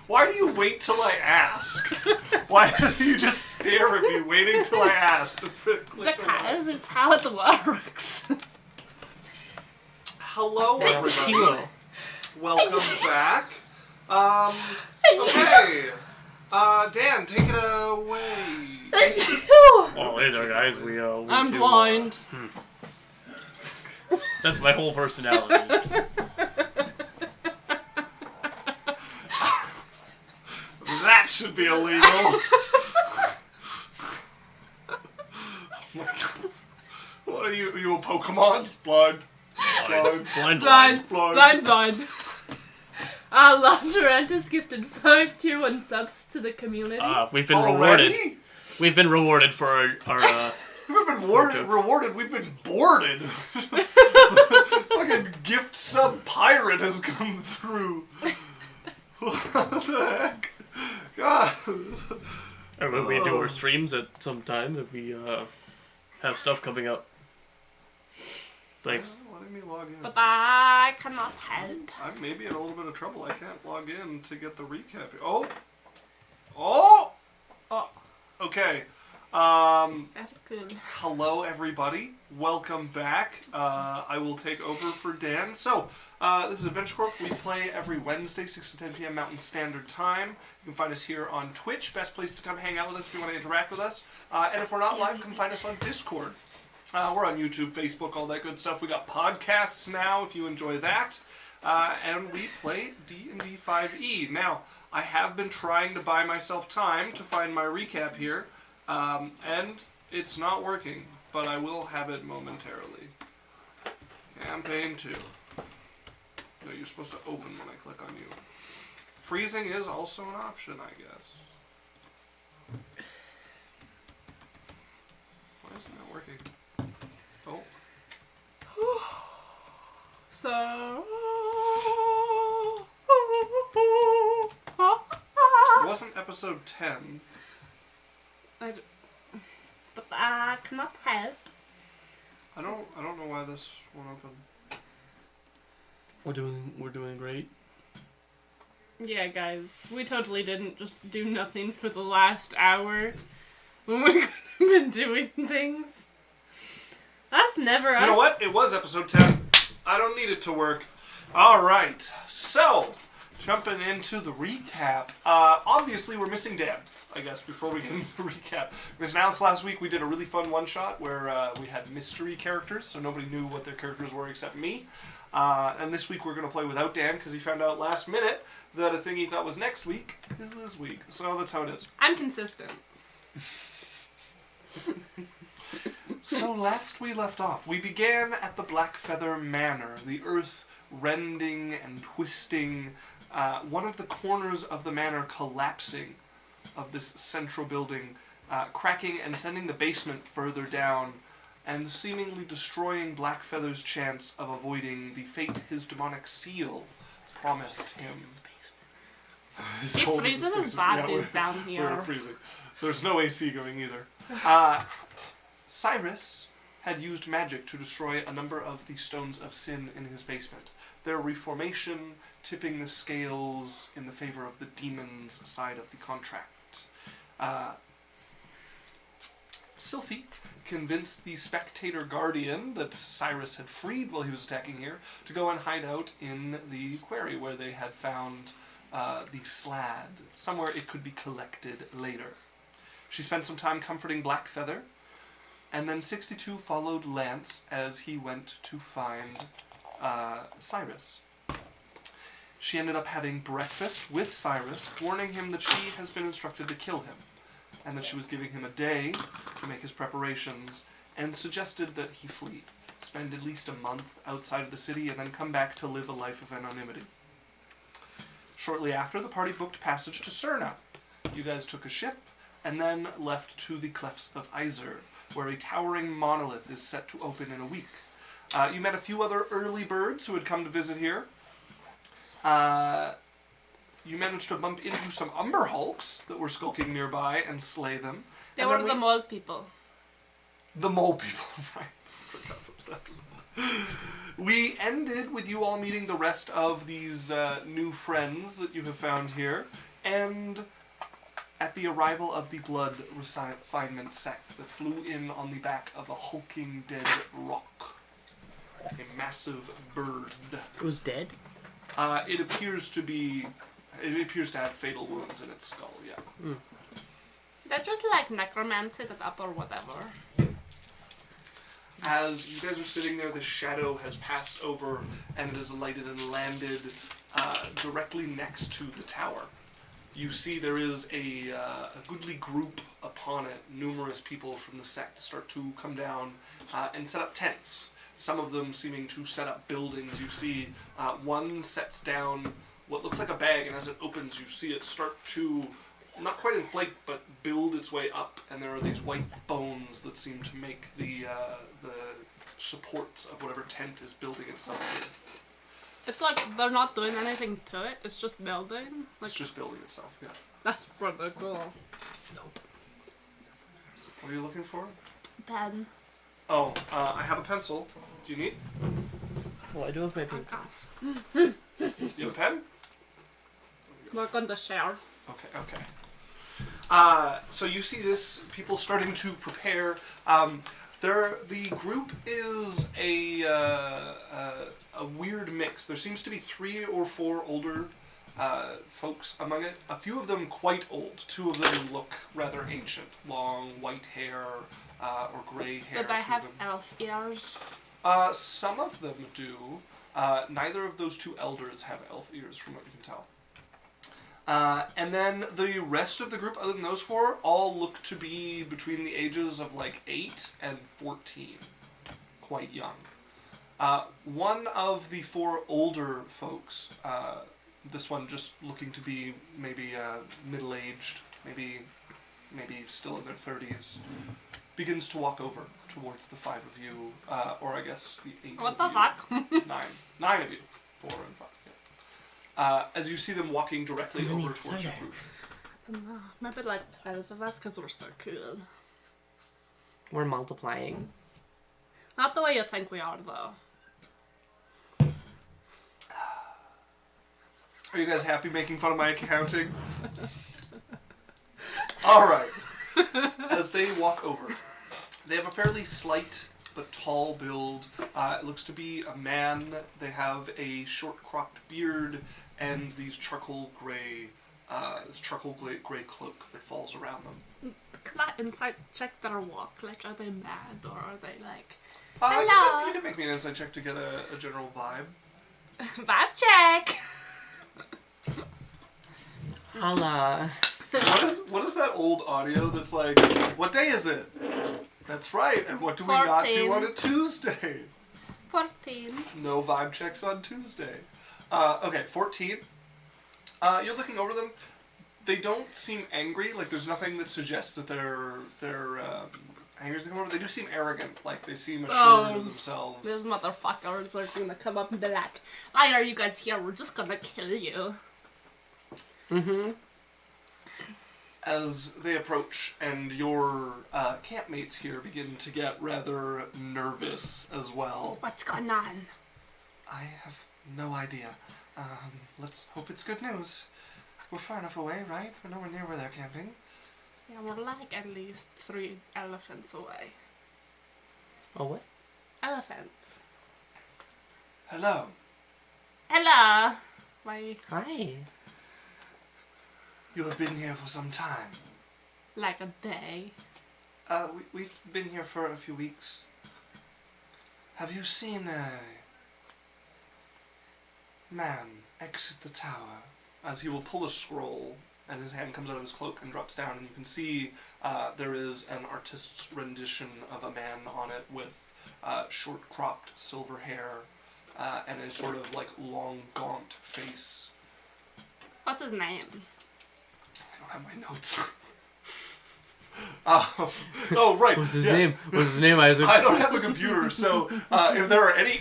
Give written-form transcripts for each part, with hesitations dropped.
Why do you wait till I ask? Why do you just stare at me waiting till I ask? Because it's how it works. Hello, everybody. Welcome back. Okay. Dan, take it away. Well, hey there, guys. I'm blind. That's my whole personality. That should be illegal. What are you? Are you a Pokemon? Blind. Launcherant gifted 5 tier 1 subs to the community. We've been Already? rewarded. We've been rewarded for our We've been rewarded. We've been boarded. Fucking gift sub pirate has come through. What the heck? God. And when we do our streams at some time, if we have stuff coming up. Thanks. Letting me log in. But I cannot help. I may be in a little bit of trouble. I can't log in to get the recap. Oh! Okay. That's good. Hello, everybody. Welcome back. I will take over for Dan. So, this is Adventure Corp. We play every Wednesday, 6 to 10 p.m. Mountain Standard Time. You can find us here on Twitch. Best place to come hang out with us if you want to interact with us. And if we're not live, you can find us on Discord. We're on YouTube, Facebook, all that good stuff. We got podcasts now, if you enjoy that. And we play D&D 5e. Now, I have been trying to buy myself time to find my recap here. And it's not working, but I will have it momentarily. Campaign 2. No, you're supposed to open when I click on you. Freezing is also an option, I guess. Why isn't that working? Oh. So... It wasn't episode 10. But I cannot help. I don't know why this won't open. We're doing great. Yeah, guys, we totally didn't just do nothing for the last hour when we could have been doing things. That's never us. You know what? It was episode 10. I don't need it to work. Alright, so, jumping into the recap. Obviously, we're missing Dan, I guess, before we get into the recap. Because Alex, last week we did a really fun one-shot where we had mystery characters, so nobody knew what their characters were except me. And this week we're going to play without Dan, because he found out last minute that a thing he thought was next week is this week. So that's how it is. I'm consistent. So last we left off, we began at the Blackfeather Manor, the earth rending and twisting, one of the corners of the manor collapsing of this central building, cracking and sending the basement further down, and seemingly destroying Blackfeather's chance of avoiding the fate his demonic seal promised him. It freezes his bodies down here. We're freezing. There's no AC going either. Cyrus had used magic to destroy a number of the stones of sin in his basement. Their reformation tipping the scales in the favor of the demon's side of the contract. Sylphie convinced the Spectator Guardian that Cyrus had freed while he was attacking here to go and hide out in the quarry where they had found the slad. Somewhere it could be collected later. She spent some time comforting Blackfeather, and then 62 followed Lance as he went to find Cyrus. She ended up having breakfast with Cyrus, warning him that she has been instructed to kill him, and that she was giving him a day to make his preparations, and suggested that he flee, spend at least a month outside of the city, and then come back to live a life of anonymity. Shortly after, the party booked passage to Cerna. You guys took a ship, and then left to the Clefts of Iser, where a towering monolith is set to open in a week. You met a few other early birds who had come to visit here. You managed to bump into some Umber Hulks that were skulking nearby and slay them. They were the mole people. The mole people, right. I forgot about that. We ended with you all meeting the rest of these new friends that you have found here And at the arrival of the blood refinement sect that flew in on the back of a hulking dead rock. A massive bird. It was dead? It appears to have fatal wounds in its skull, yeah. Mm. They're just like necromancy it up or whatever. As you guys are sitting there, the shadow has passed over and it has alighted and landed directly next to the tower. You see there is a goodly group upon it. Numerous people from the sect start to come down and set up tents. Some of them seeming to set up buildings. You see one sets down what looks like a bag, and as it opens, you see it start to, not quite inflate, but build its way up, and there are these white bones that seem to make the supports of whatever tent is building itself in. It's like they're not doing anything to it, it's just building. Like, It's just building itself, yeah. that's pretty cool. Nope. What are you looking for? Pen. Oh, I have a pencil. Do you need? Well, I do have my Oh, pink. gosh. You have a pen? We're going to share. Okay. So you see this, people starting to prepare. The group is a weird mix. There seems to be 3 or 4 older folks among it. A few of them quite old. 2 of them look rather ancient. Long white hair or gray hair. Did they 2 of have them. elf ears? Some of them do. Neither of those 2 elders have elf ears, from what you can tell. And then the rest of the group, other than those 4, all look to be between the ages of like 8 and 14. Quite young. One of the 4 older folks, this one just looking to be maybe middle-aged, maybe still in their 30s, begins to walk over towards the 5 of you, or I guess the 8 What of the you. fuck? 9 of you. 4 and 5. Yeah. As you see them walking directly How many over towards are your there? group. I don't know. Maybe like 12 of us because we're so cool. We're multiplying. Not the way you think we are, though. Are you guys happy making fun of my accounting? Alright. As they walk over, they have a fairly slight but tall build. It looks to be a man. They have a short cropped beard and these charcoal gray cloak that falls around them. Can I insight check their walk? Like, are they mad or are they like... You Hello. can make me an insight check to get a general vibe. Vibe check! Holla. What is that old audio that's like, what day is it? That's right, and what do we not do 14. on a Tuesday? 14. No vibe checks on Tuesday. Okay, 14. You're looking over them. They don't seem angry. Like, there's nothing that suggests that they're angry as they come over. They do seem arrogant. Like, they seem assured of themselves. These motherfuckers are gonna come up and be like, why are you guys here? We're just gonna kill you. Mm-hmm. As they approach, and your campmates here begin to get rather nervous as well. What's going on? I have no idea. Let's hope it's good news. We're far enough away, right? We're nowhere near where they're camping. Yeah, we're like at least 3 elephants away. Oh, what? Elephants. Hello. Hello! Why, Hi. You have been here for some time. like a day? We've been here for a few weeks. Have you seen a man exit the tower? As he will pull a scroll, and his hand comes out of his cloak and drops down, and you can see there is an artist's rendition of a man on it with short cropped silver hair and a sort of like long gaunt face. What's his name? I don't have my notes. Oh, right. What's his yeah. name? What's his name, Isaac? I don't have a computer, so if there are any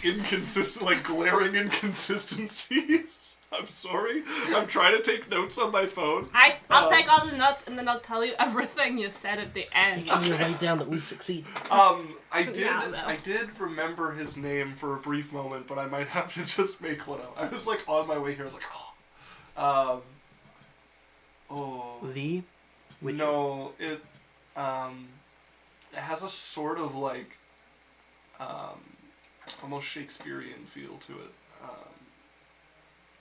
glaring inconsistencies, I'm sorry. I'm trying to take notes on my phone. I'll take all the notes and then I'll tell you everything you said at the end. I'm gonna write down that we succeed. I did remember his name for a brief moment, but I might have to just make one up. I was like on my way here. I was like, oh. Oh. The Witcher. No, it has a sort of like almost Shakespearean feel to it.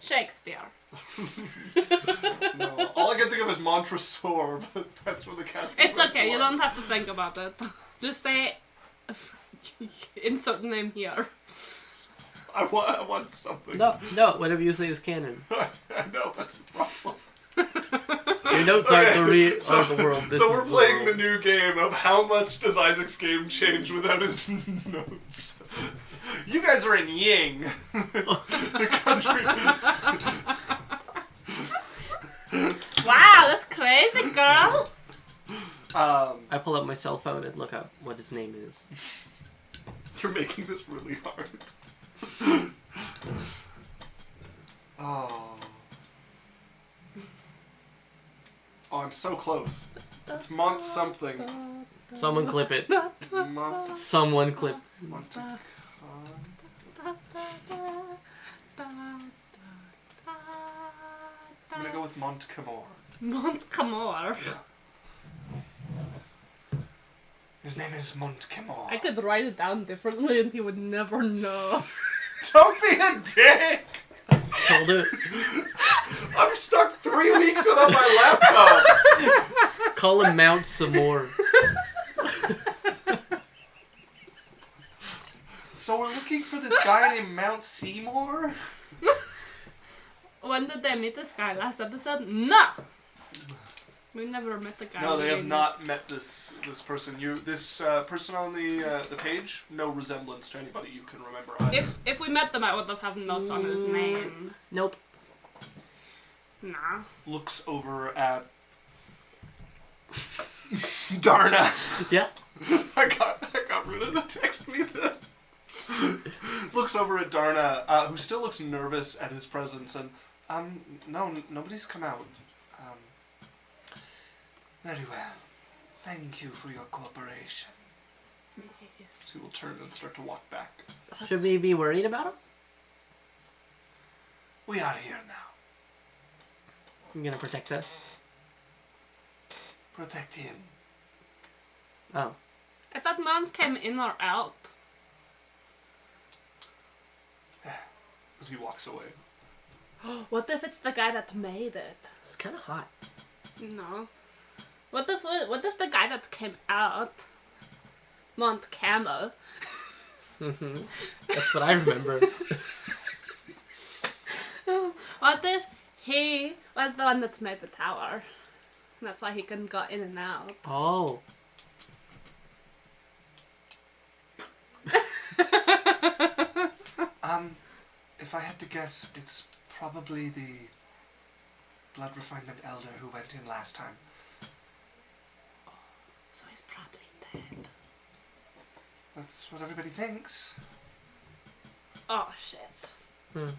Shakespeare. No, all I can think of is Montresor, but that's where the cat's. It's okay, you don't have to think about it. Just say insert name here. I want something. No, whatever you say is canon. I know, that's the problem. Your notes aren't the world. This so we're is playing the the new game of how much does Isaac's game change without his notes. You guys are in Ying. The country. Wow, that's crazy, girl. I pull up my cell phone and look up what his name is. You're making this really hard. Oh. Oh, I'm so close. It's Mont something. Someone clip it. Mont. Someone clip. Mont. I'm gonna go with Montcamor. Montcamor. His name is Montcamor. I could write it down differently and he would never know. Don't be a dick! Hold it. I'm stuck 3 weeks without my laptop! Call him Mount some more. So we're looking for this guy named Mount Seymour? When did they meet this guy? Last episode? No! We never met the guy. No, they have not met this person. This person on the page, no resemblance to anybody you can remember either. If we met them, I would have had notes on his name. Nope. Nah. Looks over at Darna. Yeah. I got rid of the text me that. Looks over at Darna, who still looks nervous at his presence, and no, nobody's come out. Very well. Thank you for your cooperation. Yes. He will turn and start to walk back. Should we be worried about him? We are here now. You gonna protect us? Protect him. Oh. I thought none came in or out. As he walks away. What if it's the guy that made it? It's kind of hot. No. What if the guy that came out, Montcamo? That's what I remember. What if he was the one that made the tower? That's why he couldn't go in and out. Oh. If I had to guess, it's probably the blood refinement elder who went in last time. So he's probably dead. That's what everybody thinks. Oh shit. Hmm.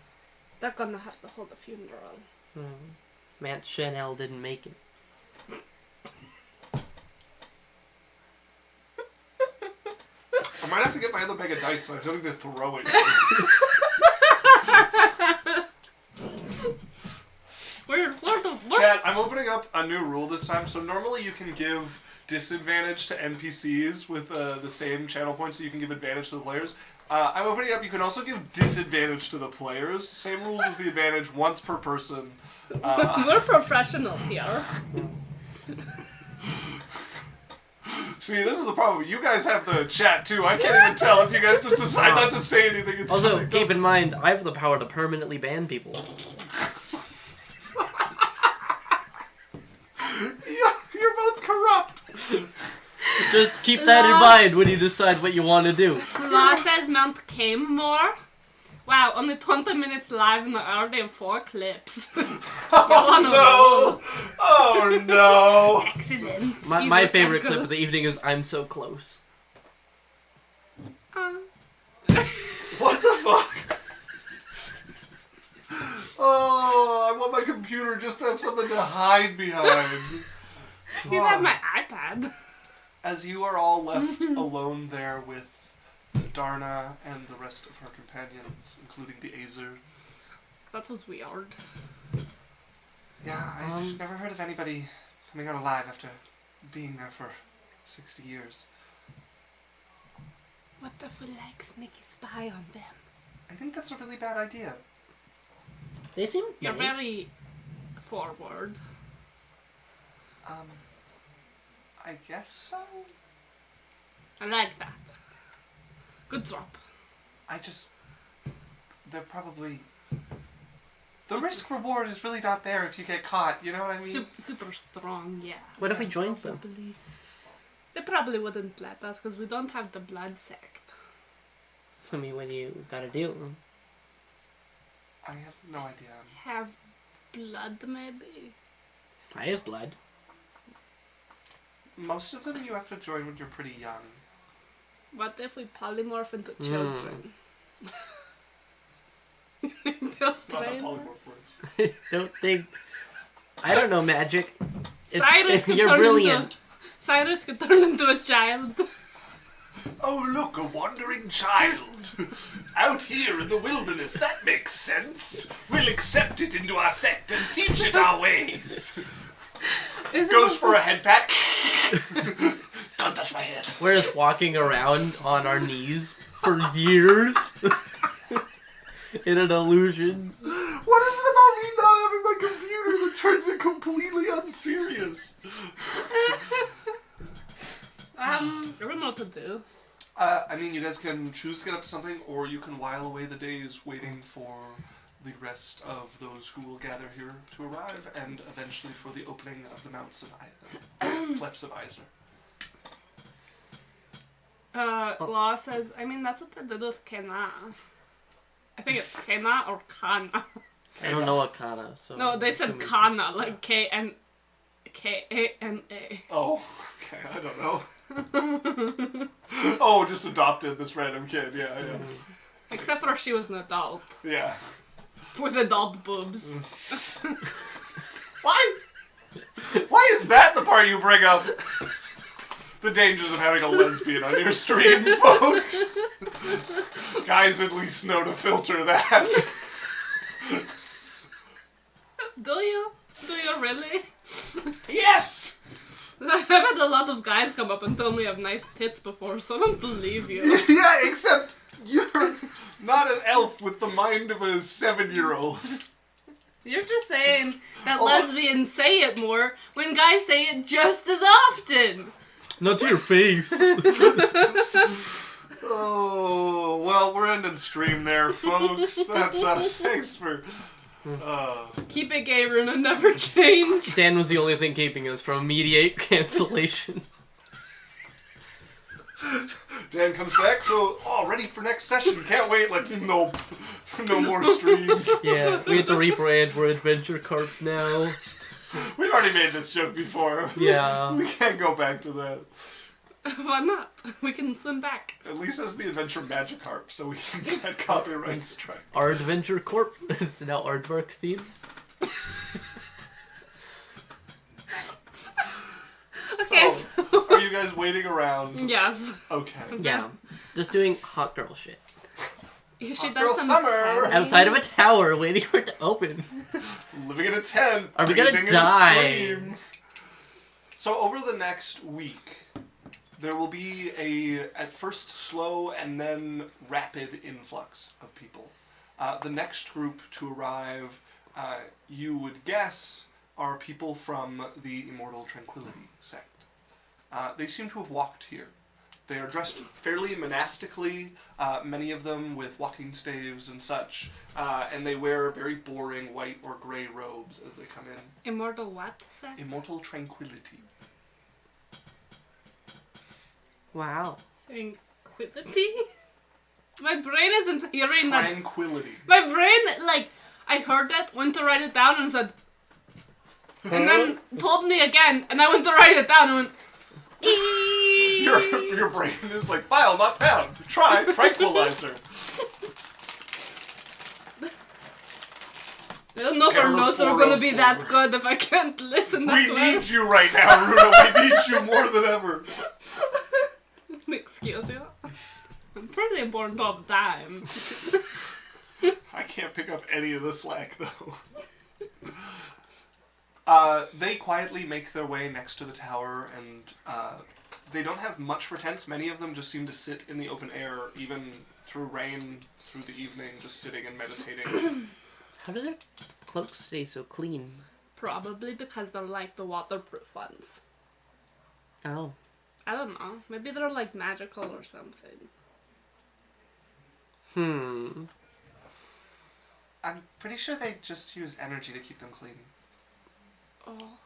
They're gonna have to hold a funeral. Matt Chanel didn't make it. I might have to get my other bag of dice so I have something to throw it. Chat, I'm opening up a new rule this time. So normally you can give disadvantage to NPCs with the same channel points, so you can give advantage to the players. I'm opening up, you can also give disadvantage to the players. Same rules as the advantage, once per person. We're professionals here. See, this is the problem. You guys have the chat too. I can't even tell if you guys just decide not to say anything. And Also, keep in mind, I have the power to permanently ban people. You're both corrupt. Just keep that in mind when you decide what you want to do. Law says Mount came more. Wow, only 20 minutes live and already have 4 clips. Oh no! Oh no! Excellent. My favorite clip of the evening is I'm so close. What the fuck? Oh, I want my computer just to have something to hide behind. You have my iPad. As you are all left alone there with Darna and the rest of her companions, including the Azer. That was weird. Yeah, Yeah, I've never heard of anybody coming out alive after being there for 60 years. What if we like sneaky spy on them? I think that's a really bad idea. They seem You're nice. very forward. I guess so? I like that. Good drop. They're probably... The risk reward is really not there if you get caught, you know what I mean? Super strong, yeah. What if we joined them? Probably. They probably wouldn't let us because we don't have the blood sect. I mean, what do you gotta do? I have no idea. Have blood, maybe? I have blood. Most of them you have to join when you're pretty young. What if we polymorph into children? They'll train us. Don't think. I don't know magic. Cyrus could you're turn brilliant. Cyrus could turn into a child. Oh, look, a wandering child. Out here in the wilderness, that makes sense. We'll accept it into our sect and teach it our ways. Goes for a head pat. Don't touch my head. We're just walking around on our knees for years in an illusion. What is it about me not having my computer that turns it completely unserious? I don't know what to do. I mean, you guys can choose to get up to something, or you can while away the days waiting for the rest of those who will gather here to arrive, and eventually for the opening of the Clefts of Eisner. Law says, I mean, that's what they did with Kena. I think it's Kena or Kana. I don't know what kana, so... No, they said Kana, like K-N-K-A-N-A. Oh, okay, I don't know. Oh, just adopted this random kid, yeah. Except for she was an adult. Yeah. With adult boobs. Why? Why is that the part you bring up? The dangers of having a lesbian on your stream, folks. Guys at least know to filter that. Do you? Do you really? Yes! I've had a lot of guys come up and tell me I have nice tits before, so I don't believe you. Yeah, except you're not an elf with the mind of a 7-year-old. You're just saying that Oh. lesbians say it more when guys say it just as often. Not to your face. Oh, well, we're ending stream there, folks. That's us. Thanks for... Keep it gay, Runa, never change. Stan was the only thing keeping us from immediate cancellation. Dan comes back, so, ready for next session. Can't wait, nope. No more stream. Yeah, we had to rebrand. We're Adventure Corp now. We've already made this joke before. Yeah. We can't go back to that. Why not? We can swim back. At least it has to be Adventure Magikarp, so we can get copyright strike. Our Adventure Corp is now Aardvark theme. Okay, so... Are you guys waiting around? Yes. Okay. Yeah, just doing hot girl shit. She Hot does girl some summer. petting. Outside of a tower, waiting for it to open. Living in a tent. Are we gonna breathing in a die? stream. So over the next week, there will be at first slow and then rapid influx of people. The next group to arrive, you would guess, are people from the Immortal Tranquility sect. They seem to have walked here. They are dressed fairly monastically, many of them with walking staves and such, and they wear very boring white or gray robes as they come in. Immortal what, sect? Immortal Tranquility. Wow. Tranquility? My brain isn't hearing that. Tranquility. My brain, I heard that, went to write it down and said... And then told me again, and I went to write it down and went... Your brain is like, file not found. Try tranquilizer. I don't know if our Error notes are gonna be 404. that good if I can't listen that We well. need you right now, Runa. We need you more than ever. Excuse you. I'm pretty important all the time. I can't pick up any of the slack, though. They quietly make their way next to the tower, and they don't have much for tents. Many of them just seem to sit in the open air, even through rain, through the evening, just sitting and meditating. How do their cloaks stay so clean? Probably because they're like the waterproof ones. Oh. I don't know. Maybe they're like magical or something. I'm pretty sure they just use energy to keep them clean. Oh.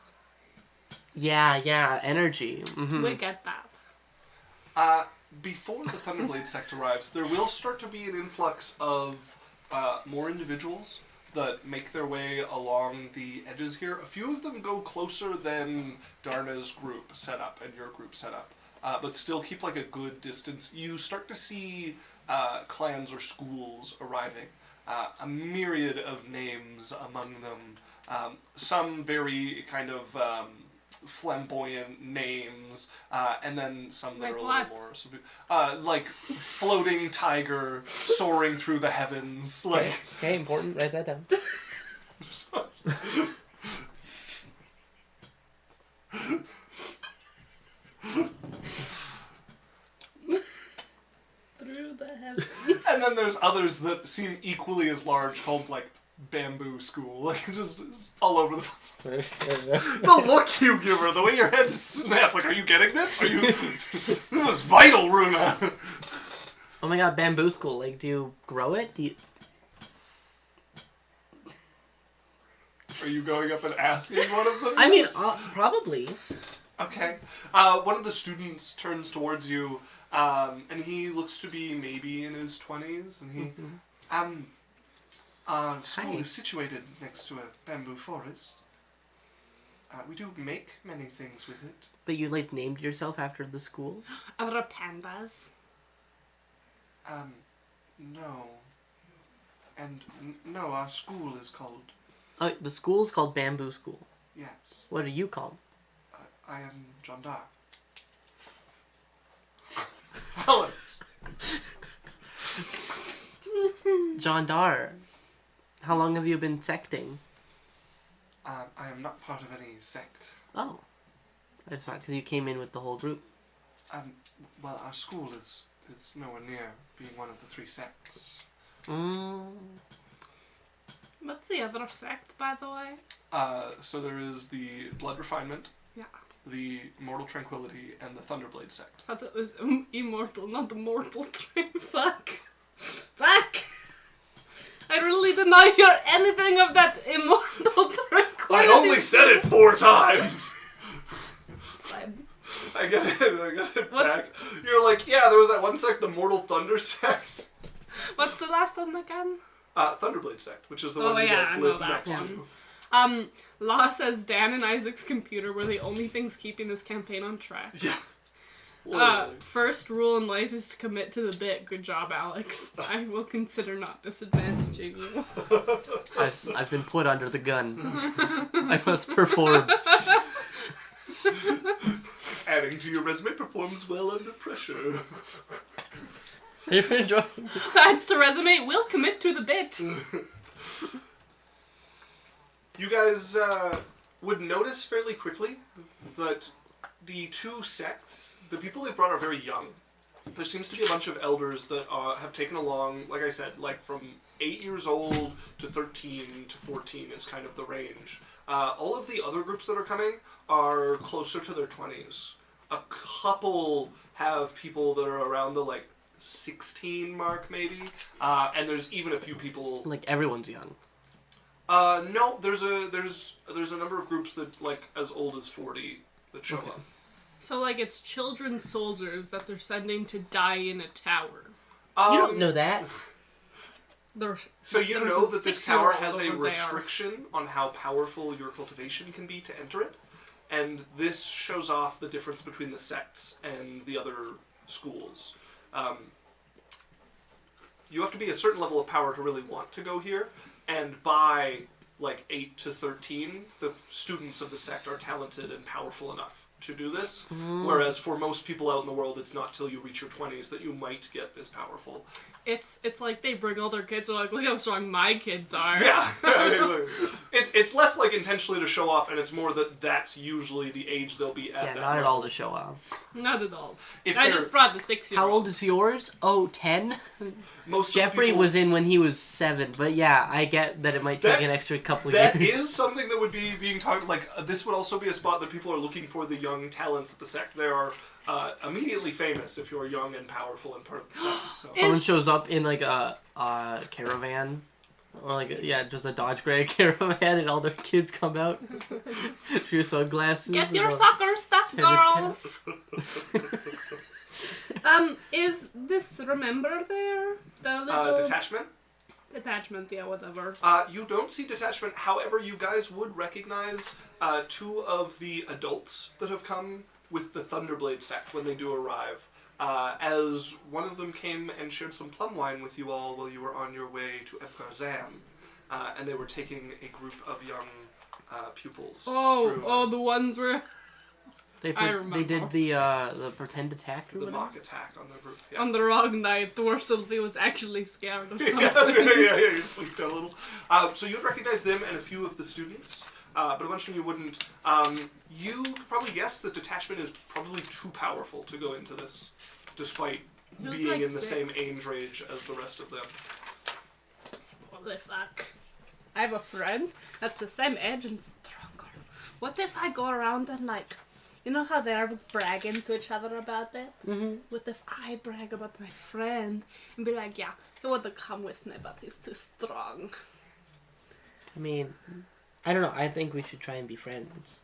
Yeah, energy. We get that. Before the Thunderblade sect arrives, there will start to be an influx of more individuals that make their way along the edges here. A few of them go closer than Darna's group set up and your group set up, but still keep like a good distance. You start to see clans or schools arriving. A myriad of names among them. Some very kind of flamboyant names, and then some that Like are a what? little more subdued. Like floating tiger soaring through the heavens. Like Okay, important. Write that down. Through the heavens. and then there's others that seem equally as large, called like bamboo school. Like just all over the the look you give her, the way your head snaps. Like, are you getting this? Are you? This is vital, Runa. Oh my god, bamboo school. Like, do you grow it? Do you... Are you going up and asking one of them? I mean, this? probably. Okay. One of the students turns towards you, and he looks to be maybe in his 20s, and he, our school Hi. is situated next to a bamboo forest. We do make many things with it. But you, like, named yourself after the school? Are there pandas? No. And no, our school is called, Oh, the school's called Bamboo School. yes, What are you called? I am John Dark. Alex. John Dar. How long have you been secting? I am not part of any sect. Oh. I just thought because you came in with the whole group. Well, our school is nowhere near being one of the 3 sects. What's the other sect, by the way? So there is the Blood Refinement, Yeah. the Mortal Tranquility, and the Thunderblade sect. Thought it was immortal, not the mortal train. Fuck. Fuck. I really did not hear anything of that immortal tranquility. said it 4 times! Fine. I get it back. You're like, yeah, there was that one sect, the Mortal Thunder sect. What's the last one again? Thunderblade sect, which is the one you yeah, guys I know live that next one. to. Law says Dan and Isaac's computer were the only things keeping this campaign on track. Yeah. Literally. First rule in life is to commit to the bit. Good job, Alex. I will consider not disadvantaging you. I've been put under the gun. I must perform. Adding to your resume, performs well under pressure. Adds to resume, will commit to the bit. You guys would notice fairly quickly that the 2 sects, the people they brought are very young. There seems to be a bunch of elders that have taken along, like I said, like from 8 years old to 13 to 14 is kind of the range. All of the other groups that are coming are closer to their 20s. A couple have people that are around the 16 mark maybe, and there's even a few people. Like everyone's young. No, there's a number of groups that as old as 40 that show up. So it's children soldiers that they're sending to die in a tower. You don't know that. So you there's know a that this 6-year-old tower has a over there. restriction on how powerful your cultivation can be to enter it, and this shows off the difference between the sects and the other schools. You have to be a certain level of power to really want to go here, and by 8 to 13, the students of the sect are talented and powerful enough to do this. Whereas for most people out in the world, it's not till you reach your 20s that you might get this powerful. It's like they bring all their kids. They're like, look how strong my kids are. Yeah. It's less like intentionally to show off, and it's more that that's usually the age they'll be at. Yeah, that not at level. all to show off. Not at all. If I they're- just brought the 6-year-old. How old is yours? Oh, 10? Most of the Jeffrey people- was in when he was 7, but yeah, I get that it might take an extra couple That years. is something that would be being talked. Like this would also be a spot that people are looking for the young talents at the sect. They are immediately famous if you're young and powerful and part of the sect. So. Someone shows up in like a caravan, or like just a Dodge Gray caravan, and all their kids come out. Your sunglasses. Get and your a soccer stuff, tennis girls. Is this Remember there? The little Detachment. detachment, yeah, whatever. You don't see detachment. However, you guys would recognize 2 of the adults that have come with the Thunderblade sect when they do arrive. As one of them came and shared some plum wine with you all while you were on your way to Ebgarzan, and they were taking a group of young pupils. through, The ones where They remember. did the pretend attack or the whatever. mock attack on the group. Yeah. on the wrong night, where Sylvie was actually scared of something. yeah, you freaked out a little. So you'd recognize them and a few of the students, but a bunch of them you wouldn't. You could probably guess that detachment is probably too powerful to go into this, despite He was being like in the same 6. age range as the rest of them. What the fuck? I have a friend that's the same age and stronger. What if I go around and like, you know how they're bragging to each other about it? Mm-hmm. What if I brag about my friend and be like, yeah, he would have come with me, but he's too strong. I mean, I don't know. I think we should try and be friends.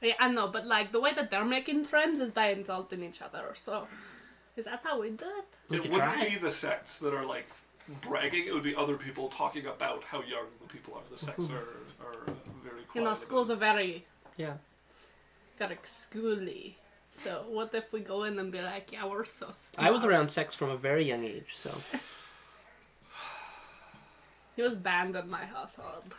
Yeah, I know, but like the way that they're making friends is by insulting each other. So, is that how we do it? We It could wouldn't try. be the sects that are like bragging. It would be other people talking about how young the people are. The sects are very quiet. You know, about schools it. are very Yeah. schooly. So what if we go in and be like, yeah, we're so smart. I was around sex from a very young age, so. He was banned in my household.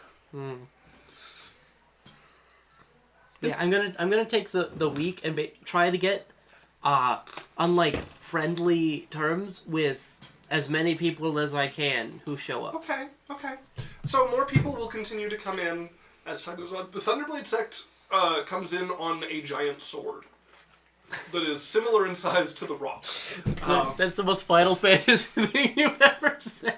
Yeah, I'm gonna take the week and try to get on like friendly terms with as many people as I can who show up. Okay. So more people will continue to come in as time goes on. The Thunderblade sect comes in on a giant sword that is similar in size to the rock. That's the most Final Fantasy thing you've ever said.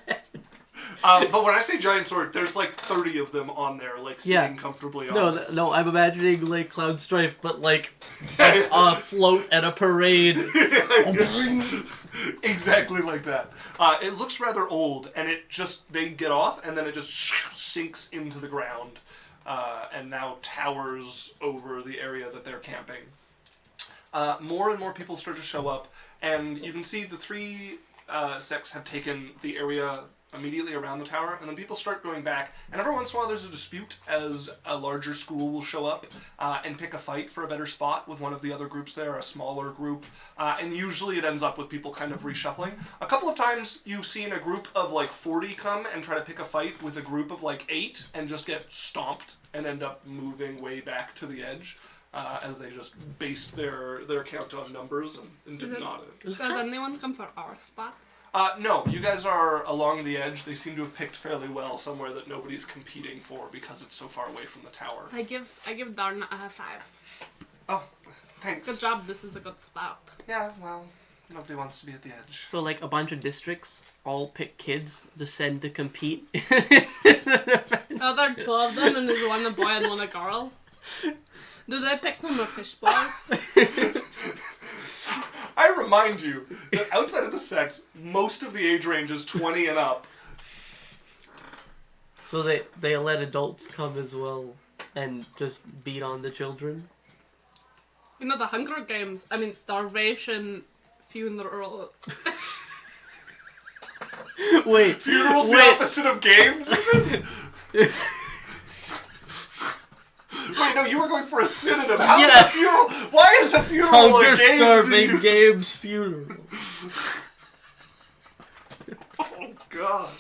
But when I say giant sword, there's like 30 of them on there, like sitting comfortably on this. No, I'm imagining like Cloud Strife, but like a float at a parade. Exactly like that. It looks rather old, and they get off, and then it just sinks into the ground, and now towers over the area that they're camping. More and more people start to show up, and you can see the 3 sects have taken the area immediately around the tower, and then people start going back, and every once in a while there's a dispute as a larger school will show up and pick a fight for a better spot with one of the other groups there, a smaller group, and usually it ends up with people kind of reshuffling. A couple of times you've seen a group of like 40 come and try to pick a fight with a group of like 8 and just get stomped and end up moving way back to the edge. As they just based their count on numbers and did not. Does anyone come for our spot? No, you guys are along the edge. They seem to have picked fairly well somewhere that nobody's competing for because it's so far away from the tower. I give Darn a high 5. Oh, thanks. Good job. This is a good spot. Yeah, well, nobody wants to be at the edge. So like a bunch of districts all pick kids to send to compete. Oh, there are 2 of them, and there's one a boy and one a girl. Do they pick from a fishbowl? So, I remind you that outside of the sect, most of the age range is 20 and up. So they let adults come as well and just beat on the children. You know, the Hunger Games, starvation, funeral. Wait. Funeral's the opposite of games, is it? Wait, no, you were going for a synonym. How is a funeral? Why is a funeral Hunger a game? Starving Games funeral. Oh, God.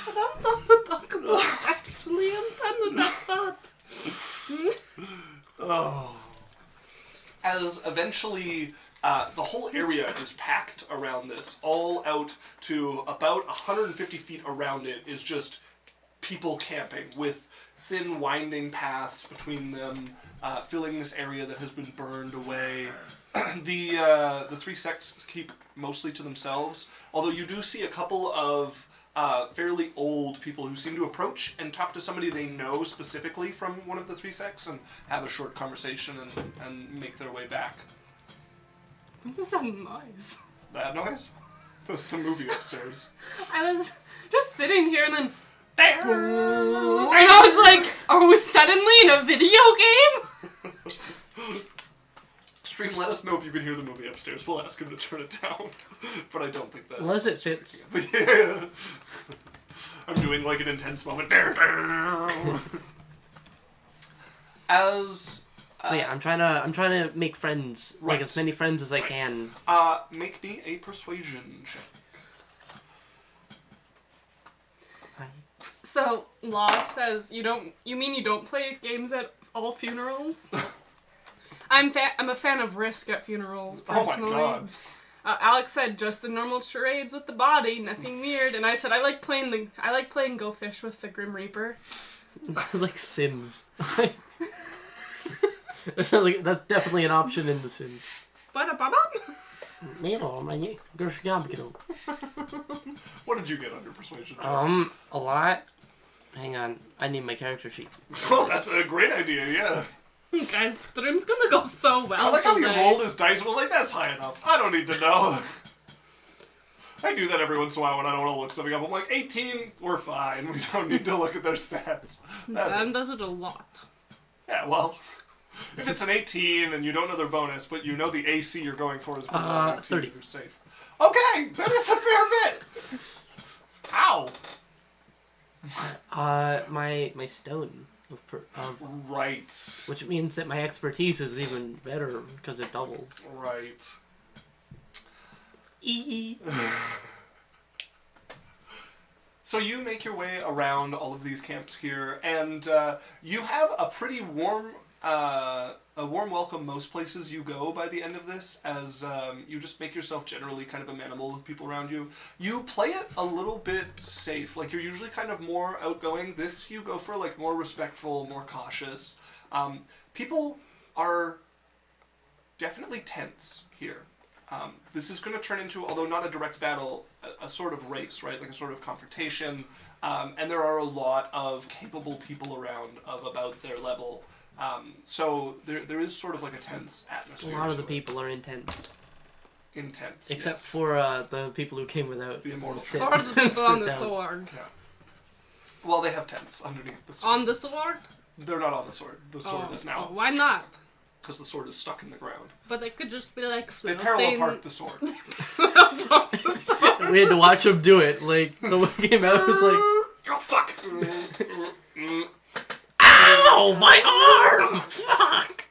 I don't know what to talk about, actually. I'm done with that thought. Oh. as eventually the whole area is packed around this, all out to about 150 feet around it is just people camping with thin winding paths between them, filling this area that has been burned away. The three sects keep mostly to themselves, although you do see a couple of fairly old people who seem to approach and talk to somebody they know specifically from one of the three sects and have a short conversation and make their way back. What is that noise? That noise? That's the movie upstairs. I was just sitting here and then... And I was like, are we suddenly in a video game? Stream, let us know if you can hear the movie upstairs. We'll ask him to turn it down. But I don't think that... Unless it fits. Yeah. I'm doing like an intense moment. As... yeah, I'm trying to make friends, Right. like as many friends as I can. Make me a persuasion check. So, Law says, you mean you don't play games at all funerals? I'm a fan of Risk at funerals, personally. Oh my god. Alex said just the normal charades with the body, nothing weird, and I said I like playing Go Fish with the Grim Reaper. Like Sims. That's definitely an option in The Sims. What did you get under persuasion? A lot. Hang on, I need my character sheet. Oh, that's a great idea, yeah. Guys, stream's gonna go so well. I like how he today. rolled his dice and was like, that's high enough. I don't need to know. I do that every once in a while when I don't want to look something up. I'm like, 18, we're fine. We don't need to look at their stats. Dan does it a lot. Yeah, well, if it's an 18 and you don't know their bonus, but you know the AC you're going for is below 18, 30. you're safe. Okay, that is a fair bit. Ow. My stone of Right. which means that my expertise is even better because it doubles. Right. So you make your way around all of these camps here, and you have a pretty warm welcome most places you go by the end of this, as you just make yourself generally kind of amenable with people around you. You play it a little bit safe, like you're usually kind of more outgoing. This you go for like more respectful, more cautious. People are definitely tense here. This is going to turn into, although not a direct battle, a sort of race, right? Like a sort of confrontation. And there are a lot of capable people around of about their level. So there is sort of like a tense atmosphere. A lot of to the people are intense. Intense. Except yes. for the people who came without. The immortal. Sit- Or the people on sit the down. sword. Yeah. Well, they have tents underneath the sword. On the sword? They're not on the sword. The sword is now. Oh, why not? Because the sword is stuck in the ground. But they could just be like They floating. parallel park the sword. We had to watch them do it. Like the one came out, it was like, Oh, fuck! "Ow, my arm! Fuck!"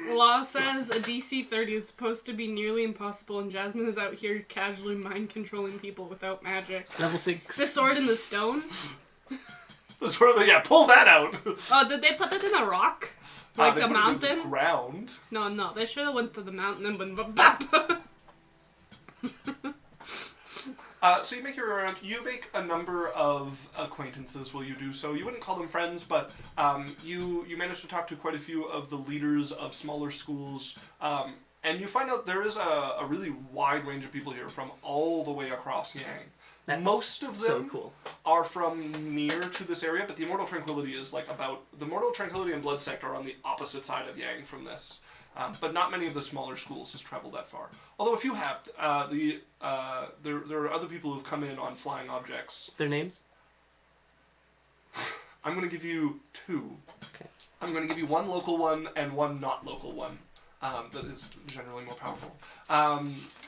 Law says a DC 30 is supposed to be nearly impossible, and Jasmine is out here casually mind controlling people without magic. Level 6. The sword in the stone? The sword, yeah, pull that out! Oh, did they put it in a rock? Like They a put it in mountain? the ground. No, they should have went to the mountain and been bap. So you make a number of acquaintances while you do so. You wouldn't call them friends, but you manage to talk to quite a few of the leaders of smaller schools, and you find out there is a really wide range of people here from all the way across Yang. That's Most of so them cool. are from near to this area, but the Immortal Tranquility is like the Immortal Tranquility and Blood Sect are on the opposite side of Yang from this. But not many of the smaller schools has traveled that far. Although a few have. There are other people who've come in on flying objects. Their names? I'm going to give you two. Okay. I'm going to give you one local one and one not local one. That is generally more powerful.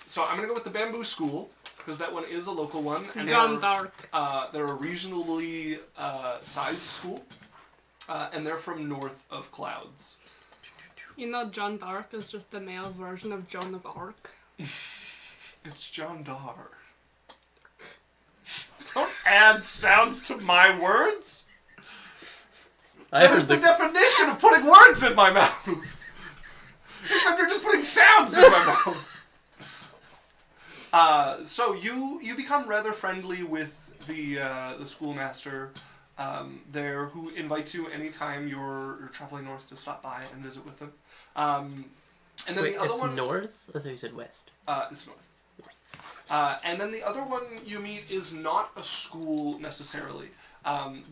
So I'm going to go with the Bamboo School, because that one is a local one. And John Dark. They're a regionally sized school, and they're from north of Clouds. You know, John Dark is just the male version of Joan of Arc. It's John Dar. Don't add sounds to my words. That is the definition of putting words in my mouth. Except you're just putting sounds in my mouth. So you become rather friendly with the schoolmaster there, who invites you anytime you're traveling north to stop by and visit with him. And then Wait, the other it's one north? I thought you said west. it's north. And then the other one you meet is not a school necessarily.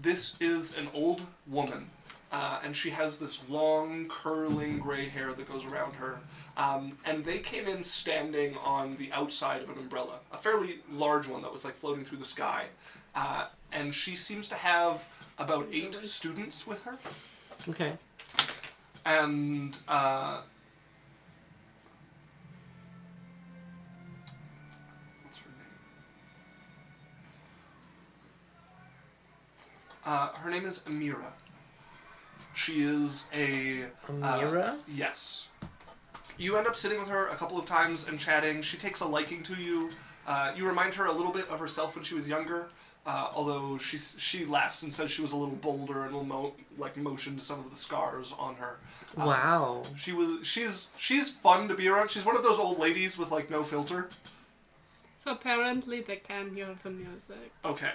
This is an old woman, and she has this long, curling gray hair that goes around her. And they came in standing on the outside of an umbrella, a fairly large one that was like floating through the sky. And she seems to have about 8 students with her. Okay. And what's her name? Her name is Amira. She is a... Amira? Yes. You end up sitting with her a couple of times and chatting. She takes a liking to you. You remind her a little bit of herself when she was younger, although she laughs and says she was a little bolder and will motion to some of the scars on her. Wow. She's fun to be around. She's one of those old ladies with like no filter. So apparently they can hear the music. Okay.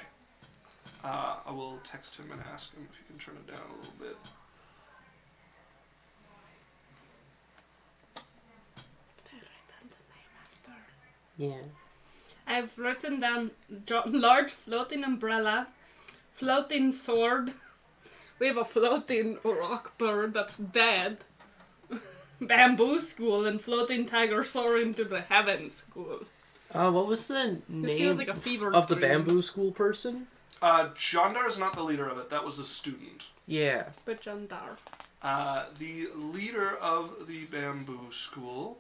I will text him and ask him if he can turn it down a little bit. Yeah. I've written down large floating umbrella, floating sword. We have a floating rock bird that's dead. Bamboo school and floating tiger soaring to the heaven school. What was the This name feels like a fever of the dream. bamboo school person? Jandar is not the leader of it. That was a student. Yeah. But Jandar. The leader of the bamboo school...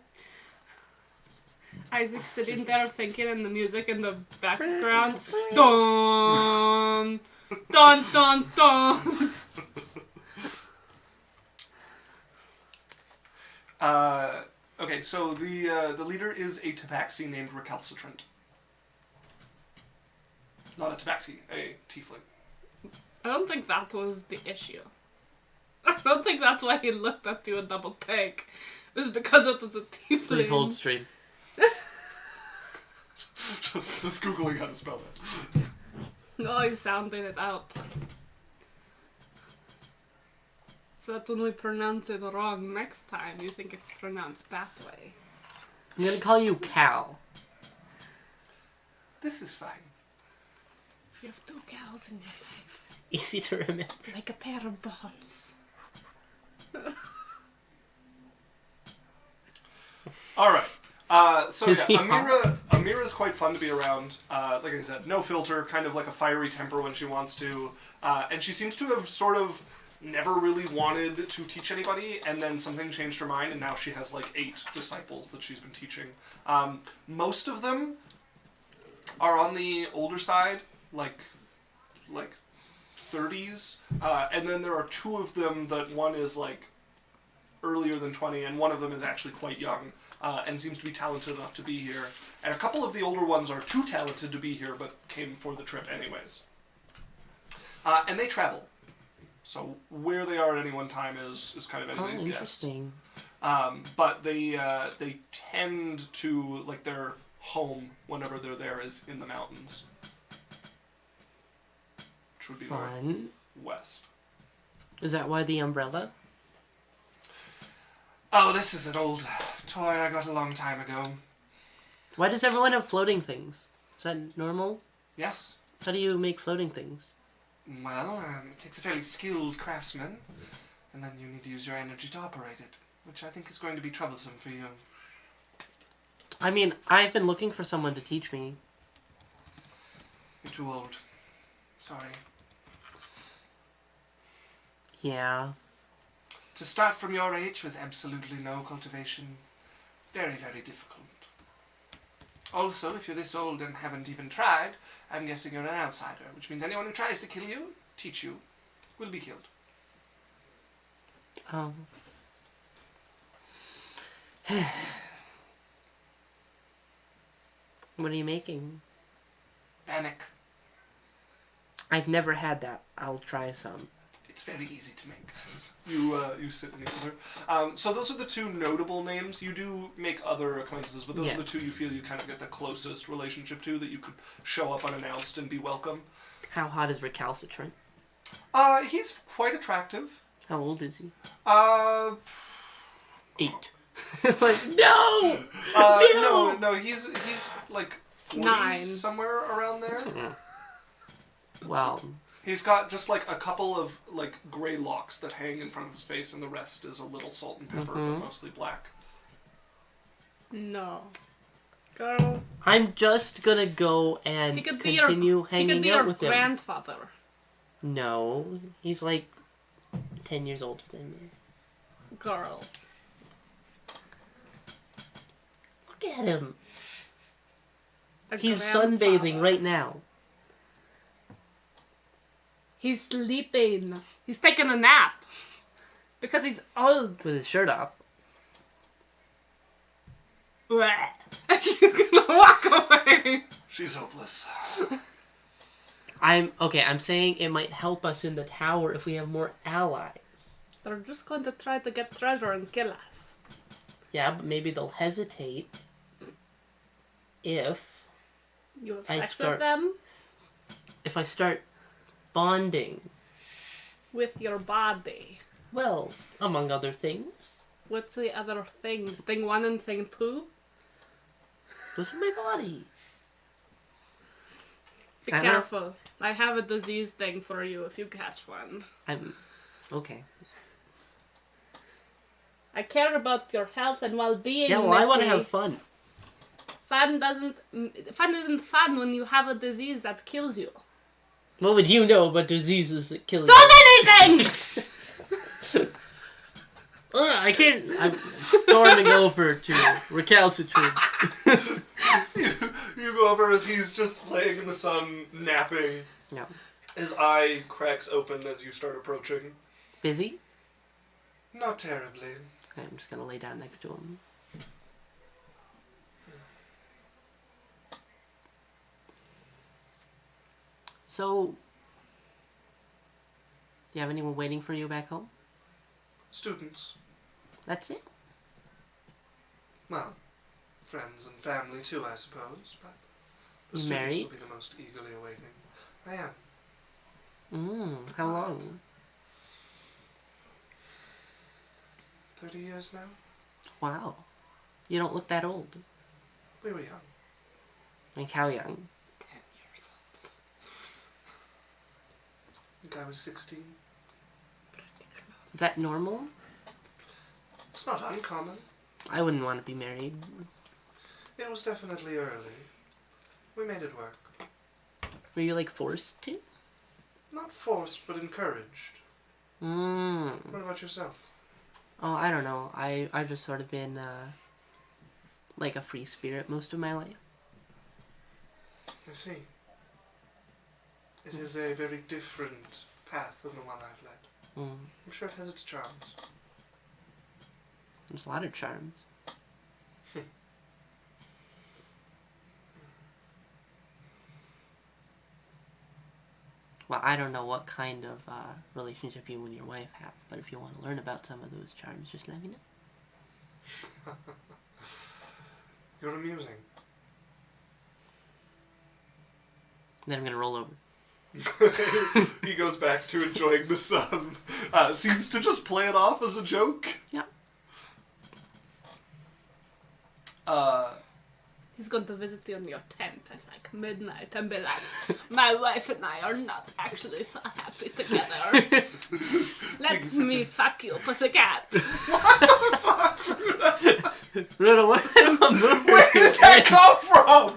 Isaac sitting there thinking, and the music in the background. Dun, dun, dun, dun. Okay, so the leader is a tabaxi named Recalcitrant. Not a tabaxi, a tiefling. I don't think that was the issue. I don't think that's why he looked at you a double take. It was because it was a tiefling. Please hold stream. just Googling how to spell that. No, he's sounding it out. So that when we pronounce it wrong next time, you think it's pronounced that way. I'm gonna call you Cal. This is fine. You have 2 cows in your life. Easy to remember. Like a pair of balls. Alright. So Is he yeah, Amira's quite fun to be around. Like I said, no filter, kind of like a fiery temper when she wants to. And she seems to have sort of never really wanted to teach anybody, and then something changed her mind, and now she has like 8 disciples that she's been teaching. Most of them are on the older side, like 30s, and then there are 2 of them that one is like earlier than 20, and one of them is actually quite young. And seems to be talented enough to be here. And a couple of the older ones are too talented to be here, but came for the trip anyways. And they travel. So where they are at any one time is kind of anybody's guess. Interesting. But they tend to, like, their home, whenever they're there, is in the mountains. Which would be northwest. Is that why the umbrella? Oh, this is an old toy I got a long time ago. Why does everyone have floating things? Is that normal? Yes. How do you make floating things? Well, it takes a fairly skilled craftsman, and then you need to use your energy to operate it, which I think is going to be troublesome for you. I mean, I've been looking for someone to teach me. You're too old. Sorry. Yeah. To start from your age with absolutely no cultivation, very, very difficult. Also, if you're this old and haven't even tried, I'm guessing you're an outsider, which means anyone who tries to kill you, teach you, will be killed. Oh. What are you making? Bannock. I've never had that. I'll try some. It It's very easy to make. You sit and eat with her. So those are the two notable names. You do make other acquaintances, but those are the two you feel you kind of get the closest relationship to, that you could show up unannounced and be welcome. How hot is Recalcitrant? He's quite attractive. How old is he? 8. Like, no! No, he's like 40 9. somewhere around there. Well, He's got just like a couple of like gray locks that hang in front of his face, and the rest is a little salt and pepper, but mostly black. No. Girl. I'm just gonna go and He could continue hanging out with him. grandfather. No, he's like 10 years older than me. Girl. Look at him. A He's grandfather. sunbathing right now. He's sleeping. He's taking a nap. Because he's old. With his shirt off. She's gonna walk away. She's hopeless. I'm saying it might help us in the tower if we have more allies. They're just going to try to get treasure and kill us. Yeah, but maybe they'll hesitate if You have I sex start- with them? if I start bonding. With your body. Well, among other things. What's the other things? Thing 1 and thing 2? Those are my body. Be I don't know. careful. I have a disease thing for you if you catch one. I'm okay. I care about your health and well-being. Yeah, well, I want to Missy. have fun. Fun isn't fun when you have a disease that kills you. What would you know about diseases that kill So you? many things! I can't. I'm storming over to Recalcitrant. You go over as he's just laying in the sun, napping. Yeah. His eye cracks open as you start approaching. Busy? Not terribly. Okay, I'm just gonna lay down next to him. So, do you have anyone waiting for you back home? Students. That's it? Well, friends and family too, I suppose, but the You students married? will be the most eagerly awaiting. I am. How long? 30 years now? Wow. You don't look that old. We were young. Like, how young? 10 years old. I think I was 16. Is that normal? It's not uncommon. I wouldn't want to be married. It was definitely early. We made it work. Were you, like, forced to? Not forced, but encouraged. Oh, What about yourself? I don't know. I've just sort of been, like a free spirit most of my life. I see. It is a very different path than the one I've led. I'm sure it has its charms. There's a lot of charms. Well, I don't know what kind of relationship you and your wife have, but if you want to learn about some of those charms, just let me know. You're amusing. Then I'm gonna roll over. He goes back to enjoying the sun. Seems to just play it off as a joke. Yeah. He's going to visit you in your tent at like midnight and be like, my wife and I are not actually so happy together. Let me fuck you, pussycat. Run away from the Where did that come from?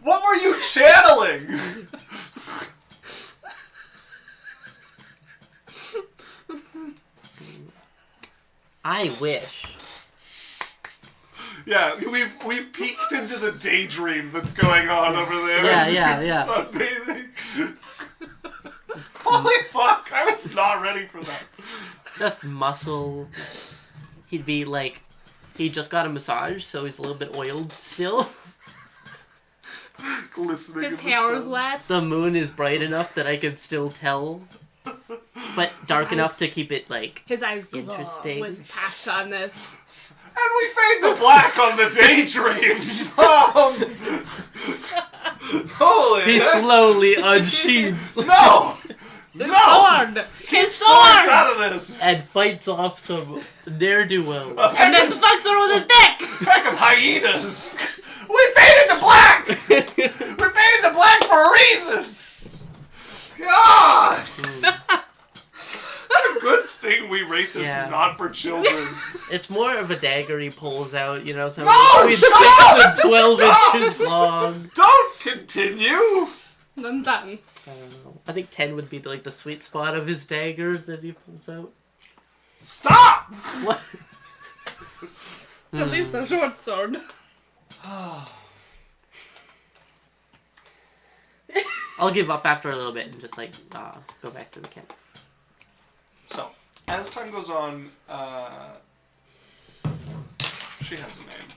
What were you channeling? I wish. Yeah, we've peeked into the daydream that's going on over there. Yeah. Sunbathing. Holy fuck! I was not ready for that. Just muscle. He'd be like, he just got a massage, so he's a little bit oiled still. Glistening His in the hair is sun. wet. The moon is bright enough that I can still tell but dark His enough eyes- to keep it like. His eyes glow Interesting. with passion. And we fade to black on the daydream. Holy He heck. slowly unsheathes No! His No! sword! His Swords sword! out of this! and fights off some ne'er-do-well. And then fucks her with his dick! Pack of hyenas! We faded to black! We faded to black for a reason! God! It's a good thing we rate this Yeah. not for children. It's more of a dagger he pulls out, you know, something No, between shut 6 up! and 12 Stop! inches long. Don't continue! I'm done. I don't know. I think 10 would be like the sweet spot of his dagger that he pulls out. Stop! What? At least a short sword. I'll give up after a little bit and just like go back to the camp. So, as time goes on, she has a name.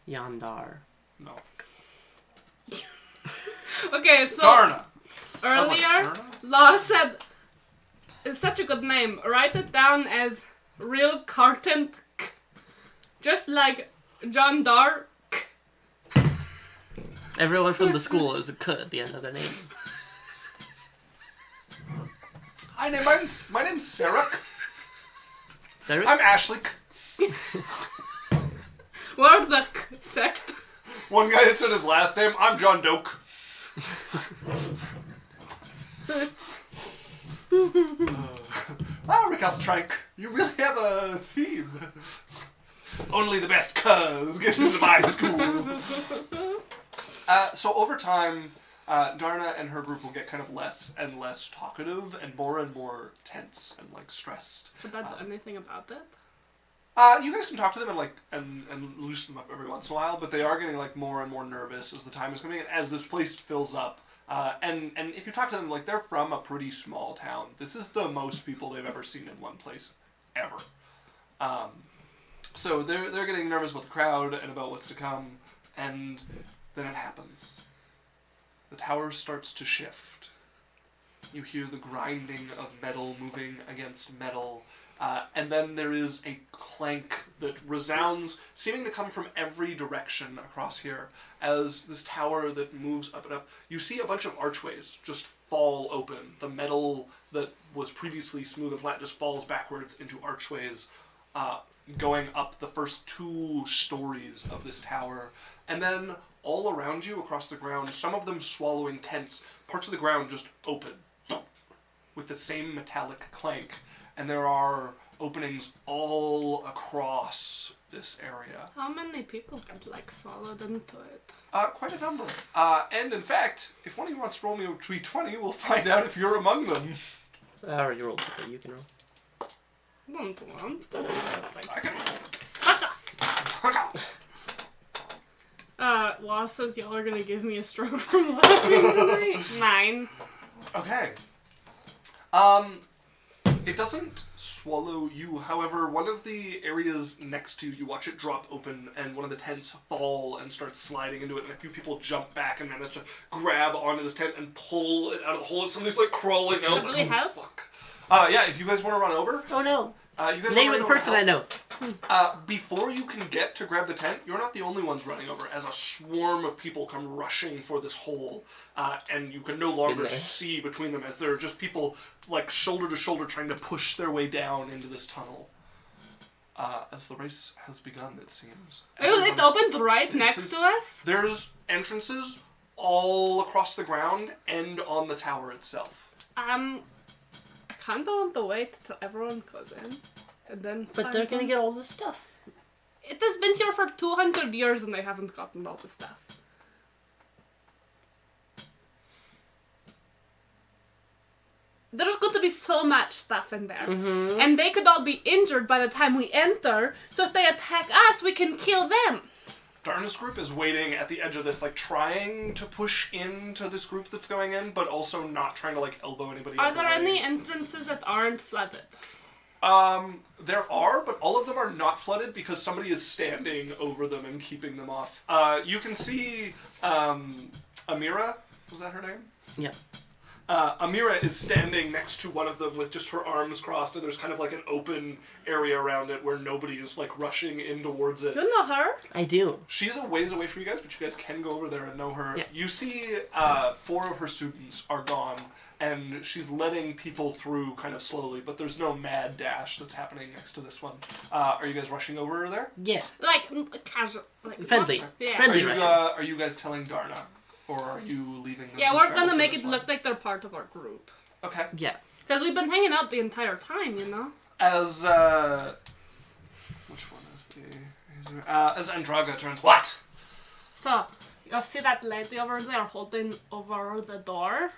Yandar. No. Okay, so Darna! I was like, earlier, Serna? Law said, it's such a good name. Write it down as real carton. Just like John Dark. Everyone from the school is a "k" at the end of their name. Hi, my name's Sarah. Derek? I'm Ashley. Word the sect. One guy had said his last name. I'm John Doke. Wow, Rick Trank, you really have a theme. Only the best cuz get into my school. So over time, Darna and her group will get kind of less and less talkative and more tense and like stressed. Should I do anything about it? You guys can talk to them and loosen them up every once in a while, but they are getting like more and more nervous as the time is coming and as this place fills up. And if you talk to them, like they're from a pretty small town. This is the most people they've ever seen in one place, ever. So they're getting nervous about the crowd and about what's to come, and then it happens. The tower starts to shift. You hear the grinding of metal moving against metal. And then there is a clank that resounds, seeming to come from every direction across here. As this tower that moves up and up, you see a bunch of archways just fall open. The metal that was previously smooth and flat just falls backwards into archways, going up the first 2 stories of this tower. And then all around you, across the ground, some of them swallowing tents, parts of the ground just open with the same metallic clank. And there are openings all across this area. How many people get like swallowed into it? Quite a number. And in fact, if one of you wants to roll me a d20, we'll find out if you're among them. I already rolled it. You can roll. Don't want. I can Fuck off. Law says y'all are gonna give me a stroke from laughing tonight. 9. Okay. It doesn't swallow you. However, one of the areas next to you, you watch it drop open and one of the tents fall and start sliding into it, and a few people jump back and manage to grab onto this tent and pull it out of the hole. Somebody's like crawling out. Does it really help? Fuck. Yeah, if you guys want to run over, Oh no! you guys Name wanna of the run person over I know. Before you can get to grab the tent, you're not the only ones running over, as a swarm of people come rushing for this hole, and you can no longer see between them, as there are just people like shoulder to shoulder trying to push their way down into this tunnel. As the race has begun, it seems. It opened right This next is- to us? There's entrances all across the ground and on the tower itself. I kinda want to wait till everyone goes in. And then But they're gonna get all the stuff. It has been here for 200 years and they haven't gotten all the stuff. There's going to be so much stuff in there. Mm-hmm. And they could all be injured by the time we enter, so if they attack us, we can kill them. Darna's group is waiting at the edge of this, like, trying to push into this group that's going in, but also not trying to, like, elbow anybody out Are of the there way. any entrances that aren't flooded? There are, but all of them are not flooded because somebody is standing over them and keeping them off. You can see, Amira, was that her name? Yeah. Amira is standing next to one of them with just her arms crossed, and there's kind of like an open area around it where nobody is like rushing in towards it. You know her? I do. She's a ways away from you guys, but you guys can go over there and know her. Yeah. You see 4 of her students are gone, and she's letting people through kind of slowly, but there's no mad dash that's happening next to this one. Are you guys rushing over there? Yeah. Like, casual. Like, Friendly. what? Yeah. Friendly. Are you guys telling Darna? Or are you leaving them? Yeah, to we're scramble gonna for make this it one? look like they're part of our group. Okay. Yeah. Because we've been hanging out the entire time, you know? As, which one is the... as Andraga turns... What? So, you see that lady over there holding over the door?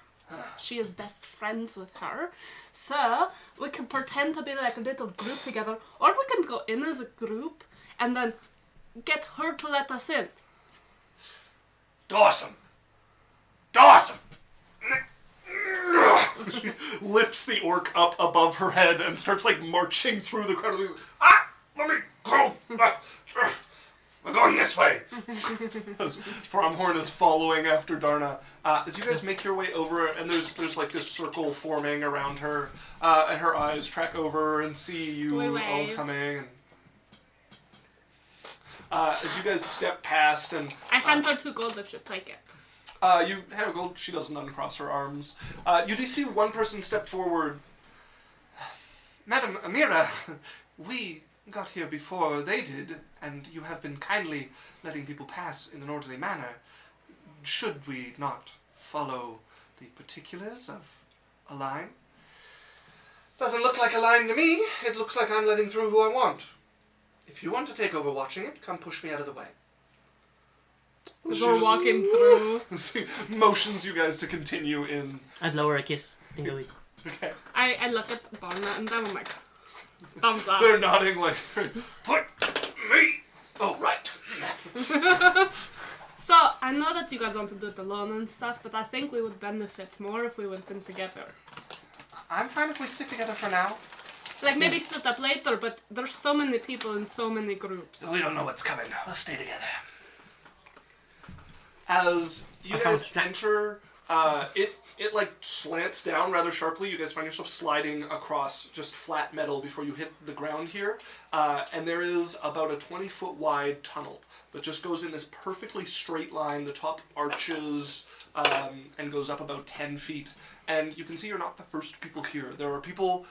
She is best friends with her. So, we can pretend to be like a little group together, or we can go in as a group and then get her to let us in. Dawson! Dawson! She lifts the orc up above her head and starts like marching through the crowd. Ah! Let me go! We're going this way! As Bromhorn is following after Darna. As you guys make your way over, and there's like this circle forming around her, and her eyes track over and see you We all wave. coming. And, as you guys step past and... I hand her 2 gold if she'd take it. You hand her gold. She doesn't uncross her arms. You do see one person step forward. Madam Amira, we got here before they did, and you have been kindly letting people pass in an orderly manner. Should we not follow the particulars of a line? Doesn't look like a line to me. It looks like I'm letting through who I want. If you want to take over watching it, come push me out of the way. As She we're just walking through. motions you guys to continue in. I'd lower a kiss and go. Okay. I look at Barna and then I'm like, thumbs up. They're nodding like, put me. Oh, right. So, I know that you guys want to do it alone and stuff, but I think we would benefit more if we went in together. I'm fine if we stick together for now. Like, maybe split up later, but there's so many people in so many groups. We don't know what's coming. We'll stay together. As you I found guys snap. enter, it like slants down rather sharply. You guys find yourself sliding across just flat metal before you hit the ground here. And there is about a 20-foot wide tunnel that just goes in this perfectly straight line. The top arches and goes up about 10 feet. And you can see you're not the first people here. There are people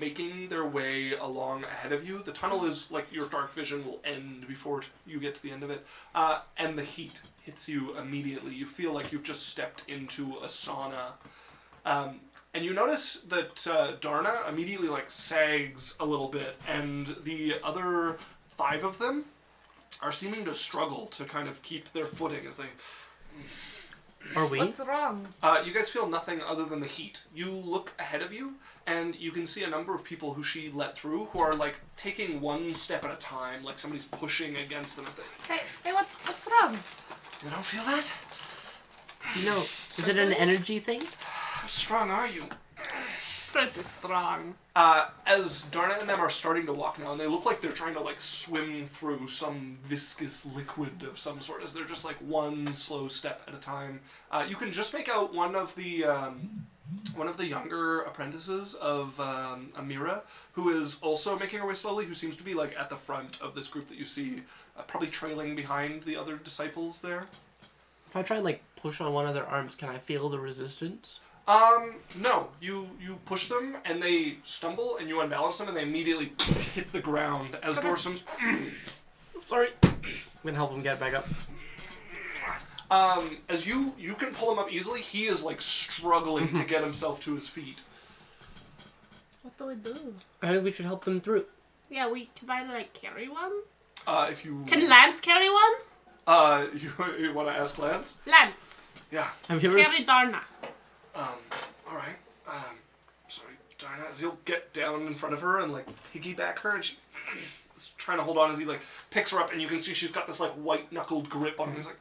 making their way along ahead of you. The tunnel is like your dark vision will end before you get to the end of it. And the heat hits you immediately. You feel like you've just stepped into a sauna. And you notice that Darna immediately like sags a little bit, and the other 5 of them are seeming to struggle to kind of keep their footing as they... Are we? What's wrong? You guys feel nothing other than the heat. You look ahead of you, and you can see a number of people who she let through who are like taking one step at a time, like somebody's pushing against them as they... Hey, what's wrong? You don't feel that? No. Is it an energy thing? How strong are you? Pretty strong. As Darna and them are starting to walk now, and they look like they're trying to like swim through some viscous liquid of some sort, as they're just like one slow step at a time. You can just make out one of the younger apprentices of Amira, who is also making her way slowly, who seems to be like at the front of this group that you see, probably trailing behind the other disciples there. If I try and like push on one of their arms, can I feel the resistance? No. You push them, and they stumble, and you unbalance them, and they immediately hit the ground as Dorsum's... Sorry. I'm gonna help him get back up. As you can pull him up easily, he is like struggling to get himself to his feet. What do we do? I think we should help them through. Yeah, can I like carry one? If you... Can Lance carry one? You want to ask Lance? Lance, Yeah. Have you ever? carry Darna. Alright. Sorry, Darna, as he'll get down in front of her and like piggyback her, and she's trying to hold on as he like picks her up, and you can see she's got this like white knuckled grip on him. He's like,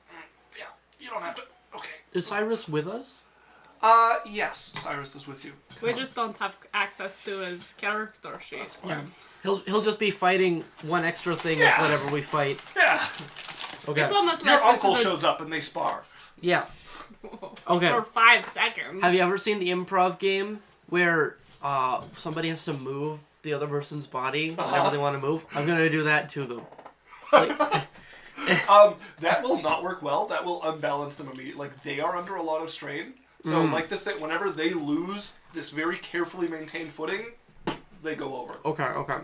yeah, you don't have to. Okay. Is Cyrus with us? Yes, Cyrus is with you. We just don't have access to his character sheet. That's fine. He'll just be fighting one extra thing Yeah. with whatever we fight. Yeah. Okay. It's almost Your like this uncle is a- shows up and they spar. Yeah. Okay. For 5 seconds. Have you ever seen the improv game where somebody has to move the other person's body whenever they want to move? I'm gonna do that to them. Like, that will not work well. That will unbalance them immediately. Like, they are under a lot of strain. So, like this thing, whenever they lose this very carefully maintained footing, they go over. okay.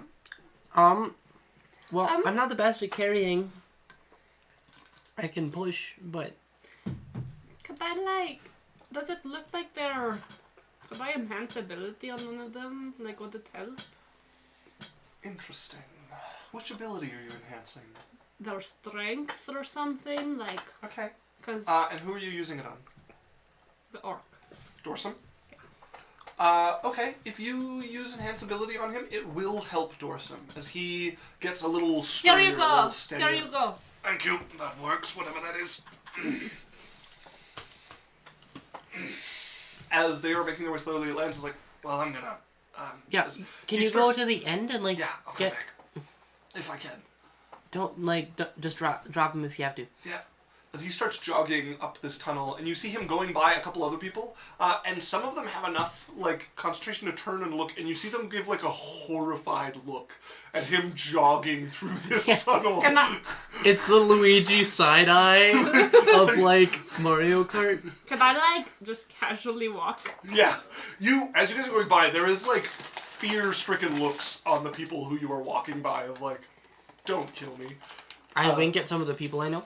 Well, I'm not the best at carrying. I can push, but... Could I, does it look like could I enhance ability on one of them? Like, would it tell? Interesting. Which ability are you enhancing? Their strength or something? Like, Okay. because And who are you using it on? the orc. Dorsum? Okay, if you use enhance ability on him, it will help Dorsum, as he gets a little sturdier, Here you a go! little steadier. Here you go! Thank you, that works, whatever that is. As they are making their way slowly, Lance is like, well, I'm gonna... Yeah, as can he you starts- go to the end and, Yeah, I'll come back. If I can. Don't, just drop him if you have to. Yeah. As he starts jogging up this tunnel, and you see him going by a couple other people, and some of them have enough, concentration to turn and look, and you see them give, a horrified look at him jogging through this tunnel. Can I, It's the Luigi side-eye of, Mario Kart. can I, just casually walk? Yeah. As you guys are going by, there is, fear-stricken looks on the people who you are walking by of, don't kill me. I wink at some of the people I know.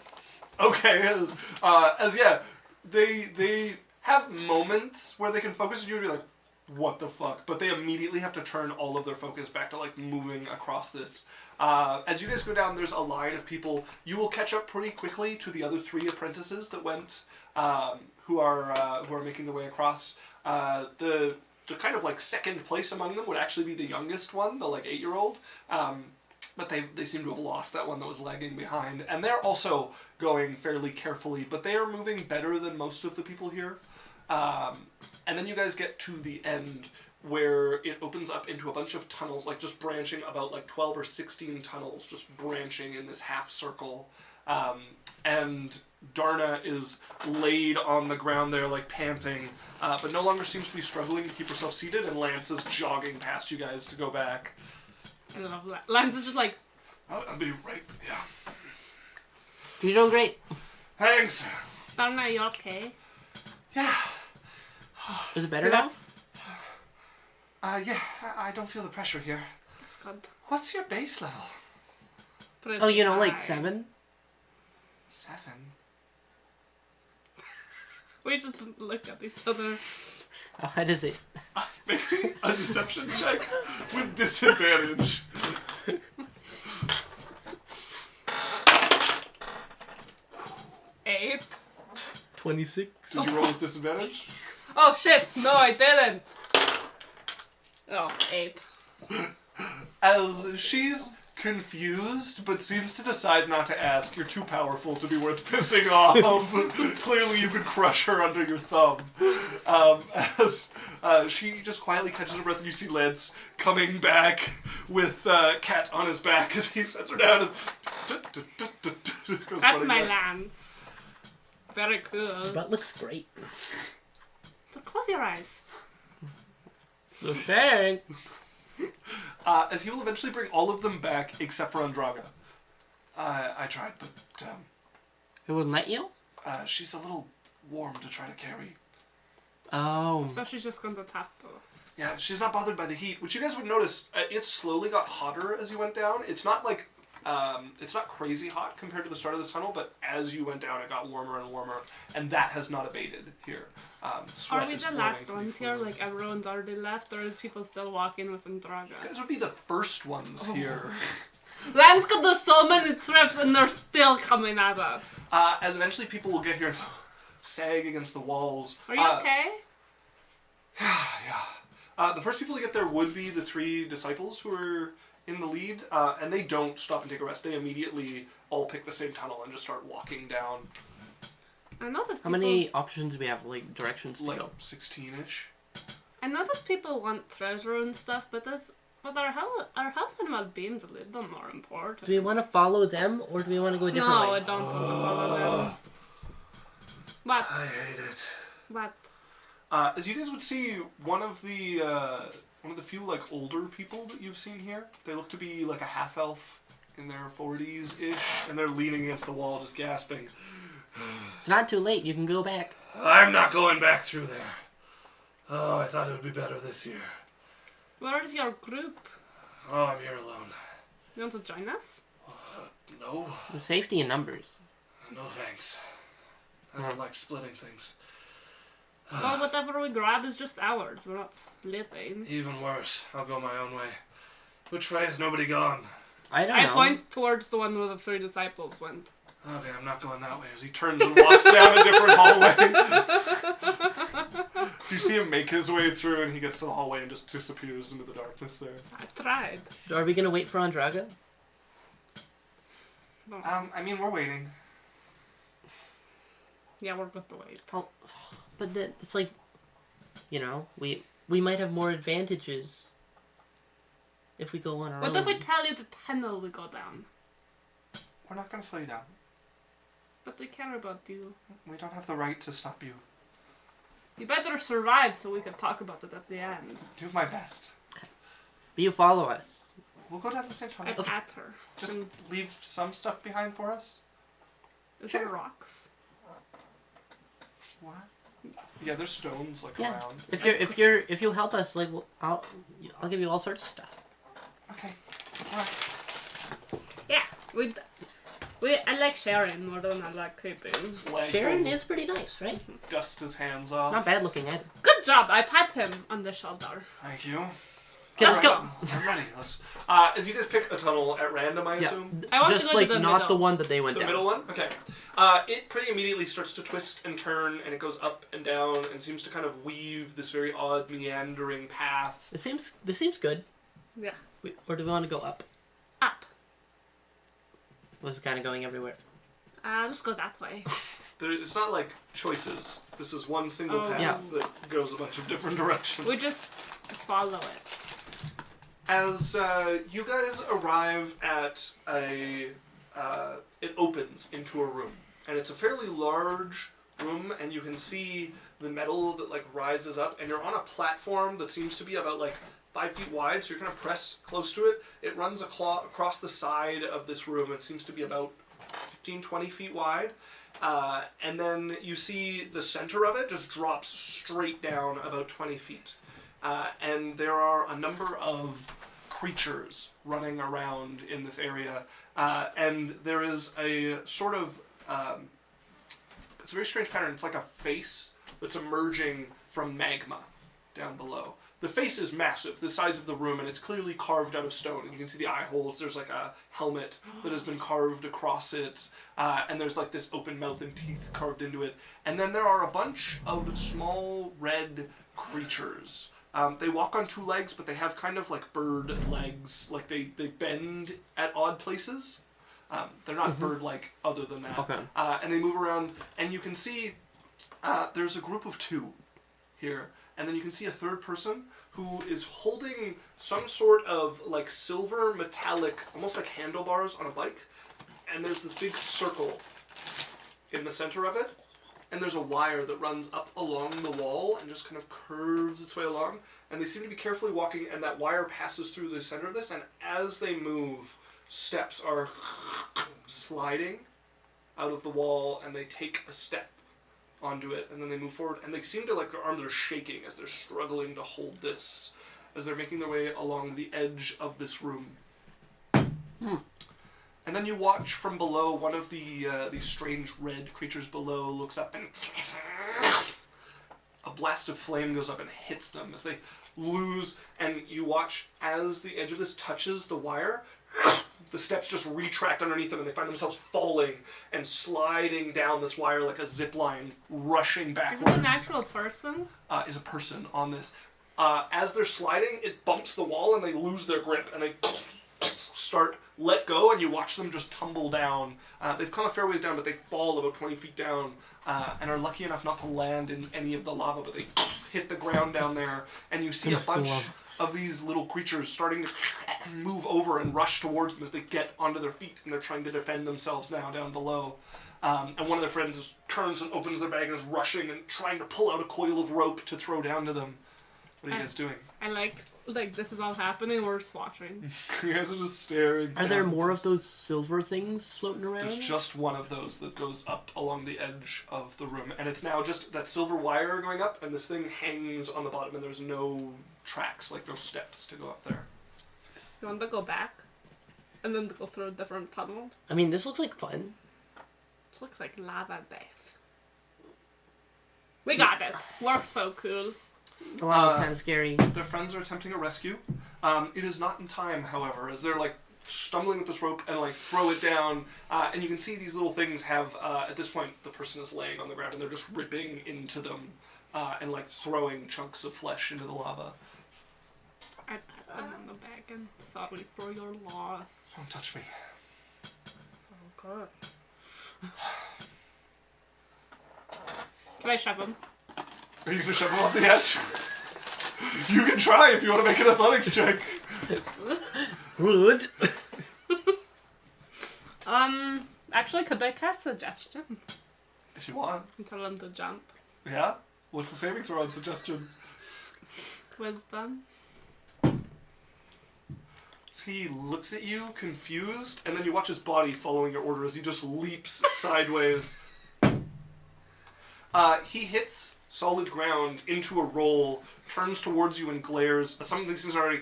Okay, they have moments where they can focus on you and be like, what the fuck? But they immediately have to turn all of their focus back to, moving across this. As you guys go down, there's a line of people. You will catch up pretty quickly to the other 3 apprentices that went, who are making their way across. The kind of, second place among them would actually be the youngest one, the, 8-year-old. But they seem to have lost that one that was lagging behind. And they're also going fairly carefully, but they are moving better than most of the people here. And then you guys get to the end where it opens up into a bunch of tunnels, just branching about 12 or 16 tunnels, just branching in this half circle. And Darna is laid on the ground there, panting, but no longer seems to be struggling to keep herself seated, and Lance is jogging past you guys to go back. I love that. Lance is just like, I'll be right, yeah. You're doing great. Thanks. Darna, you okay? Yeah. Is it better now? Yeah, I don't feel the pressure here. That's good. What's your base level? Pretty Oh, high. 7? 7. We just look at each other. Oh, how does it? Making a deception check with disadvantage. Eight. 26. Did you roll with disadvantage? Oh shit! No, I didn't. Oh, 8. As she's confused, but seems to decide not to ask. You're too powerful to be worth pissing off. Clearly you could crush her under your thumb. As she just quietly catches her breath, and you see Lance coming back with Cat on his back as he sets her down and... goes That's running my back. lance. Very cool. Butt looks great. So close your eyes. The bang. As he will eventually bring all of them back except for Andraga. I tried, but It wouldn't let you? she's a little warm to try to carry. Oh. So she's just going to have to. Yeah, she's not bothered by the heat, which you guys would notice. It slowly got hotter as you went down. It's not it's not crazy hot compared to the start of this tunnel, but as you went down, it got warmer and warmer, and that has not abated here. Sweat Are we is the flowing last through ones the here? fluid. Like everyone's already left, or is people still walking with Andraga? You guys would be the first ones here. Lance could do so many trips and they're still coming at us. As eventually people will get here and sag against the walls. Are you okay? Yeah. The first people to get there would be the 3 disciples who are in the lead, and they don't stop and take a rest. They immediately all pick the same tunnel and just start walking down. I know that How many options do we have, directions to Like go? 16-ish. I know that people want treasure and stuff, but our health and well-being's a little more important. Do we want to follow them, or do we want to go a different No, way? I don't want to follow them. What? I hate it. What? As you guys would see, one of the few like older people that you've seen here, they look to be like a half elf in their 40s ish, and they're leaning against the wall, just gasping. It's not too late. You can go back. I'm not going back through there. Oh, I thought it would be better this year. Where is your group? Oh, I'm here alone. You want to join us? No. Safety in numbers. No thanks. I don't like splitting things. Well, whatever we grab is just ours. We're not splitting. Even worse. I'll go my own way. Which way has nobody gone? I don't I know. point towards the one where the 3 disciples went. Okay, I'm not going that way. As he turns and walks down a different hallway. So you see him make his way through, and he gets to the hallway and just disappears into the darkness there. I tried. Are we gonna wait for Andraga? No. I mean, we're waiting. Yeah, we're good to wait. Oh, but then it's like, we might have more advantages if we go on our What own. if we tell you the tunnel we go down? We're not going to slow you down. But we care about you. We don't have the right to stop you. You better survive so we can talk about it at the end. Do my best. But you follow us. We'll go down the same time. I pat her. Just And leave some stuff behind for us. is Sure. there rocks? What? Yeah, there's stones like Yeah. around. If you help us, like I'll give you all sorts of stuff. Okay. Alright. Yeah, I like sharing more than I like keeping. Sharon is pretty nice, right? Dust his hands off. Not bad looking either. Good job. I pat him on the shoulder. Thank you. Okay, let's go. I'm ready. As you guys pick a tunnel at random, I assume. I want Just to go like to the not middle. the one that they went The down. middle one? Okay. It pretty immediately starts to twist and turn, and it goes up and down, and seems to kind of weave this very odd, meandering path. This seems good. Yeah. Or do we want to go up? Up. Was kind of going everywhere. Let's go that way. It's not like choices. This is one single Oh. path Yeah. that goes a bunch of different directions. We just follow it. As you guys arrive at it opens into a room, and it's a fairly large room, and you can see the metal that like rises up, and you're on a platform that seems to be about like 5 feet wide, so you're gonna press close to it. It runs across the side of this room. It seems to be about 15-20 feet wide, and then you see the center of it just drops straight down about 20 feet. And there are a number of creatures running around in this area. And there is a sort of... it's a very strange pattern. It's like a face that's emerging from magma down below. The face is massive, the size of the room, and it's clearly carved out of stone. And you can see the eye holes. There's like a helmet that has been carved across it. And there's like this open mouth and teeth carved into it. And then there are a bunch of small red creatures. They walk on 2 legs, but they have kind of like bird legs. Like they bend at odd places. They're not bird-like other than that. Okay. And they move around, and you can see there's a group of 2 here. And then you can see a third person who is holding some sort of like silver metallic, almost like handlebars on a bike. And there's this big circle in the center of it. And there's a wire that runs up along the wall and just kind of curves its way along. And they seem to be carefully walking, and that wire passes through the center of this. And as they move, steps are sliding out of the wall, and they take a step onto it, and then they move forward. And they seem to, like, their arms are shaking as they're struggling to hold this, as they're making their way along the edge of this room. And then you watch from below, one of these strange red creatures below looks up, and a blast of flame goes up and hits them as they lose, and you watch as the edge of this touches the wire, the steps just retract underneath them, and they find themselves falling and sliding down this wire like a zip line, rushing backwards. Is it an actual person? Is a person on this. As they're sliding, it bumps the wall, and they lose their grip, and they let go, and you watch them just tumble down. They've come a fair ways down, but they fall about 20 feet down, and are lucky enough not to land in any of the lava, but they hit the ground down there, and you see a bunch of these little creatures starting to move over and rush towards them as they get onto their feet, and they're trying to defend themselves now down below. And one of their friends turns and opens their bag and is rushing and trying to pull out a coil of rope to throw down to them. What are you guys doing? I like this is all happening, we're just watching. You guys are just staring. Are there more of those silver things floating around? There's just one of those that goes up along the edge of the room, and it's now just that silver wire going up, and this thing hangs on the bottom, and there's no tracks, like no steps to go up there. You want to go back? And then go through a different tunnel? I mean, this looks like fun. This looks like lava death. We got it. We're so cool. The lava's kind of scary. Their friends are attempting a rescue. It is not in time, however, as they're like stumbling with this rope and like throw it down, and you can see these little things have, at this point, the person is laying on the ground and they're just ripping into them and like throwing chunks of flesh into the lava. I pat them on the back and sorry for your loss. Don't touch me. Oh god. Can I shove him? Are you gonna shove him off the edge? You can try if you want to make an athletics check. Rude. Actually, could I cast suggestion? If you want. And tell him to jump. Yeah? What's the saving throw on suggestion? Wisdom. So he looks at you, confused, and then you watch his body following your order as he just leaps sideways. He hits solid ground into a roll, turns towards you and glares. Some of these things are already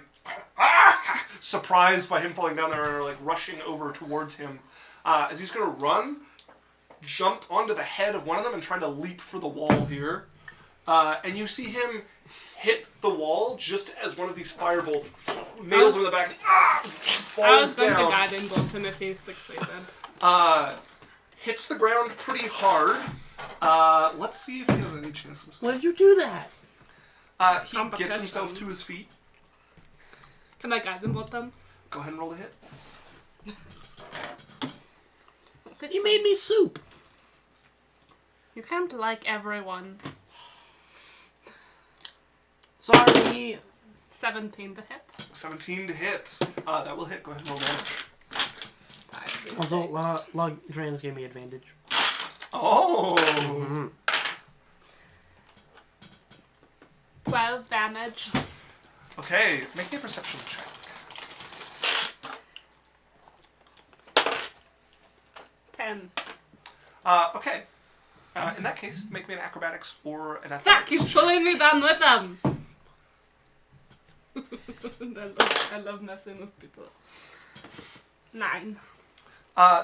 surprised by him falling down there and are like rushing over towards him. As he's going to run, jump onto the head of one of them and try to leap for the wall here. And you see him hit the wall just as one of these firebolts nails him in the back. Falls I was going down. to guide him both him if he succeeded. Hits the ground pretty hard. Let's see if he has any chances. Why did you do that? He gets himself to his feet. Can I guide them both them? Go ahead and roll a hit. You made me soup. You can't like everyone. Sorry. 17 to hit. 17 to hit. That will hit. Go ahead and roll damage. Also, Log Drans gave me advantage. Oh! Mm-hmm. 12 damage. Okay, make me a perception check. 10. Okay. In that case, make me an acrobatics or an athletics Fuck, he's check. pulling me down with them! I love messing with people. 9.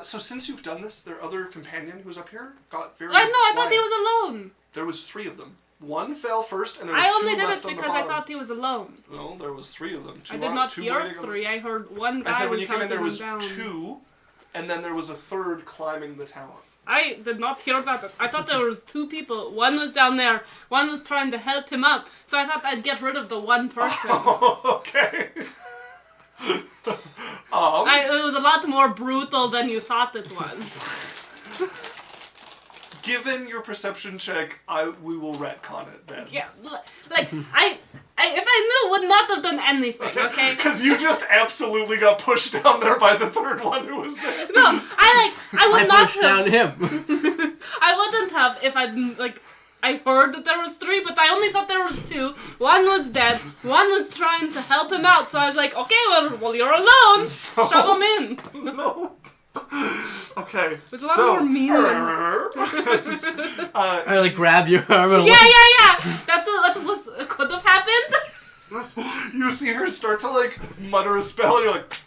So since you've done this, their other companion who's up here got very I know, I thought quiet. he was alone. There was 3 of them. One fell first, and there was I 2 only did left it on the because I bottom. thought he was alone. No, there was 3 of them. 2 I did on- not 2 hear waiting on- 3. I heard one guy I said when was you came in, there helping was him down. 2, and then there was a 3rd climbing the tower. I did not hear that. I thought there was 2 people. One was down there. One was trying to help him up. So I thought I'd get rid of the one person. Okay. It was a lot more brutal than you thought it was. Given your perception check, we will retcon it then. Yeah, like if I knew, would not have done anything. Okay. Because you just absolutely got pushed down there by the 3rd one who was there. No, I would I not pushed have. down him. I wouldn't have if I didn't like. I heard that there was 3, but I only thought there was 2. One was dead. One was trying to help him out. So I was like, okay, well you're alone. Shove him in. No. Okay. It's a lot more mean than- I like grab your arm and Yeah. That was could have happened. You see her start to like mutter a spell, and you're like,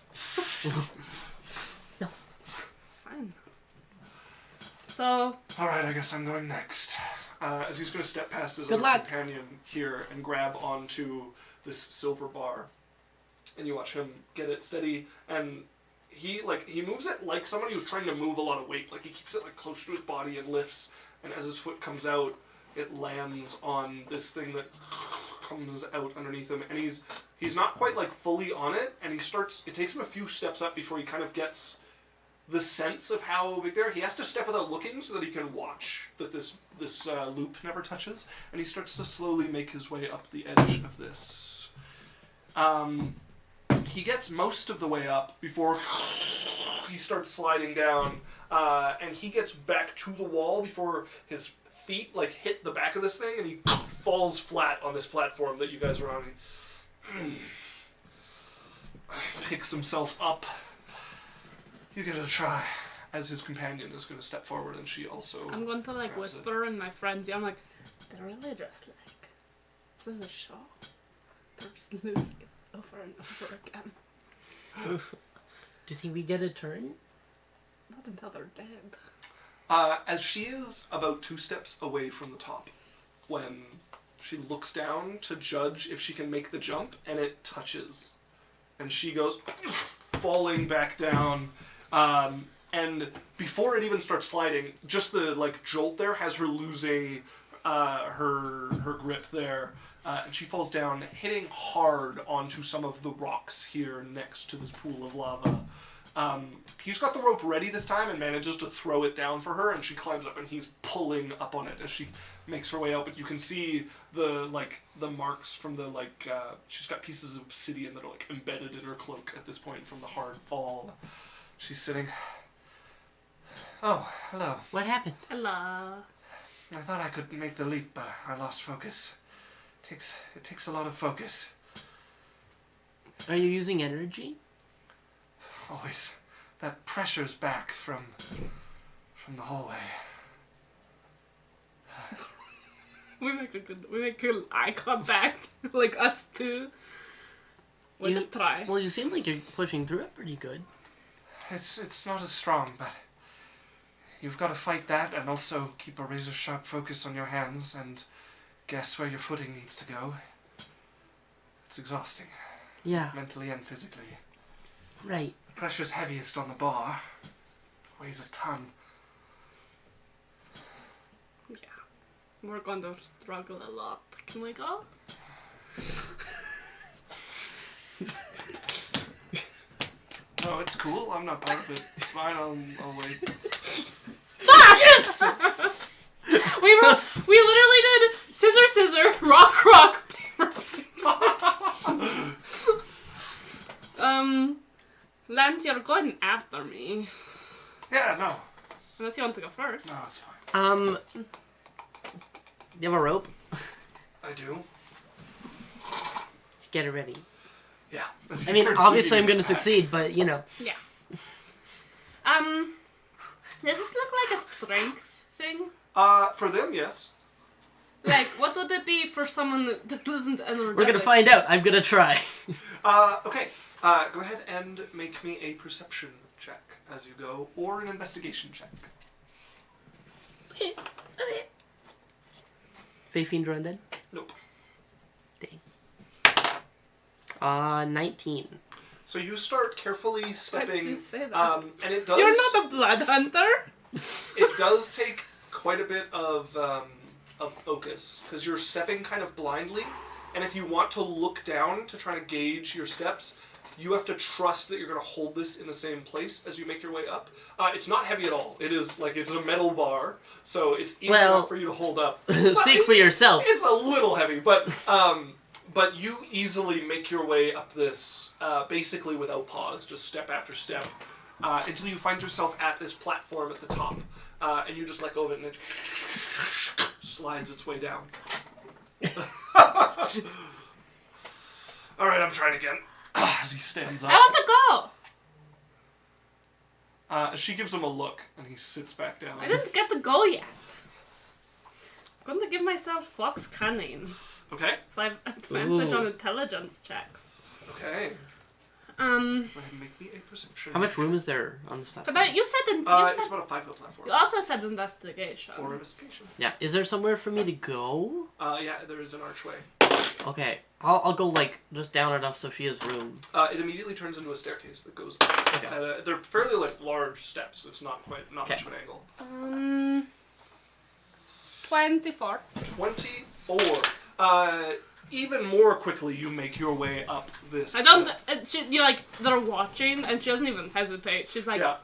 Fine. So all right, I guess I'm going next. As he's going to step past his Good other luck. companion here and grab onto this silver bar, and you watch him get it steady, and he moves it like somebody who's trying to move a lot of weight. Like he keeps it like close to his body and lifts, and as his foot comes out, it lands on this thing that comes out underneath him, and he's not quite like fully on it, and it takes him a few steps up before he kind of gets the sense of how big they're. He has to step without looking so that he can watch that this loop never touches, and he starts to slowly make his way up the edge of this. he gets most of the way up before he starts sliding down, and he gets back to the wall before his feet like hit the back of this thing, and he falls flat on this platform that you guys are on. He picks himself up. You give it a try. As his companion is going to step forward, and she also. I'm going to like grabs whisper in my friend's ear. I'm like, they're really just like, this is a show. They're just losing it over and over again. Do you think we get a turn? Not until they're dead. As she is about 2 steps away from the top, when she looks down to judge if she can make the jump, and it touches, and she goes falling back down. And before it even starts sliding, just the like jolt there has her losing her grip there, and she falls down, hitting hard onto some of the rocks here next to this pool of lava. He's got the rope ready this time and manages to throw it down for her, and she climbs up and he's pulling up on it as she makes her way out. But you can see the marks from the she's got pieces of obsidian that are like embedded in her cloak at this point from the hard fall. She's sitting. Oh, hello. What happened? Hello. I thought I could make the leap, but I lost focus. It takes a lot of focus. Are you using energy? Always. That pressure's back from the hallway. We make good eye contact, like us two. We can try. Well, you seem like you're pushing through it pretty good. It's not as strong, but you've got to fight that and also keep a razor sharp focus on your hands and guess where your footing needs to go. It's exhausting. Yeah. Mentally and physically. Right. The pressure's heaviest on the bar. Weighs a ton. Yeah. We're going to struggle a lot. Can we go? No, it's cool. I'm not part of it. It's fine. I'll wait. Fuck! We literally did scissor, rock, rock. Lance, you're going after me. Yeah, no. Unless you want to go first. No, it's fine. You have a rope? I do. Get it ready. Yeah. I mean, obviously I'm going to succeed, but you know. Yeah. Does this look like a strength thing? For them, yes. Like, what would it be for someone that isn't energetic? We're going to find out. I'm going to try. Okay. Go ahead and make me a perception check as you go, or an investigation check. Okay. Fae Fiend or Undead? Nope. Dang. 19. So you start carefully stepping, Why did you say that? and it does. You're not a blood hunter. It does take quite a bit of focus because you're stepping kind of blindly, and if you want to look down to try to gauge your steps, you have to trust that you're going to hold this in the same place as you make your way up. It's not heavy at all. It is like it's a metal bar, so it's easy enough for you to hold up. Speak for yourself. It's a little heavy, but you easily make your way up this basically without pause, just step after step, until you find yourself at this platform at the top, and you just let go of it and it slides its way down. All right, I'm trying again. As he stands up. I want to go. She gives him a look, and he sits back down. I didn't get to go yet. I'm going to give myself Fox Cunning. Okay. So I have advantage Ooh. on intelligence checks. Okay. Go ahead and make me a perception. How much room is there on this platform? But you said It's about a 5-foot platform. you also said investigation. Or investigation. Yeah. Is there somewhere for me to go? Yeah, there is an archway. Okay. I'll go like just down enough so she has room. It immediately turns into a staircase that goes up. Okay. They're fairly large steps. It's not much of an angle. 24. 24. Even more quickly, you make your way up this. I don't. They're watching, and she doesn't even hesitate. She's like, Yeah.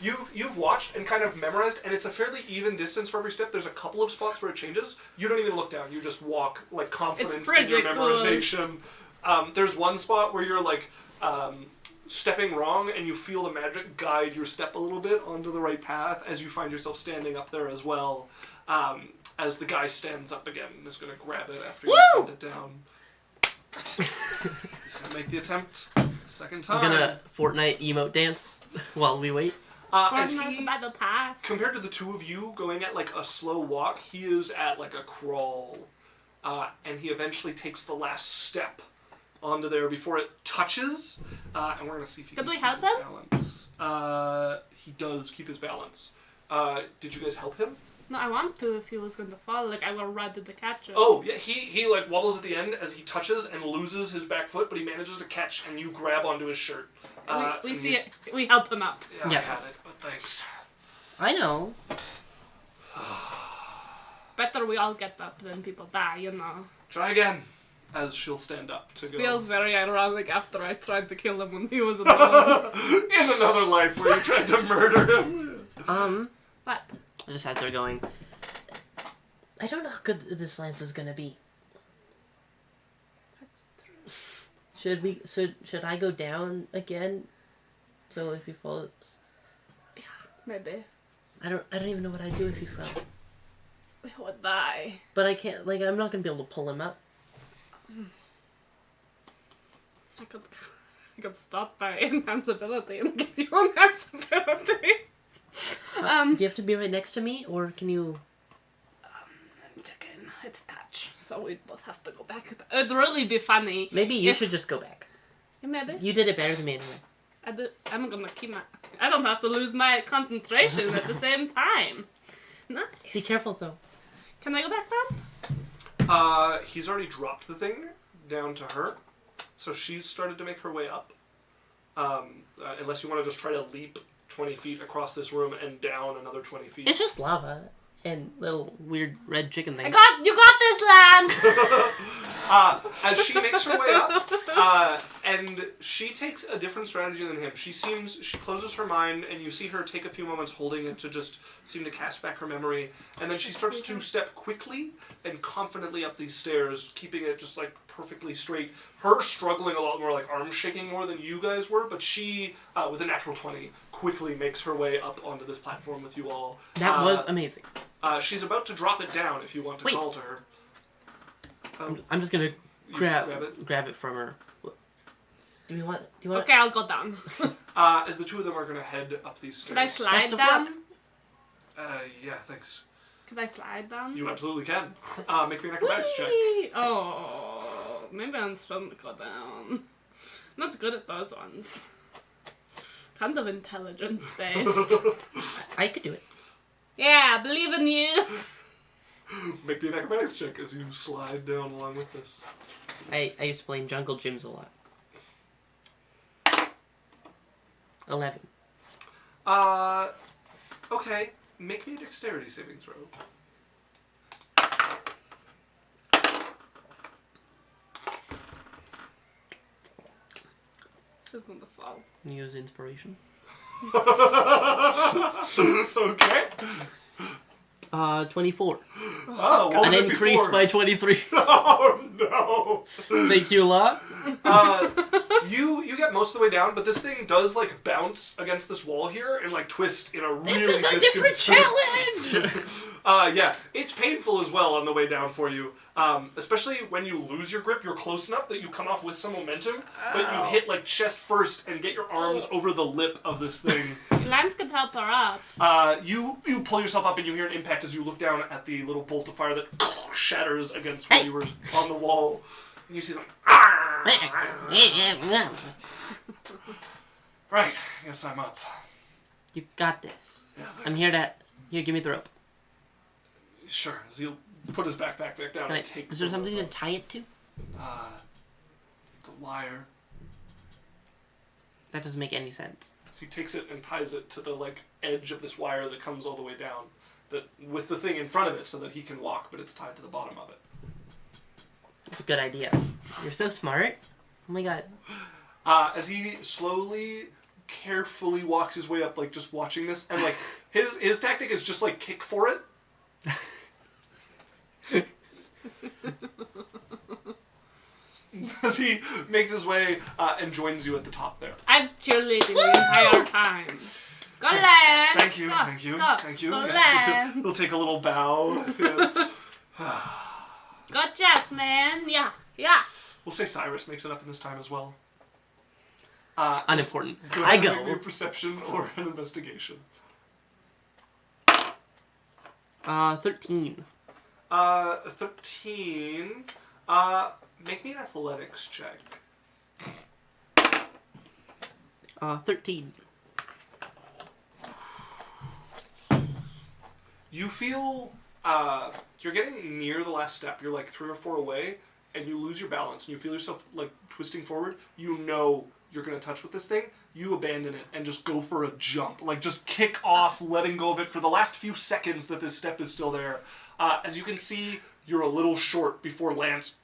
You've watched and kind of memorized, and it's a fairly even distance for every step. There's a couple of spots where it changes. You don't even look down. You just walk like confident It's in your pretty cool. memorization. There's one spot where you're like stepping wrong, and you feel the magic guide your step a little bit onto the right path as you find yourself standing up there as well. As the guy stands up again and is going to grab it after you send it down. He's going to make the attempt second time. I'm gonna Fortnite emote dance while we wait. As Fortnite he, Battle Pass. compared to the two of you going at like a slow walk, he is at like a crawl. And he eventually takes the last step onto there before it touches. And we're going to see if he Did can we keep help his him? balance. He does keep his balance. Did you guys help him? No, I want to if he was going to fall. Like, I will run to the catcher. Oh, yeah, he like wobbles at the end as he touches and loses his back foot, but he manages to catch and you grab onto his shirt. We and see he's- it. We help him up. Yeah, Yeah. I had it, but thanks. I know. Better we all get up than people die, you know. Try again. As she'll stand up to go. Feels very ironic after I tried to kill him when he was alone. In another life where you tried to murder him. But Just as they're going. I don't know how good this lance is gonna be. Should I go down again? So if he falls, maybe I don't even know what I'd do if he fell. we would die. But I can't. Like, I'm not gonna be able to pull him up. I could stop by invincibility and give you invincibility. Do you have to be right next to me, or can you? I'm checking. It's touch, so we both have to go back. It'd really be funny. Maybe you if- should just go back. Maybe. You did it better than me anyway. I'm gonna keep my. I don't have to lose my concentration at the same time. Nice. Be careful though. Can I go back down? He's already dropped the thing down to her, so she's started to make her way up. Unless you want to just try to leap 20 feet across this room and down another 20 feet. It's just lava and little weird red chicken things. You got this, Lance. As she makes her way up, and she takes a different strategy than him. She closes her mind, and you see her take a few moments holding it to just seem to cast back her memory, and then she starts to step quickly and confidently up these stairs, keeping it just like perfectly straight. Her struggling a lot more, like arms shaking more than you guys were, but she, with a natural 20, quickly makes her way up onto this platform with you all. That was amazing. She's about to drop it down if you want to Wait. call to her. I'm just gonna grab grab it from her. Do you want? Okay, I'll go down. As the two of them are going to head up these stairs. Could I Best slide of down? luck. Yeah, thanks. Could I slide down? You absolutely can. Make me an acrobatics check. Whee! Oh, maybe I'm supposed to go down. Not good at those ones. Kind of intelligence based. I could do it. Yeah, I believe in you. Make me an acrobatics check as you slide down along with this. I used to play in jungle gyms a lot. 11. Okay. Make me a dexterity saving throw. Who's going to fall? Use inspiration. Okay. 24. Oh, what was An it increase before? by 23. Oh no! Thank you a lot. You get most of the way down, but this thing does like bounce against this wall here and like twist in a really This is a different challenge! Yeah, it's painful as well on the way down for you. Especially when you lose your grip, you're close enough that you come off with some momentum, but you hit like chest first and get your arms over the lip of this thing. Lance could help her up. You pull yourself up and you hear an impact as you look down at the little bolt of fire that shatters against where you were on the wall. And you see like, right, I guess I'm up. You got this. Yeah, thanks. I'm here to... Here, give me the rope. Sure, as he'll put his backpack back down Can and take is there the something to rope tie it to? up. The wire. That doesn't make any sense. So he takes it and ties it to the like edge of this wire that comes all the way down, that with the thing in front of it, so that he can walk, but it's tied to the bottom of it. That's a good idea. You're so smart. Oh my god. As he slowly, carefully walks his way up, like just watching this, and like his tactic is just like kick for it. as he makes his way and joins you at the top there. I'm cheerleading the entire time. Go Thanks. Lance! Thank you, Go, thank you, go, thank you. Go Yes, Lance! he'll take a little bow. Yeah. Go Jess, man! Yeah, yeah. We'll say Cyrus makes it up in this time as well. Unimportant. Go I ahead and make me go. a perception or an investigation. 13. 13. Make me an athletics check. 13. You feel, you're getting near the last step. You're like 3 or 4 away, and you lose your balance, and you feel yourself, like, twisting forward. You know you're going to touch with this thing. You abandon it and just go for a jump. Like, just kick off, letting go of it for the last few seconds that this step is still there. As you can see, you're a little short before Lance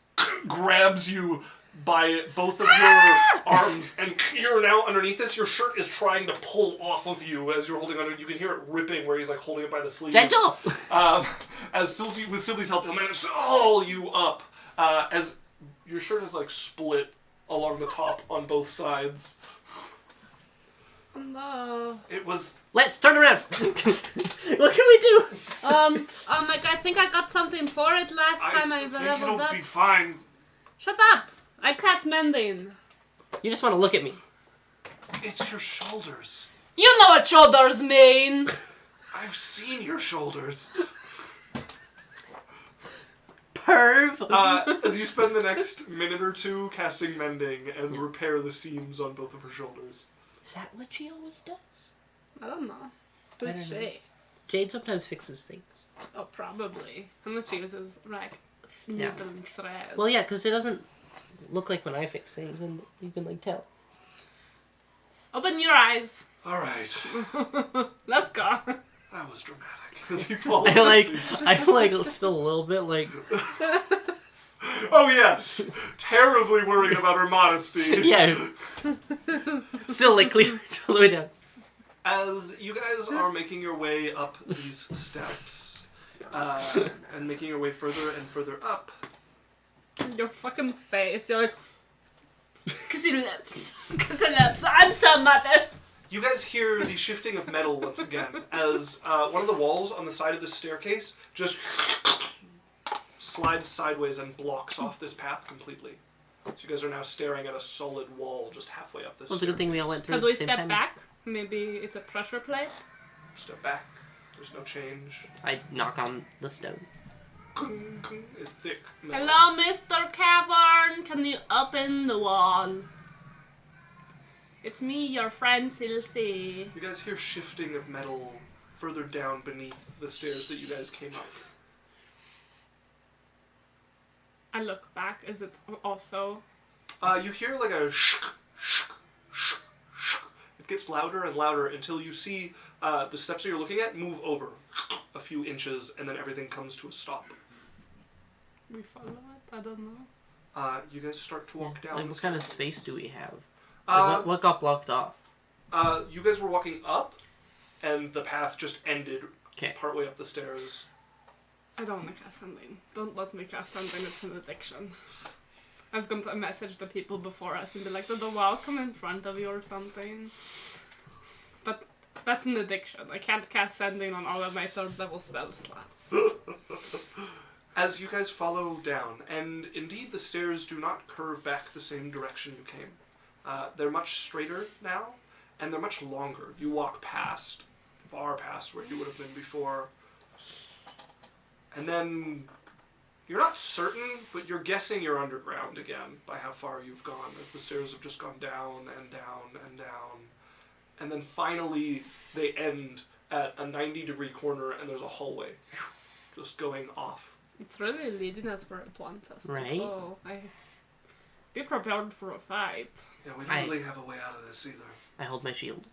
grabs you by both of your arms, and you're now underneath this. Your shirt is trying to pull off of you as you're holding on. You can hear it ripping where he's like holding it by the sleeve. Gentle! As Sylvie, with Sylvie's help, he'll manage to haul you up as your shirt is like split along the top on both sides. No. It was. Let's turn around! What can we do? Like, I think I got something for it last time I think leveled it'll up. be fine. Shut up! I cast mending. You just want to look at me. It's your shoulders. You know what shoulders mean! I've seen your shoulders. Perv! As you spend the next minute or two casting mending and repair the seams on both of her shoulders. Is that what she always does? I don't know. I Who's don't know. she? Jade sometimes fixes things. Oh, probably. Unless she uses, like, needle and thread. Well, yeah, because it doesn't look like when I fix things, and you can, like, tell. Open your eyes. Alright. Let's go. That was dramatic. As he falls. I'm like still a little bit like. Oh yes, terribly worried about her modesty. Yeah. Still like clear all the way down. As you guys are making your way up these steps, and making your way further and further up, Your fucking face. You're like, kissy lips. Kissy lips. I'm so modest. you guys hear the shifting of metal once again as one of the walls on the side of this staircase just slides sideways and blocks off this path completely. So you guys are now staring at a solid wall just halfway up this Well, it's a good thing we all went through Could at we the same step time. back? Maybe it's a pressure plate? Step back. There's no change. I knock on the stone. It's thick metal. Hello, Mr. Cavern. Can you open the wall? It's me, your friend Sylphie. You guys hear shifting of metal further down beneath the stairs that you guys came up. I look back. Is it also? You hear like a shk, shk, shk, shk. It gets louder and louder until you see the steps that you're looking at move over a few inches, and then everything comes to a stop. We follow it? I don't know. You guys start to walk down. Like, this what kind of hallway. space do we have? Like, what got blocked off? You guys were walking up, and the path just ended Okay. partway up the stairs. I don't want to cast something. Don't let me cast something. It's an addiction. I was going to message the people before us and be like, did the wall come in front of you or something? But that's an addiction. I can't cast sending on all of my 3rd level spell slots. As you guys follow down, and indeed the stairs do not curve back the same direction you came. They're much straighter now, and they're much longer. You walk past, far past where you would have been before. And then, you're not certain, but you're guessing you're underground again by how far you've gone, as the stairs have just gone down and down and down. And then finally, they end at a 90-degree corner, and there's a hallway just going off. It's really leading us where it wants us to Right. go. Be prepared for a fight. Yeah, we don't really have a way out of this either. I hold my shield.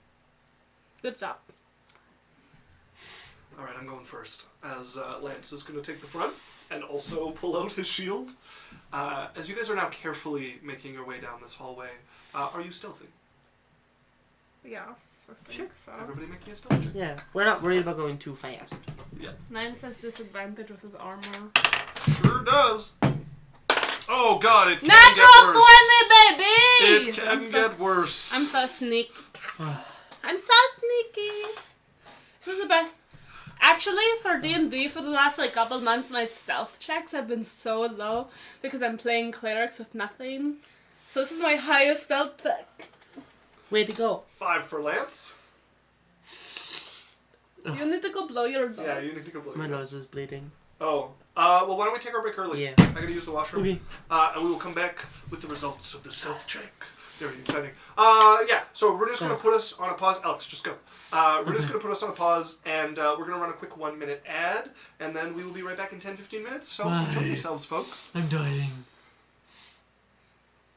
Good job. Alright, I'm going first, as Lance is going to take the front and also pull out his shield. As you guys are now carefully making your way down this hallway, are you stealthy? Yes, I think so. Everybody make me a stealth check. Yeah, we're not worried about going too fast. Lance has disadvantage with his armor. Sure does. Oh god, it can Natural get worse. 20, baby! It can get worse. I'm so sneaky. I'm so sneaky. This is the best. Actually, for D&D, for the last couple months, my stealth checks have been so low because I'm playing clerics with nothing. So this is my highest stealth check. Way to go. 5 for Lance. You need to go blow your nose. Yeah, you need to go blow. My nose is bleeding. Oh. Well, why don't we take our break early? Yeah. I gotta use the washroom. Okay. And we will come back with the results of the stealth check. Very exciting. Yeah, so we're just going to put us on a pause. Alex, just go. We're just going to put us on a pause, and we're going to run a quick 1-minute ad, and then we will be right back in 10-15 minutes. So enjoy yourselves, folks. I'm dying.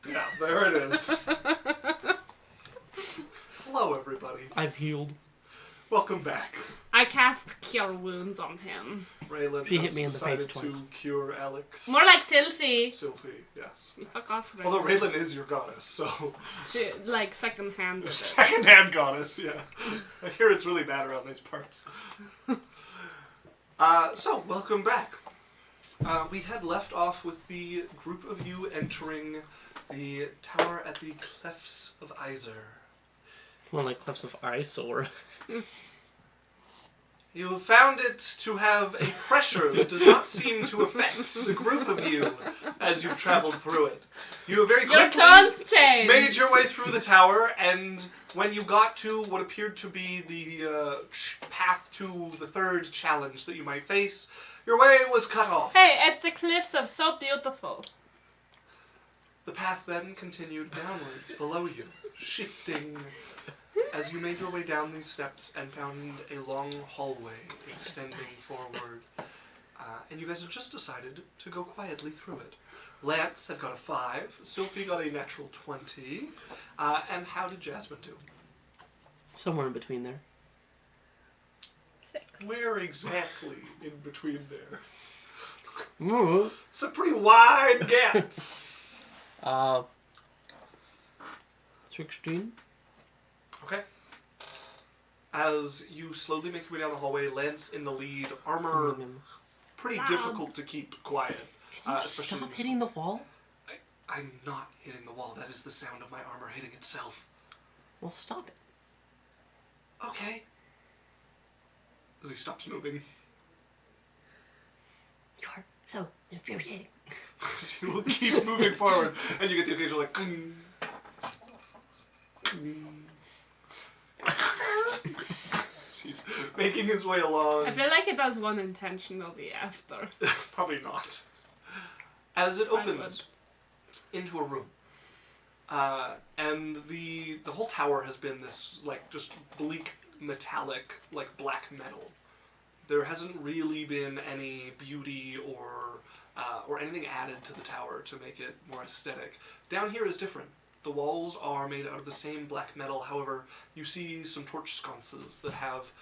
Yeah, there it is. Hello, everybody. I've healed. Welcome back. I cast Cure Wounds on him. Raylan She has hit me in the face decided twice. to cure Alex. More like Sylphie. Sylphie, yes. Fuck off, Ray. Although Raylan is your goddess, so... She, second-handed it. Second-hand goddess, yeah. I hear it's really bad around these parts. So, welcome back. We had left off with the group of you entering the tower at the Cliffs of Iser. More like Cliffs of Ice or... You have found it to have a pressure that does not seem to affect the group of you as you've traveled through it. You have very Your quickly clones changed. made your way through the tower, and when you got to what appeared to be the path to the third challenge that you might face, your way was cut off. Hey, it's the cliffs of so beautiful. The path then continued downwards below you, shifting as you made your way down these steps and found a long hallway extending forward. And you guys had just decided to go quietly through it. Lance had got a 5, Sophie got a natural 20, and how did Jasmine do? Somewhere in between there. 6. Where exactly in between there? Ooh. It's a pretty wide gap. 16. Okay. As you slowly make your way down the hallway, Lance in the lead, armor pretty Loud. difficult to keep quiet. Can you Especially stop in hitting the wall? I'm not hitting the wall. That is the sound of my armor hitting itself. Well, stop it. Okay. As he stops moving, You're so infuriating. he will keep moving forward, and you get the occasional "Kung." He's making his way along. I feel like it does one intentionally after. Probably not. As it opens into a room, and the whole tower has been this just bleak metallic black metal. There hasn't really been any beauty or anything added to the tower to make it more aesthetic. Down here is different. The walls are made out of the same black metal, however, you see some torch sconces that have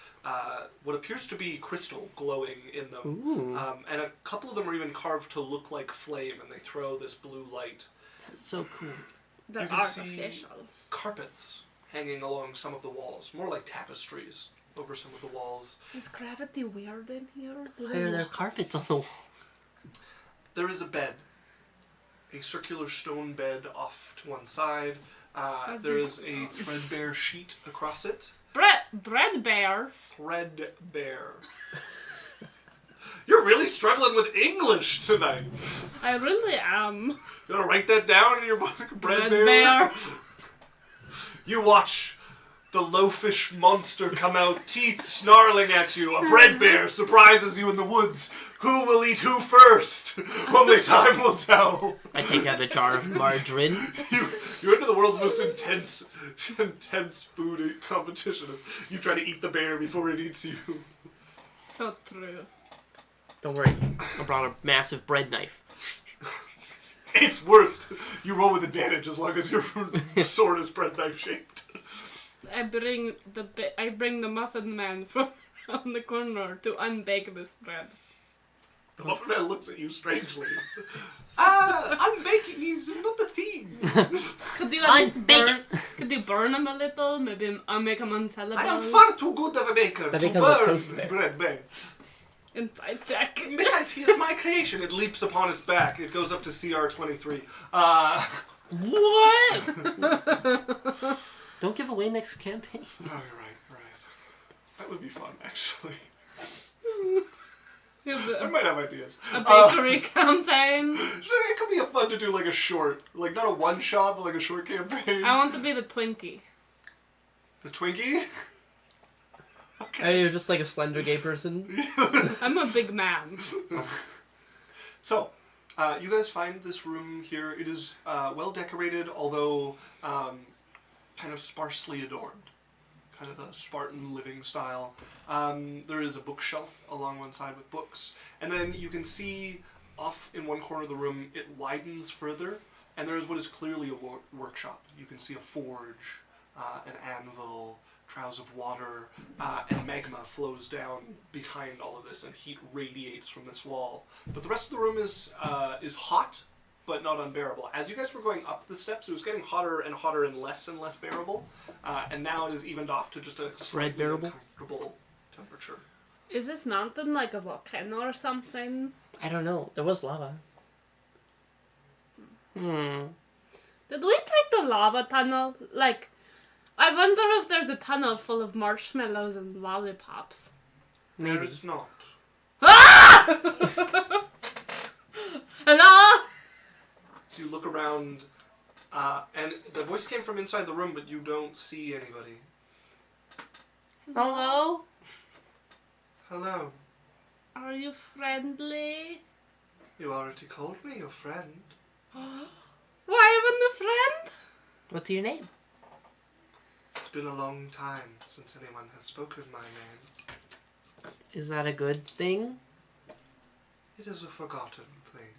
what appears to be crystal glowing in them. Ooh. And a couple of them are even carved to look like flame, and they throw this blue light. That's so cool. They're You can see artificial. carpets hanging along some of the walls, more like tapestries over some of the walls. Is gravity weird in here? Why are there carpets on the wall? There is a bed. A circular stone bed off to one side. There is a threadbare sheet across it. Bread bear. Threadbare. You're really struggling with English tonight. I really am. You want to write that down in your book? Bread bear. You watch the loafish monster come out, teeth snarling at you. A bread bear surprises you in the woods. Who will eat who first? Only time will tell. I take out a jar of margarine. You're into the world's most intense food competition. You try to eat the bear before it eats you. So true. Don't worry. I brought a massive bread knife. It's worst. You roll with advantage as long as your sword is bread knife shaped. I bring the muffin man from around the corner to unbake this bread. The muffin man looks at you strangely. Unbaking is not a thing. Could you at least burn? Could you burn him a little? Maybe I'll make him unsellable. I am far too good of a baker That to becomes a burn toast bear. bread bear. Insight check. Besides, he is my creation. It leaps upon its back. It goes up to CR23. What? Don't give away next campaign. Oh, you're right. That would be fun, actually. I might have ideas. A bakery campaign. It could be fun to do like a short, like not a one shot, but like a short campaign. I want to be the Twinkie. The Twinkie? Are you just like a slender gay person? I'm a big man. So, you guys find this room here. It is well decorated, although kind of sparsely adorned. Kind of a Spartan living style. There is a bookshelf along one side with books. And then you can see off in one corner of the room, it widens further, and there is what is clearly a workshop. You can see a forge, an anvil, troughs of water, and magma flows down behind all of this, and heat radiates from this wall. But the rest of the room is hot, but not unbearable. As you guys were going up the steps, it was getting hotter and less bearable, and now it is evened off to just a slightly bearable? comfortable temperature. Is this mountain like a volcano or something? I don't know. There was lava. Did we take the lava tunnel? Like, I wonder if there's a tunnel full of marshmallows and lollipops. Maybe. There is not. Ah! Hello? So you look around, and the voice came from inside the room, but you don't see anybody. Hello? Hello. Are you friendly? You already called me your friend. Why even a friend? What's your name? It's been a long time since anyone has spoken my name. Is that a good thing? It is a forgotten thing.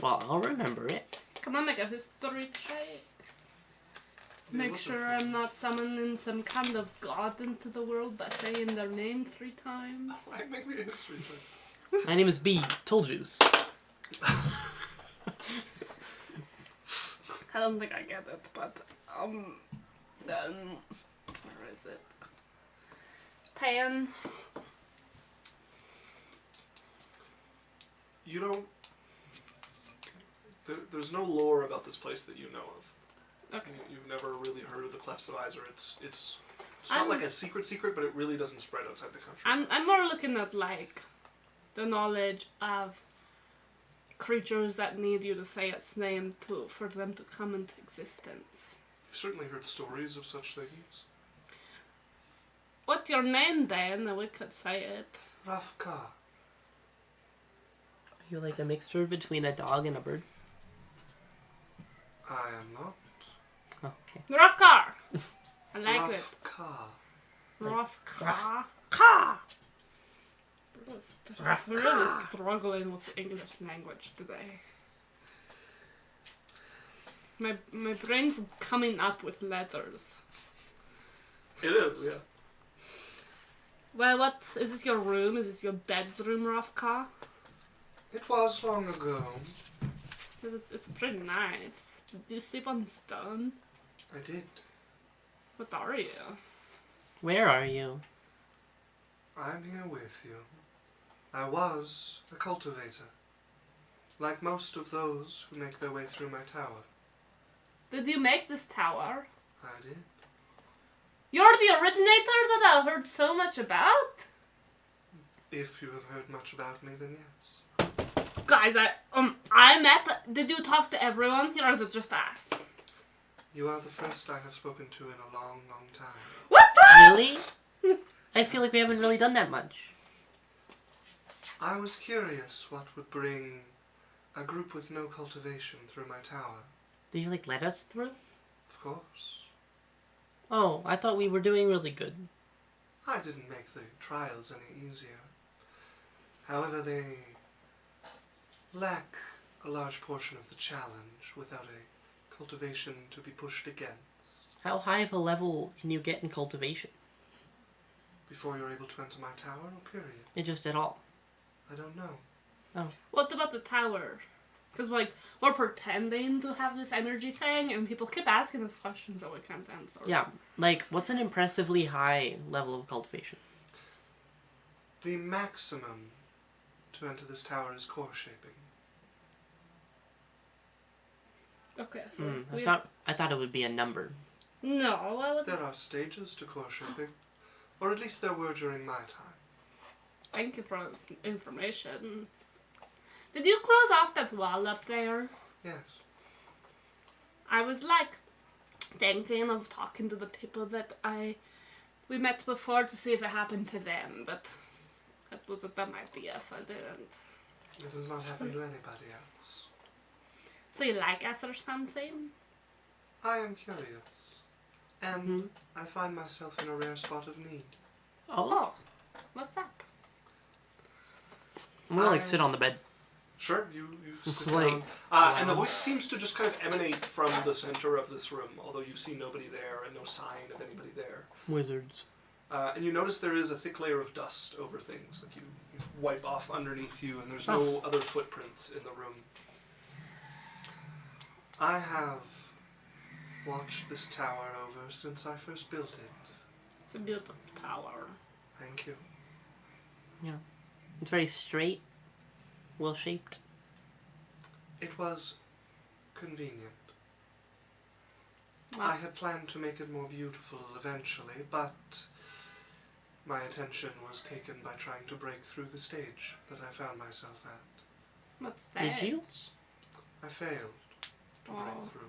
Well, I'll remember it. Can I make a history check? Make sure I'm not summoning some kind of god into the world by saying their name 3 times. Right, make me a history check. My name is B. Tolljuice. I don't think I get it, but where is it? 10. You don't... There's no lore about this place that you know of. Okay. You've never really heard of the Clefts of Izar. It's not like a secret, but it really doesn't spread outside the country. I'm more looking at like the knowledge of creatures that need you to say its name for them to come into existence. You've certainly heard stories of such things. What's your name then? We could say it. Rafka. Are you like a mixture between a dog and a bird? I am not. Oh, okay. Rafkar! I like it. Rafka. Rafkar. Rafkar. We're really struggling with the English language today. My brain's coming up with letters. It is, yeah. Well, what is this your room? Is this your bedroom, Rafka? It was long ago. It's pretty nice. Did you sleep on stone? I did. What are you? Where are you? I'm here with you. I was a cultivator. Like most of those who make their way through my tower. Did you make this tower? I did. You're the originator that I've heard so much about? If you have heard much about me, then yes. Guys, did you talk to everyone here or is it just us? You are the first I have spoken to in a long, long time. What's that? Really? I feel like we haven't really done that much. I was curious what would bring a group with no cultivation through my tower. Did you like let us through? Of course. Oh, I thought we were doing really good. I didn't make the trials any easier. However, they lack a large portion of the challenge without a cultivation to be pushed against. How high of a level can you get in cultivation? Before you're able to enter my tower, or period? It just at all. I don't know. Oh. What about the tower? Because we're pretending to have this energy thing and people keep asking us questions that we can't answer. Yeah, like what's an impressively high level of cultivation? The maximum to enter this tower is core shaping. Okay, so I thought it would be a number. No, I would. There are stages to core shaping, or at least there were during my time. Thank you for information. Did you close off that wall up there? Yes. I was like thinking of talking to the people that we met before to see if it happened to them, but that was a dumb idea, so I didn't. It does not happen to anybody else. So you like us or something? I am curious, and I find myself in a rare spot of need. Oh, what's that? I'm gonna sit on the bed. Sure, you sit Like, down. And the voice seems to just kind of emanate from the center of this room, although you see nobody there and no sign of anybody there. Wizards. And you notice there is a thick layer of dust over things. Like you wipe off underneath you, and there's no other footprints in the room. I have watched this tower over since I first built it. It's a beautiful tower. Thank you. Yeah. It's very straight, well shaped. It was convenient. Wow. I had planned to make it more beautiful eventually, but my attention was taken by trying to break through the stage that I found myself at. What's that? Did you? I failed to break through.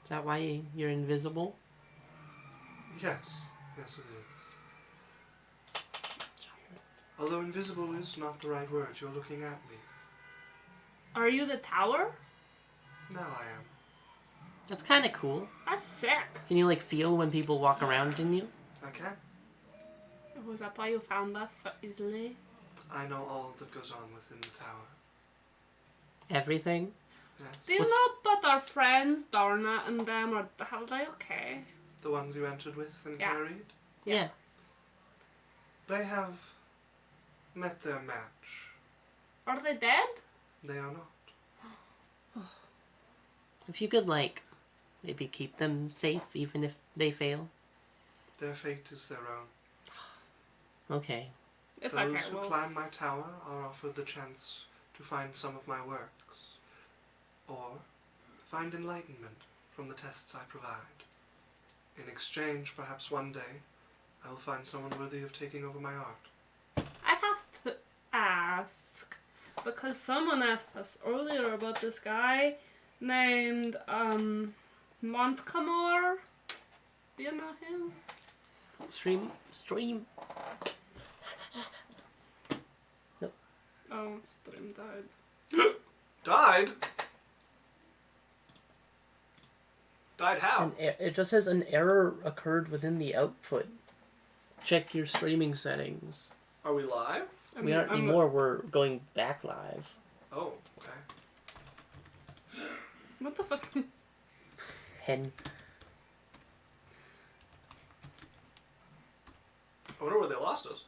Is that why you're invisible? Yes, yes it is. Although invisible is not the right word, you're looking at me. Are you the tower? Now I am. That's kind of cool. That's sick. Can you like feel when people walk around in you? I can. Was that why you found us so easily? I know all that goes on within the tower. Everything? Yes. Do you What's- know about our friends, Darna and them, or how they okay? The ones you entered with and Yeah. carried? Yeah. They have met their match. Are they dead? They are not. If you could like maybe keep them safe even if they fail. Their fate is their own. Okay. It's Those okay. who Well, climb my tower are offered the chance to find some of my works, or find enlightenment from the tests I provide. In exchange, perhaps one day, I will find someone worthy of taking over my art. I have to ask because someone asked us earlier about this guy named Montcamore. Do you know him? Stream. Oh, stream died. Died? Died how? It just says an error occurred within the output. Check your streaming settings. Are we live? We aren't anymore. We're going back live. Oh, okay. What the fuck? Hen. I wonder where they lost us.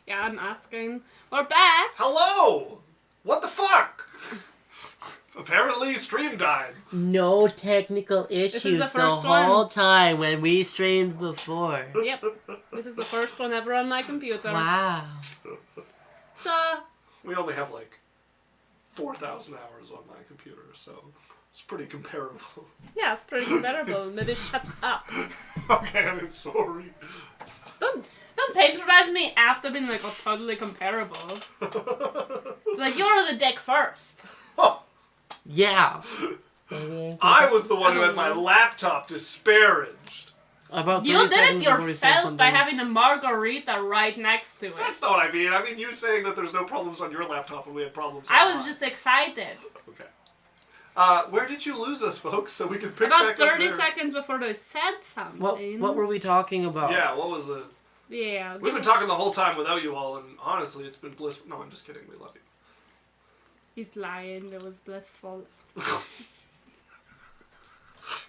Yeah, I'm asking. We're back. Hello! What the fuck? Apparently, stream died. No technical issues the the first whole one. time when we streamed before. Yep. This is the first one ever on my computer. Wow. So, We only have like 4,000 hours on my computer, so it's pretty comparable. yeah, it's pretty comparable. Maybe shut up. Okay, I'm sorry. Don't patronize me after being like, oh, totally comparable. Like, you're the dick first. Yeah. I was the one who had my laptop disparaged. About 30 You did seconds it before we said yourself by something. having a margarita right next to it. That's not what I mean. I mean you saying that there's no problems on your laptop and we had problems on I was mine. just excited. Okay. Where did you lose us, folks? So we can pick About back up 30 there. seconds before they said something. What were we talking about? Yeah, what was the... Yeah. We've been talking the whole time without you all, and honestly, it's been blissful. No, I'm just kidding. We love you. He's lying. It was blissful.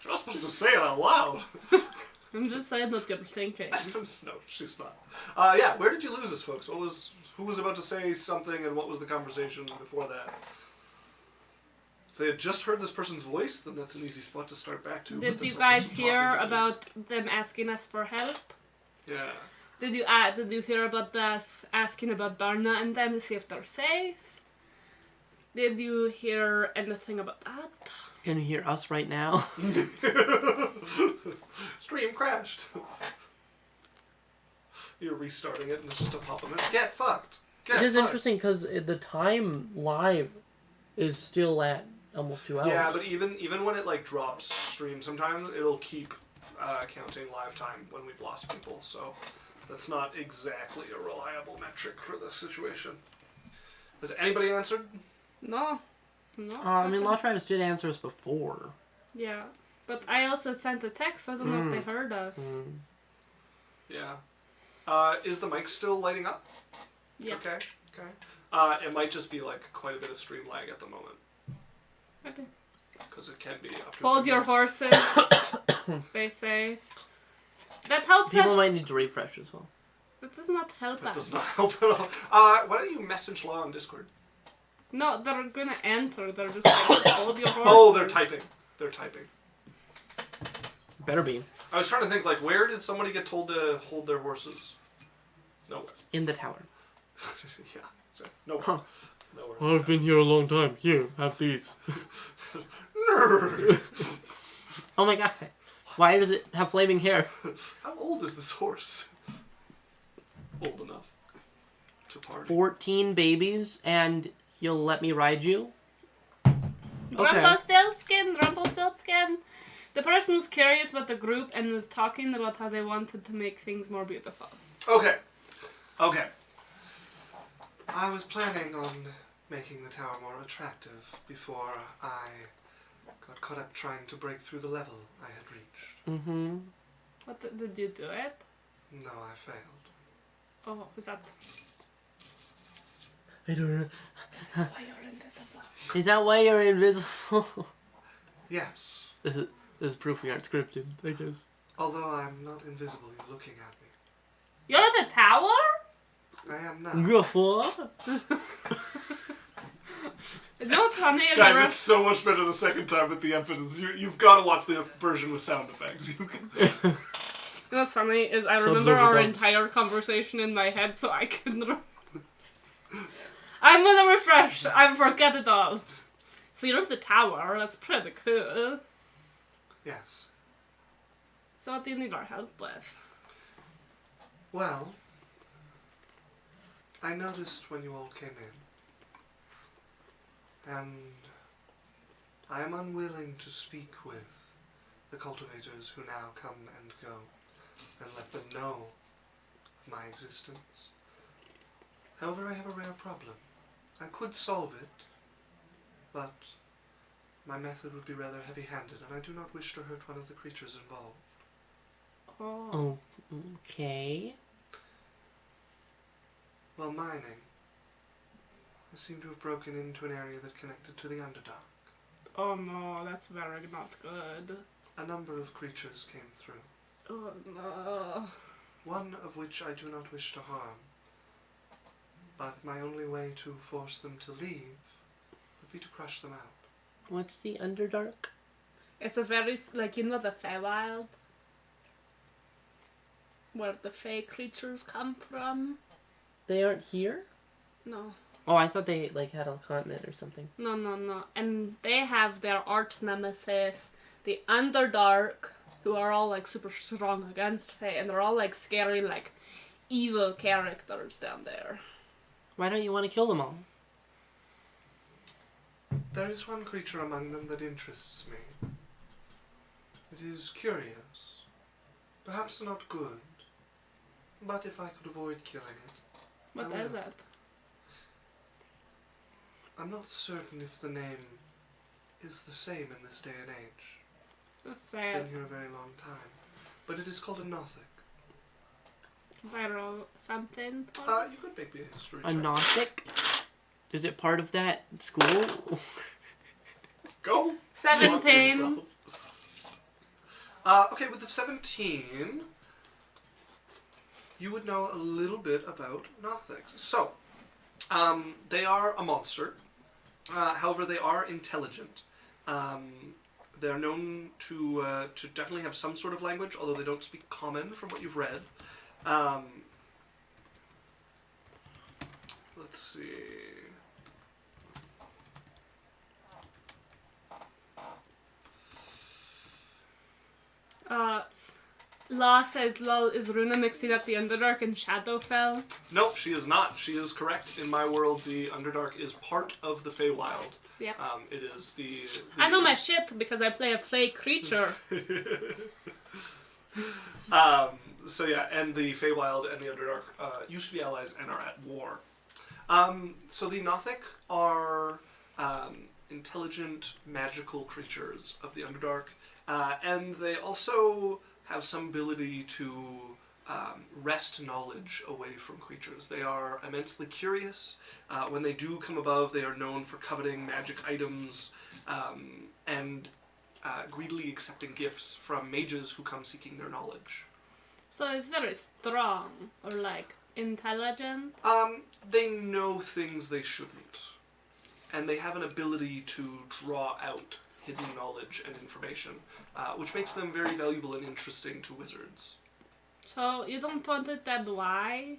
You're not supposed to say it out loud. I'm just saying what you're thinking. No, she's not. Yeah, where did you lose us, folks? Who was about to say something, and what was the conversation before that? If they had just heard this person's voice, then that's an easy spot to start back to. Did but you that's also guys just hear talking to about them asking us for help? you. Yeah. Did you hear about us asking about Darna and them to see if they're safe? Did you hear anything about that? Can you hear us right now? Stream crashed. You're restarting it and it's just a pop-up. Get fucked. Get It is fucked. interesting because the time live is still at almost 2 hours. Yeah, but even when it like drops stream, sometimes it'll keep counting live time when we've lost people. So that's not exactly a reliable metric for this situation. Has anybody answered? No. I mean, Lotridus did answer us before. Yeah, but I also sent a text, so I don't know if they heard us. Yeah. Is the mic still lighting up? Yeah. Okay. It might just be like quite a bit of stream lag at the moment. Okay. Because it can be up to Hold your horses, they say. That helps People us. might need to refresh as well. That does not help That us. does not help at all. Why don't you message Law on Discord? No, they're gonna enter. They're just like, just hold your horses. Oh, they're typing. They're typing. Better be. I was trying to think, like, where did somebody get told to hold their horses? Nowhere. In the tower. Yeah. So, nowhere. Huh. Nowhere. I've been here a long time. Here, have these. Nerd! Oh my god. Why does it have flaming hair? How old is this horse? Old enough to party. 14 babies, and you'll let me ride you? Okay. Rumpelstiltskin. The person was curious about the group and was talking about how they wanted to make things more beautiful. Okay. I was planning on making the tower more attractive before I got caught up trying to break through the level I had reached. Mm-hmm. What did you do it? No, I failed. Oh, is that I don't know. why you're invisible? Is that why you're invisible? Yes. This is proof we aren't scripted, I guess. Although I'm not invisible, you're looking at me. You're the tower? I am now. What? You know what's funny is Guys, it's so much better the second time with the evidence. You've got to watch the version with sound effects. You know what's funny is I Subs remember our overdubbed. entire conversation in my head, so I can. I'm gonna refresh. I forget it all. So you're the tower. That's pretty cool. Yes. So what do you need our help with? Well, I noticed when you all came in, and I am unwilling to speak with the cultivators who now come and go, and let them know of my existence. However, I have a rare problem. I could solve it, but my method would be rather heavy-handed, and I do not wish to hurt one of the creatures involved. Oh. Oh, okay. While mining, I seem to have broken into an area that connected to the Underdark. Oh no, that's very not good. A number of creatures came through, Oh no. one of which I do not wish to harm. But my only way to force them to leave would be to crush them out. What's the Underdark? It's a very, like, you know the Feywild? Where the Fey creatures come from? They aren't here? No. Oh, I thought they, like, had a continent or something. No. And they have their arch nemesis, the Underdark, who are all, like, super strong against Fey, and they're all, like, scary, like, evil characters down there. Why don't you want to kill them all? There is one creature among them that interests me. It is curious, perhaps not good, but if I could avoid killing it, What I is will. it? I'm not certain if the name is the same in this day and age. Just say it. Been here a very long time, but it is called a Nothic. Viral something. You could make me a history A check. Gnostic? Is it part of that school? Go! 17. Okay, with the 17, you would know a little bit about Nothics. So, they are a monster. However, they are intelligent. They're known to definitely have some sort of language, although they don't speak common from what you've read. Let's see. Law says lol, is Runa mixing up the Underdark and Shadowfell? Nope, she is not. She is correct. In my world, the Underdark is part of the Feywild. Yep. It is the I know my shit because I play a fey creature. So yeah, and the Feywild and the Underdark used to be allies and are at war. So the Nothic are intelligent, magical creatures of the Underdark, and they also have some ability to wrest knowledge away from creatures. They are immensely curious. When they do come above, they are known for coveting magic items and greedily accepting gifts from mages who come seeking their knowledge. So it's very strong, or like intelligent. They know things they shouldn't, and they have an ability to draw out hidden knowledge and information, which makes them very valuable and interesting to wizards. So you don't want it that why?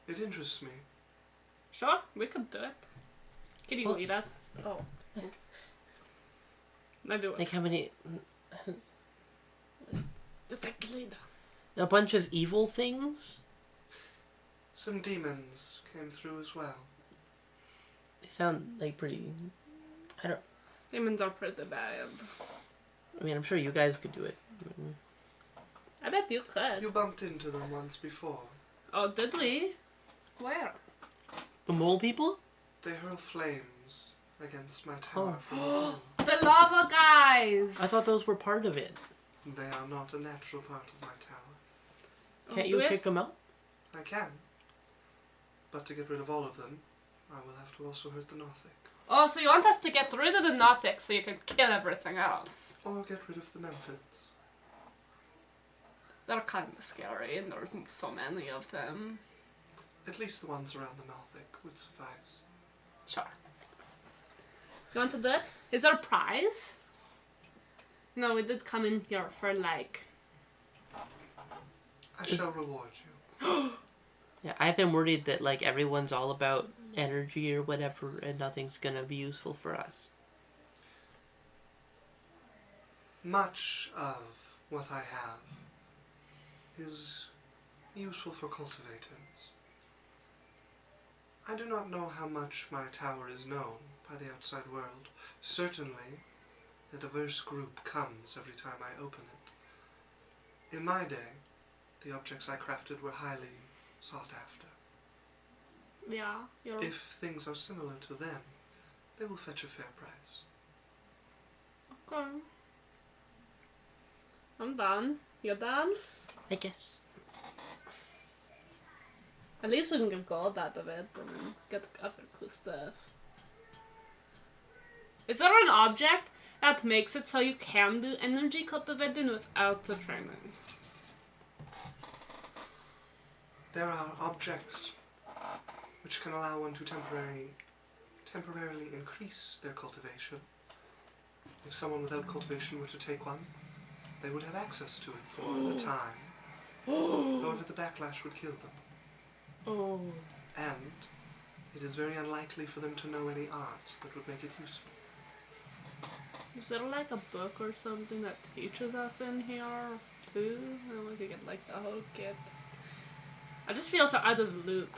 It interests me. Sure, we could do it. Can you Well- lead us? Oh. Maybe we Like how many? just like lead. A bunch of evil things? Some demons came through as well. They sound like pretty... Demons are pretty bad. I mean, I'm sure you guys could do it. I bet you could. You bumped into them once before. Oh, did we? Where? The mole people? They hurl flames against my tower from within. The lava guys! I thought those were part of it. They are not a natural part of my tower. Can't do you we have- kick them out? I can. But to get rid of all of them, I will have to also hurt the Nothic. Oh, so you want us to get rid of the Nothic so you can kill everything else? Or get rid of the Memphits. They're kind of scary, and there's so many of them. At least the ones around the Nothic would suffice. Sure. You want to do it? Is there a prize? No, we did come in here for like... I shall reward you. Yeah, I've been worried that like everyone's all about energy or whatever and nothing's gonna be useful for us. Much of what I have is useful for cultivators. I do not know how much my tower is known by the outside world. Certainly, a diverse group comes every time I open it. In my day, the objects I crafted were highly sought after. Yeah, you're... If things are similar to them, they will fetch a fair price. Okay. I'm done. You're done? I guess. At least we can get gold out of it and then get other cool stuff. Is there an object that makes it so you can do energy cultivating without the training? There are objects which can allow one to temporarily increase their cultivation. If someone without cultivation were to take one, they would have access to it for a time. However, the backlash would kill them. Oh. And it is very unlikely for them to know any arts that would make it useful. Is there like a book or something that teaches us in here too? And we could get like the whole kit. I just feel so out of the loop.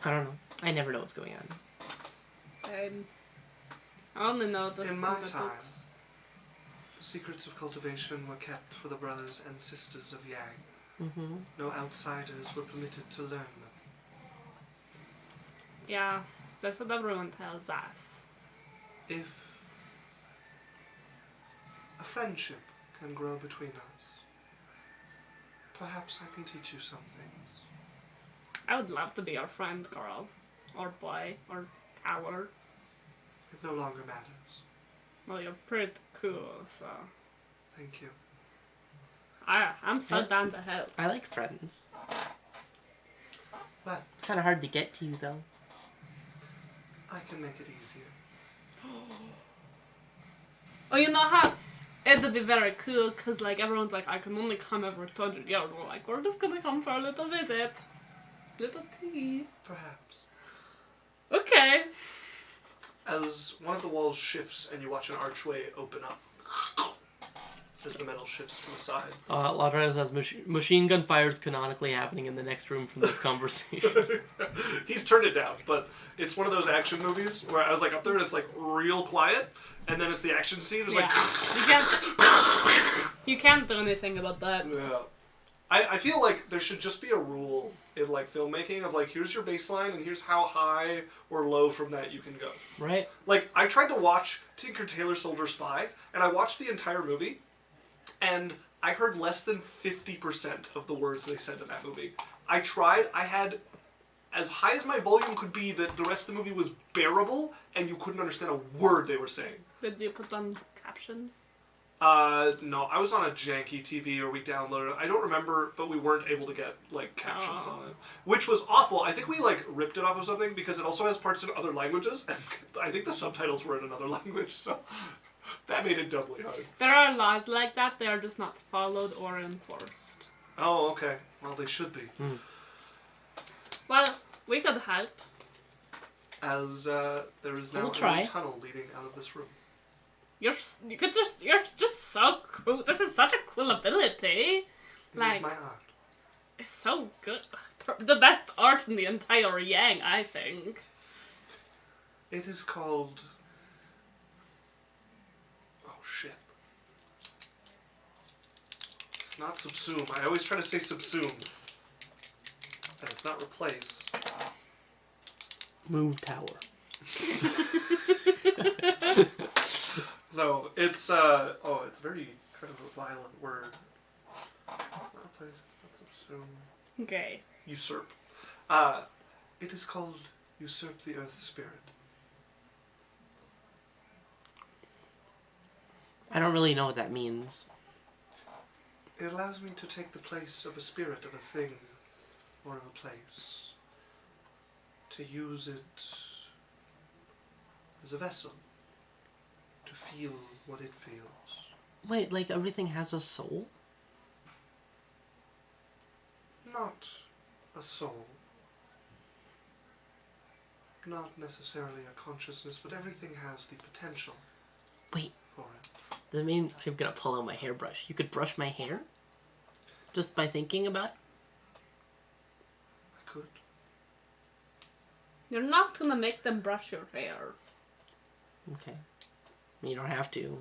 I don't know. I never know what's going on. I only know the In my the time, books. the secrets of cultivation were kept for the brothers and sisters of Yang. Mm-hmm. No outsiders were permitted to learn them. Yeah, that's what everyone tells us. If a friendship can grow between us, perhaps I can teach you some things. I would love to be your friend, girl. Or boy. Or tower. It no longer matters. Well, you're pretty cool, so... Thank you. I'm so Yeah. down to help. I like friends. Well, Kind of hard to get to you though. I can make it easier. Oh, you know how... It'd be very cool, because like everyone's like, I can only come every 200 years. We're like, we're just gonna come for a little visit. Little teeth. Perhaps. Okay. As one of the walls shifts and you watch an archway open up. As the metal shifts to the side. Ladrados has machine gun fires canonically happening in the next room from this conversation. He's turned it down, but it's one of those action movies where I was like up there and it's like real quiet, and then it's the action scene. It's like you can't do anything about that. yeah. I feel like there should just be a rule in like filmmaking of like here's your baseline and here's how high or low from that you can go. Right? Like I tried to watch Tinker Tailor Soldier Spy and I watched the entire movie. And I heard less than 50% of the words they said in that movie. I tried. I had as high as my volume could be that the rest of the movie was bearable and you couldn't understand a word they were saying. Did you put on captions? No. I was on a janky TV or we downloaded it. I don't remember, but we weren't able to get, like, captions on it. Which was awful. I think we, like, ripped it off of something because it also has parts in other languages. And I think the subtitles were in another language, so... That made it doubly hard. There are laws like that, they are just not followed or enforced. Oh, okay. Well, they should be. Well, we could help. As there is now We'll a try. tunnel leading out of this room. You're just so cool. This is such a cool ability. It Like- is my art. It's so good. The best art in the entire Yang, I think. It is called... Oh, shit. It's not subsume. I always try to say subsume. And it's not replace. Move tower. No, it's, it's very kind of a violent word. Not replace, it's not subsume. Okay. Usurp. It is called Usurp the Earth Spirit. I don't really know what that means. It allows me to take the place of a spirit, of a thing, or of a place. To use it as a vessel. To feel what it feels. Wait, like everything has a soul? Not a soul. Not necessarily a consciousness, but everything has the potential. Wait. For it. Does that mean I'm gonna pull out my hairbrush? You could brush my hair? Just by thinking about it? I could. You're not gonna make them brush your hair. Okay. You don't have to.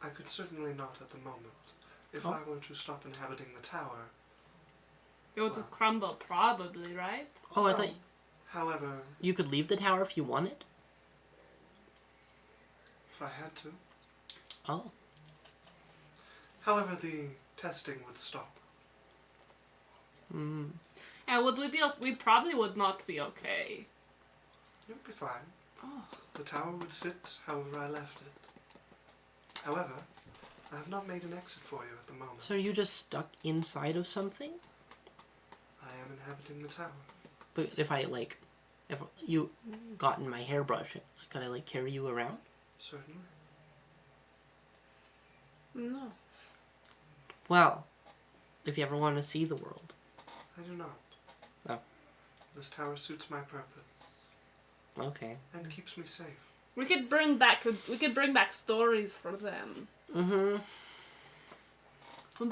I could certainly not at the moment. If Oh. I were to stop inhabiting the tower. It would Wow. crumble, probably, right? Oh, I No. thought However, you could leave the tower if you wanted? if I had to. Oh. However, the testing would stop. Mm. And would we be? We probably would not be okay. It would be fine. Oh. The tower would sit however I left it. However, I have not made an exit for you at the moment. So are you just stuck inside of something? I am inhabiting the tower. But if you got in my hairbrush, could I carry you around? Certainly. No. Well, if you ever want to see the world. I do not. Oh. This tower suits my purpose. Okay. And keeps me safe. We could bring back stories for them. Mm-hmm.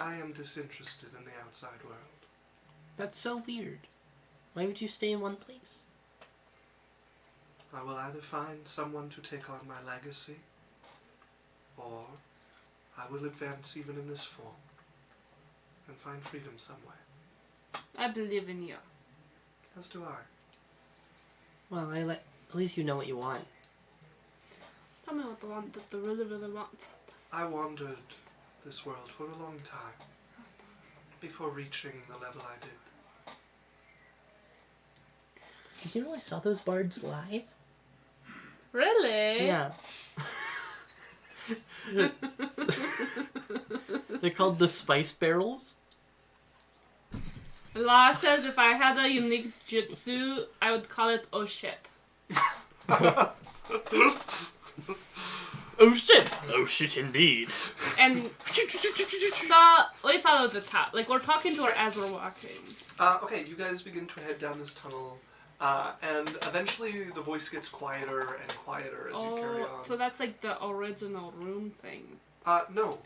I am disinterested in the outside world. That's so weird. Why would you stay in one place? I will either find someone to take on my legacy, or I will advance even in this form and find freedom somewhere. I believe in you. As do I. Well, at least you know what you want. Tell me what the one that you really, really want. I wandered this world for a long time before reaching the level I did. Did you know I saw those bards live? Really? Yeah. They're called the Spice Barrels. Law says if I had a unique jutsu, I would call it oh shit. Oh shit! Oh shit indeed. And so we follow the top. Like, we're talking to her as we're walking. Okay, you guys begin to head down this tunnel, and eventually the voice gets quieter and quieter as you carry on. So that's like the original room thing. No.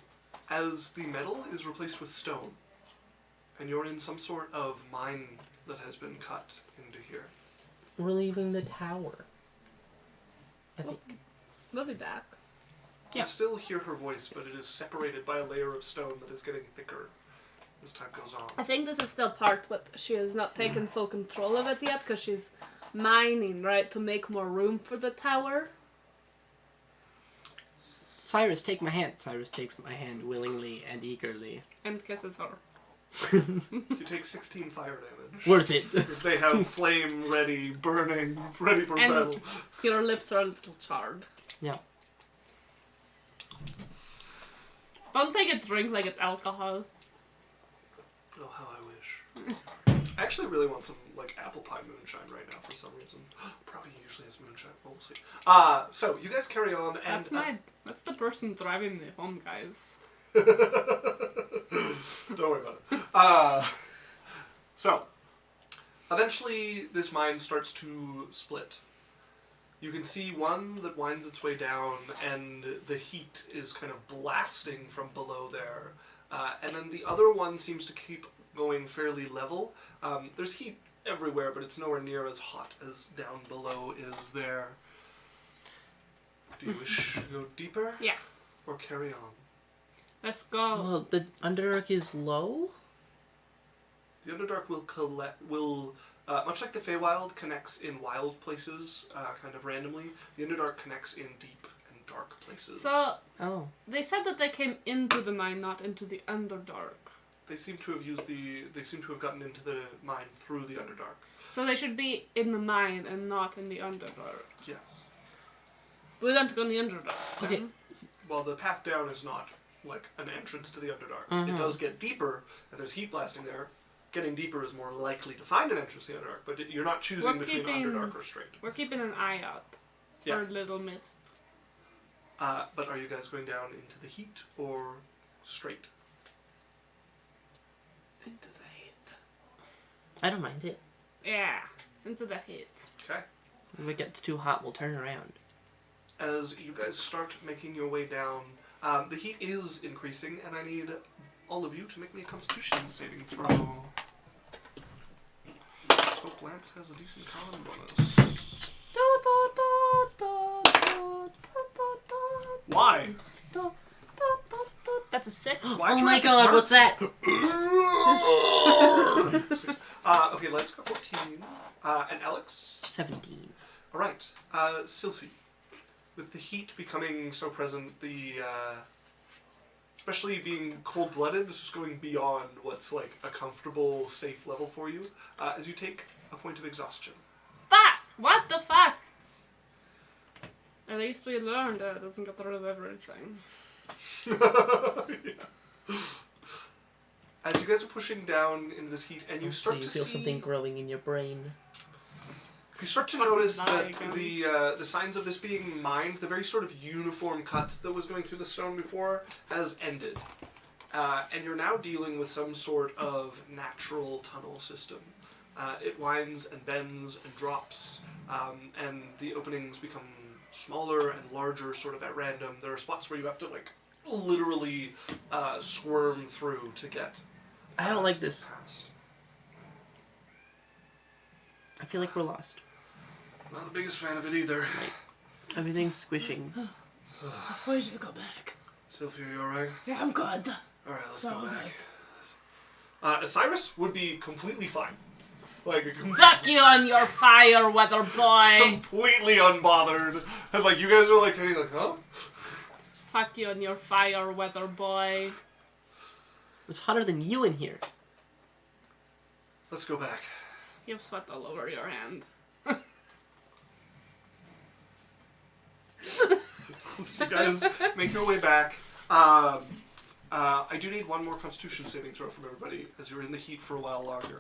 As the metal is replaced with stone, and you're in some sort of mine that has been cut into here. We're leaving the tower. I think. We'll be back. You can still hear her voice, but it is separated by a layer of stone that is getting thicker as time goes on. I think this is still part, but she has not taken full control of it yet because she's mining, right, to make more room for the tower. Cyrus, take my hand. Cyrus takes my hand willingly and eagerly. And kisses her. You take 16 fire damage. Worth it. Because they have flame ready, burning, ready for And battle. your lips are a little charred. Yeah. Don't take a drink like it's alcohol. Oh, how I wish. I actually really want some, like, apple pie moonshine right now for some reason. Probably usually has moonshine, but we'll see. So, you guys carry on, and... That's the person driving me home, guys. Don't worry about it. So, eventually this mine starts to split. You can see one that winds its way down, and the heat is kind of blasting from below there. And then the other one seems to keep going fairly level. There's heat everywhere, but it's nowhere near as hot as down below is there. Do you wish to go deeper? Yeah. Or carry on? Let's go. Well, the Underdark is low? The Underdark will much like the Feywild connects in wild places, kind of randomly, the Underdark connects in deep and dark places. So, Oh. they said that they came into the mine, not into the Underdark. They seem to have gotten into the mine through the Underdark. So they should be in the mine and not in the Underdark. Yes. We don't go in the Underdark. Okay. then. Well, the path down is not like an entrance to the Underdark. It does get deeper, and there's heat blasting there. Getting deeper is more likely to find an entrance to the Underdark, but you're not choosing between Underdark or straight. We're keeping an eye out Yeah. for Little Mist. But are you guys going down into the heat or straight? Into the heat. I don't mind it. Yeah, into the heat. Okay. If it gets too hot, we'll turn around. As you guys start making your way down, the heat is increasing, and I need all of you to make me a Constitution saving throw. Let's hope Lance has a decent con bonus. Why? That's a 6. Why Oh my god, what's that? Okay, let's go 14. And Alex? 17. Alright. Sylphie. With the heat becoming so present, especially being cold-blooded, this is going beyond what's like a comfortable, safe level for you, as you take a point of exhaustion. Fuck! What the fuck? At least we learned that it doesn't get rid of everything. Yeah. As you guys are pushing down into this heat, and you start you to feel see something growing in your brain. You start to notice that the signs of this being mined, the very sort of uniform cut that was going through the stone before, has ended. And you're now dealing with some sort of natural tunnel system. It winds and bends and drops, and the openings become smaller and larger sort of at random. There are spots where you have to like literally squirm through to get I don't like this. past. I feel like we're lost. Not the biggest fan of it either. Everything's squishing. We should go back. Sylphie, are you alright? Yeah, I'm good. Alright, let's So go okay. back. Cyrus would be completely fine. Like, Fuck you on your fire, weather boy. completely unbothered. And like, you guys are like, hey, like, huh? Fuck you on your fire, weather boy. It's hotter than you in here. Let's go back. You have sweat all over your hand. So you guys make your way back. I do need one more Constitution saving throw from everybody, as you're in the heat for a while longer.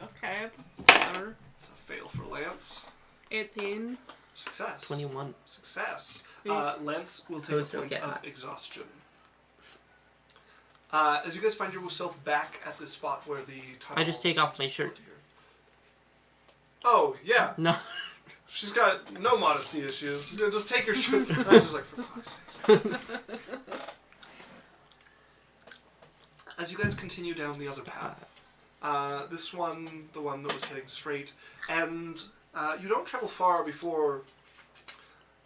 Okay, better. It's a fail for Lance. 18. Success. 21. Success. Please. Lance will take Those a don't point get of hot. exhaustion. As you guys find yourself back at the spot where the tunnel... I just take off my shirt. Oh, yeah. No. She's got no modesty issues. Just take your shirt. I was just like, for fuck's sake. As you guys continue down the other path, this one, the one that was heading straight, and you don't travel far before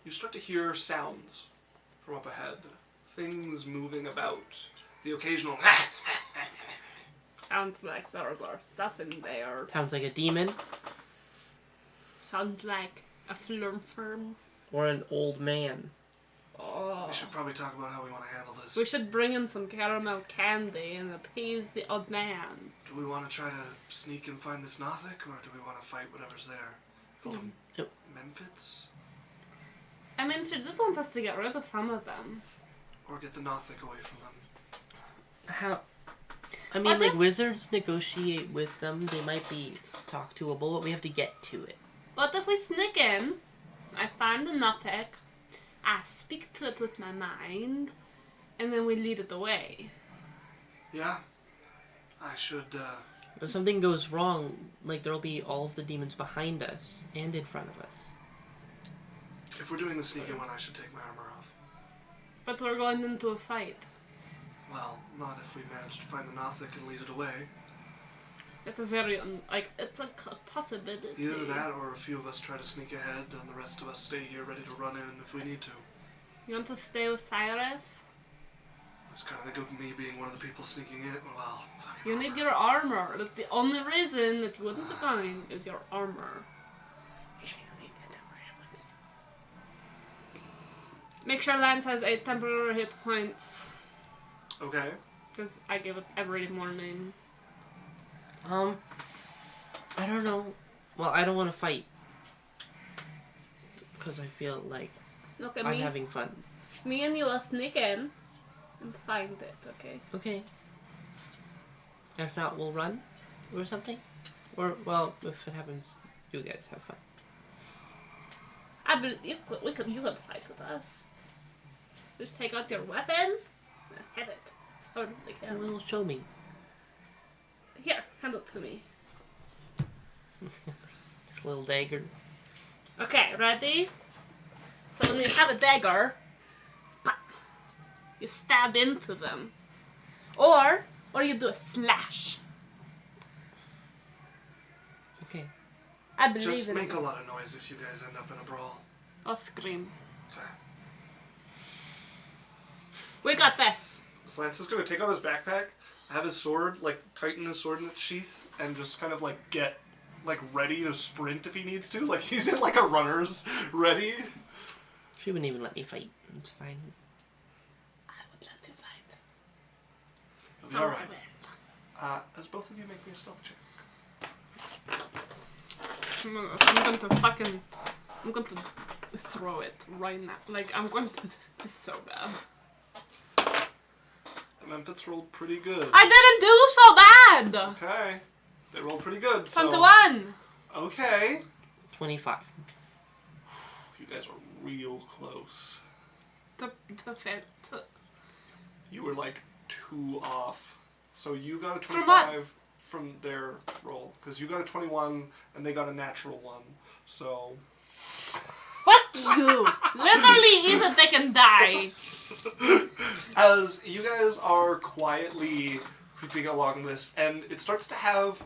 you start to hear sounds from up ahead. Things moving about. The occasional... Sounds like there's our stuff in there. Sounds like a demon. Sounds like a firm. Or an old man. Oh. We should probably talk about how we want to handle this. We should bring in some caramel candy and appease the old man. Do we want to try to sneak and find this Nothic, or do we want to fight whatever's there? Yep. Memphis? I mean, she did want us to get rid of some of them. Or get the Nothic away from them? How? I mean, What like, if- wizards negotiate with them. They might be talk toable, but we have to get to it. What if we sneak in, I find the Nothic, I speak to it with my mind, and then we lead it away? Yeah. I should, If something goes wrong, like, there'll be all of the demons behind us and in front of us. if we're doing the sneaking one, I should take my armor off. But we're going into a fight. Well, not if we manage to find the Nothic and lead it away. It's a very, it's a possibility. Either that, or a few of us try to sneak ahead, and the rest of us stay here ready to run in if we need to. You want to stay with Cyrus? I was kind of thinking of me being one of the people sneaking in. Well, fucking You need your armor. That's the only reason that you wouldn't be going is your armor. Make sure Lance has 8 temporary hit points. Okay. Because I give it every morning. I don't know. Well, I don't want to fight. Because I feel like Look at I'm me. having fun. Me and you will sneak in and find it, okay? Okay. If not, we'll run or something. Or, well, if it happens, you guys have fun. You could fight with us. Just take out your weapon and hit it as hard as you can. Well, show me. Here, hand it to me. This little dagger. Okay, ready? So when you have a dagger, you stab into them. Or you do a slash. Okay. I believe Just in make it. a lot of noise if you guys end up in a brawl. Or scream. Okay. We got this. So Lance is going to take out his backpack, have his sword, like, tighten his sword in its sheath, and just kind of, like, get, like, ready to sprint if he needs to. Like, he's in, like, a runner's ready. She wouldn't even let me fight. It's fine. I would let you fight. It'll be So alright. I will. As both of you make me a stealth check. I'm going to throw it right now. Like, I'm going to, it's so bad. The Memphis rolled pretty good. I didn't do so bad! Okay. They rolled pretty good, so... 21! Okay. 25. You guys are real close. To You were, like, 2 off. So you got a From what? 25 from their roll. Because you got a 21, and they got a natural 1. So... Fuck you! Literally, even they can die. As you guys are quietly creeping along this, and it starts to have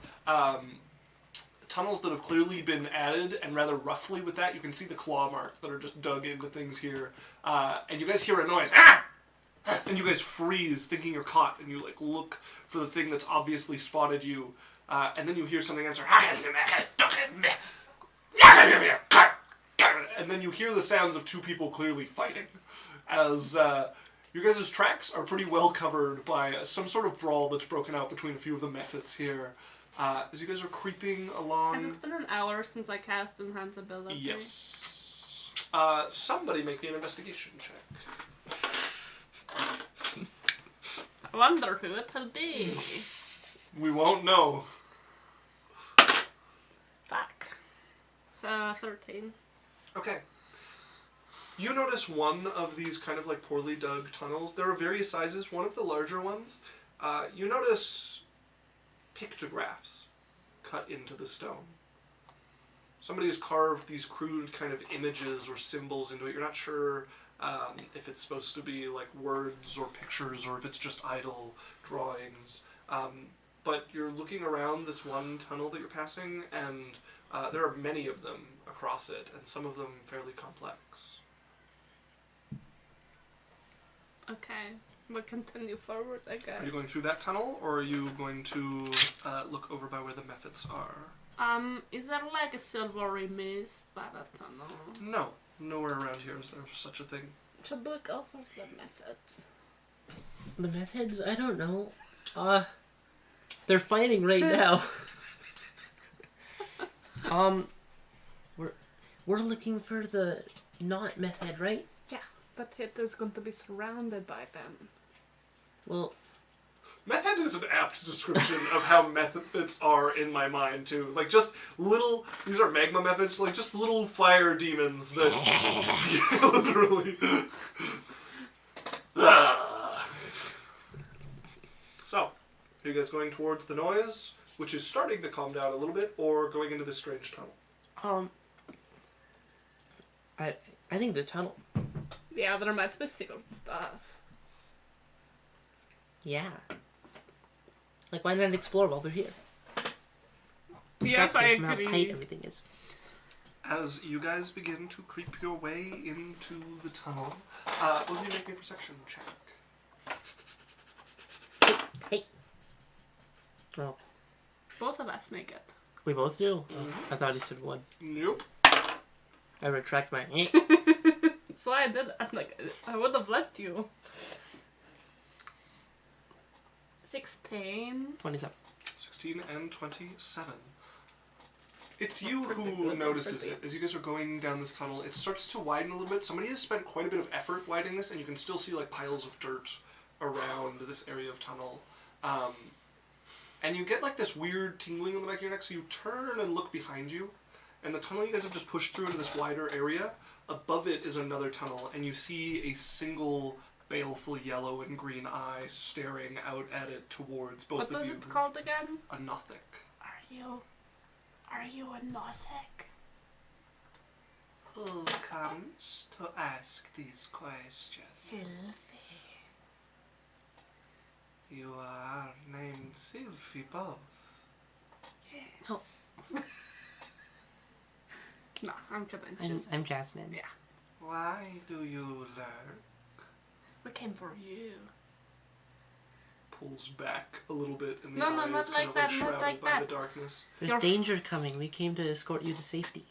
tunnels that have clearly been added, and rather roughly with that, you can see the claw marks that are just dug into things here. And you guys hear a noise, ah! And you guys freeze, thinking you're caught, and you like look for the thing that's obviously spotted you, and then you hear something answer, and then you hear the sounds of 2 people clearly fighting, as you guys' tracks are pretty well covered by some sort of brawl that's broken out between a few of the methods here. As you guys are creeping along... Has it been an hour since I cast Enhance Ability? Yes. Somebody make me an investigation check. I wonder who it'll be. We won't know. Fuck. So, 13. Okay. You notice one of these kind of like poorly dug tunnels. There are various sizes. One of the larger ones You notice pictographs cut into the stone. Somebody has carved these crude kind of images or symbols into it. You're not sure if it's supposed to be like words or pictures or if it's just idle drawings. But you're looking around this one tunnel that you're passing, and there are many of them across it, and some of them fairly complex. Okay, we'll continue forward, I guess. Are you going through that tunnel, or are you going to look over by where the methods are? Is there like a silvery mist by that tunnel? No, nowhere around here is there such a thing. Should we go for the methods? The methods? I don't know. They're fighting right now. We're looking for the not method, right? Yeah, but it is going to be surrounded by them. Well, Method is an apt description of how methods are in my mind, too. Like, just little... These are magma methods, like, just little fire demons that... literally... So, are you guys going towards the noise, which is starting to calm down a little bit, or going into this strange tunnel? I think the tunnel. Yeah, there might be secret stuff. Yeah. Like, why not explore while we're here? Yes, I From how tight agree. everything is. As you guys begin to creep your way into the tunnel, will you make a perception check? Hey. Oh, Both of us make it. we both do? I thought he said one. Nope. I retract my. So I did. I would have let you. 16. 27. 16 and 27. It's you Pretty who good, notices pretty. it. As you guys are going down this tunnel, it starts to widen a little bit. Somebody has spent quite a bit of effort widening this, and you can still see like piles of dirt around this area of tunnel. And you get like this weird tingling on the back of your neck, so you turn and look behind you, and the tunnel you guys have just pushed through into this wider area, above it is another tunnel, and you see a single baleful yellow and green eye staring out at it towards both What of was you. it called again? A Nothic. Are you a Nothic? Who comes to ask these questions? Sylvie. You are named Sylvie both. Yes. Oh. No, I'm kidding. I'm Jasmine. Yeah. Why do you lurk? We came for you. Pulls back a little bit in the No, eyes, not kind like of that, like not shrouded like by that. the darkness. There's You're- danger coming. We came to escort you to safety.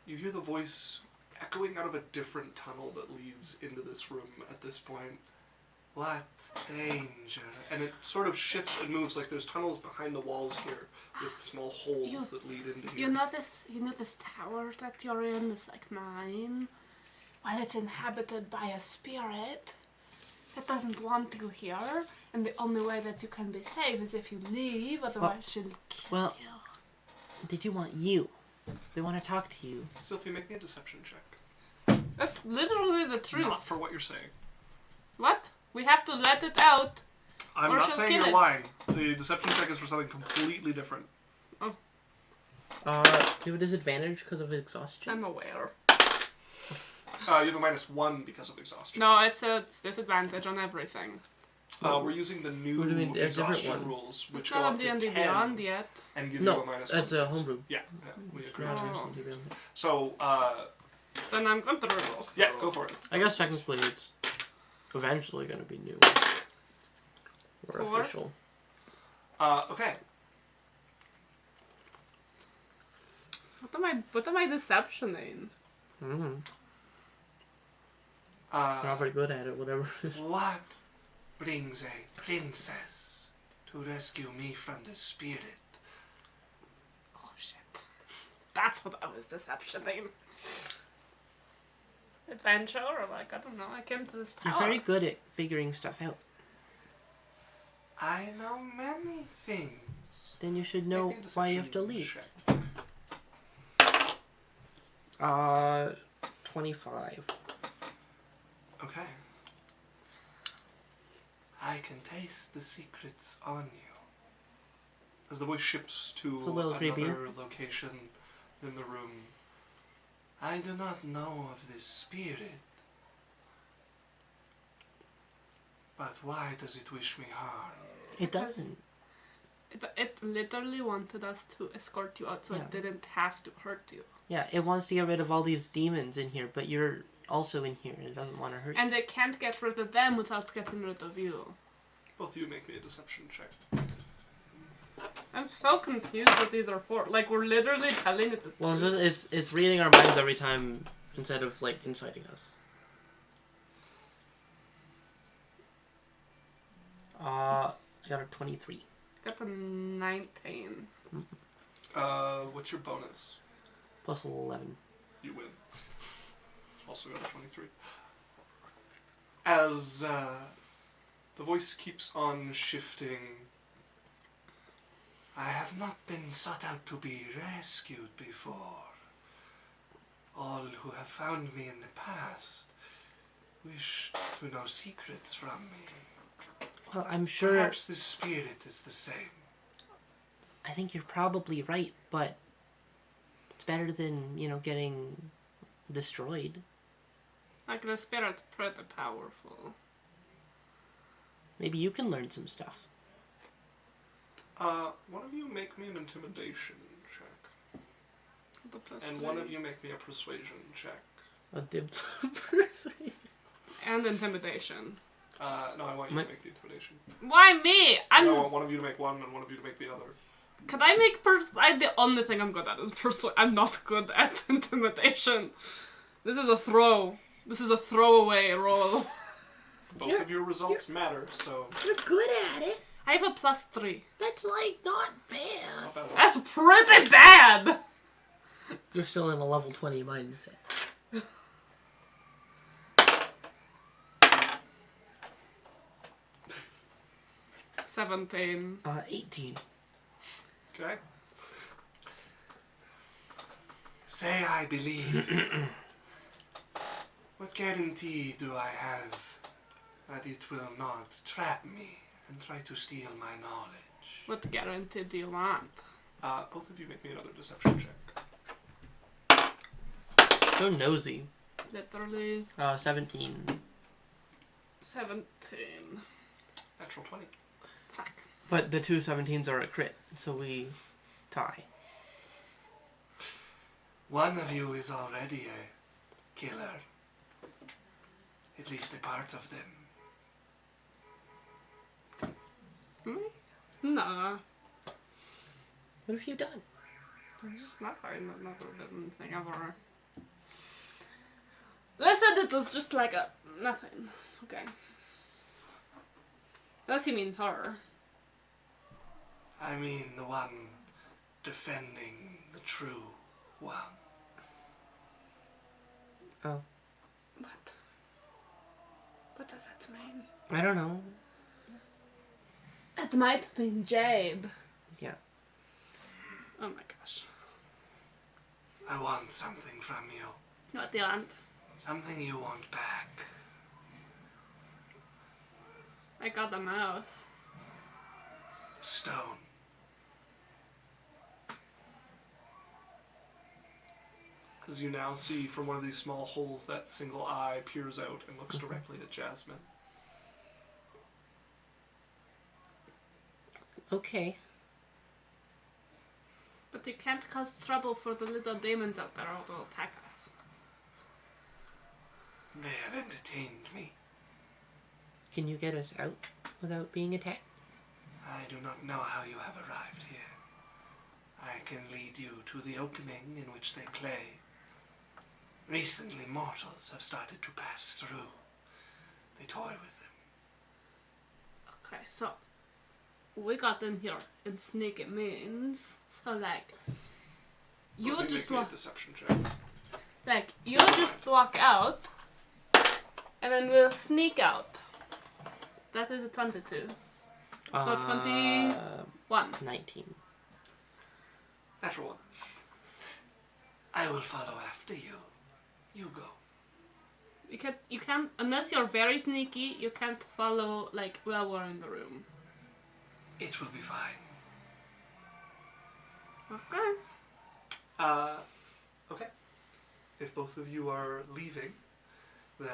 You hear the voice echoing out of a different tunnel that leads into this room at this point. What danger? And it sort of shifts and moves, like there's tunnels behind the walls here with small holes that lead into here. You know this tower that you're in is like mine? Well, it's inhabited by a spirit that doesn't want you here, and the only way that you can be safe is if you leave, otherwise she'll kill you. They do want you. They want to talk to you. Sylvie, make me a deception check. That's literally the truth. Not for what you're saying. What? We have to let it out. I'm Or not she'll saying kill you're it. lying. The deception check is for something completely different. You have a disadvantage because of exhaustion. I'm aware. You have a -1 because of exhaustion. No, it's disadvantage on everything. We're using the new What do you mean, a different exhaustion one? rules, which It's go not on up to D&D 10 Beyond yet. and give you No, a -1. that's a homebrew. Yeah, we agree. Oh. So, Then I'm going to revoke. yeah, go for it. I guess technically it's eventually going to be new. Or 4? official. Okay. What am I deceptioning? Mm-hmm. You're not very good at it, whatever. What brings a princess to rescue me from the spirit? Oh shit. That's what I was deceptioning. Adventure, or like, I don't know, I came to this tower. You're very good at figuring stuff out. I know many things. Then you should know Make me a why you have to deception leave. check. 25. Okay. I can taste the secrets on you. As the voice shifts to A little another creepier. location in the room, I do not know of this spirit, but why does it wish me harm? It doesn't. It literally wanted us to escort you out so Yeah. it didn't have to hurt you. Yeah, it wants to get rid of all these demons in here, but you're also in here and it doesn't want to hurt you. And it can't get rid of them without getting rid of you. Both of you make me a deception check. I'm so confused what these are for. Like, we're literally telling it to Well, it's reading our minds every time instead of, like, inciting us. I got a 23. Got a 19. What's your bonus? Plus 11. You win. Also got a 23. As the voice keeps on shifting, I have not been sought out to be rescued before. All who have found me in the past wish to know secrets from me. Well, I'm sure... Perhaps this spirit is the same. I think you're probably right, but it's better than, getting destroyed. Like, the spirit's pretty powerful. Maybe you can learn some stuff. one of you make me an intimidation check. The plus And 3. one of you make me a persuasion check. A dibs on persuasion. And intimidation. No, I want you to make the intimidation. Why me? I want one of you to make one and one of you to make the other. Could I make the only thing I'm good at is I'm not good at intimidation. This is a throw. This is a throwaway roll. Both of your results matter, so You're good at it. I have a plus 3. That's, not bad. it's not bad. That's pretty bad! You're still in a level 20 mindset. — 17. 18. Okay. Say I believe. What guarantee do I have that it will not trap me and try to steal my knowledge? What guarantee do you want? Both of you make me another deception check. So nosy. Literally 17. 17. Natural 20. Fuck. But the two 17s are a crit, so we tie. One of you is already a killer. At least a part of them. Nah. What have you done? It's just not fine. I've never done anything ever. I said it was just like a nothing. Okay. Unless you mean her. I mean the one defending the true one. Oh. What? What does that mean? I don't know. It might mean Jade. Yeah. Oh my gosh. I want something from you. What do you want? Something you want back. I got a mouse. The stone. As you now see from one of these small holes, that single eye peers out and looks directly at Jasmine. Okay. But you can't cause trouble for the little demons out there or they'll attack us. They have entertained me. Can you get us out without being attacked? I do not know how you have arrived here. I can lead you to the opening in which they play. Recently, mortals have started to pass through. They toy with them. Okay, so we got in here in sneaky means. So like you Both of just make me a walk deception check. you just walk out and then we'll sneak out. That is a 22. No, 21. 19. Natural 1. I will follow after you. You go. You can't, unless you're very sneaky, you can't follow, like, while we're in the room. It will be fine. Okay. Okay. If both of you are leaving, then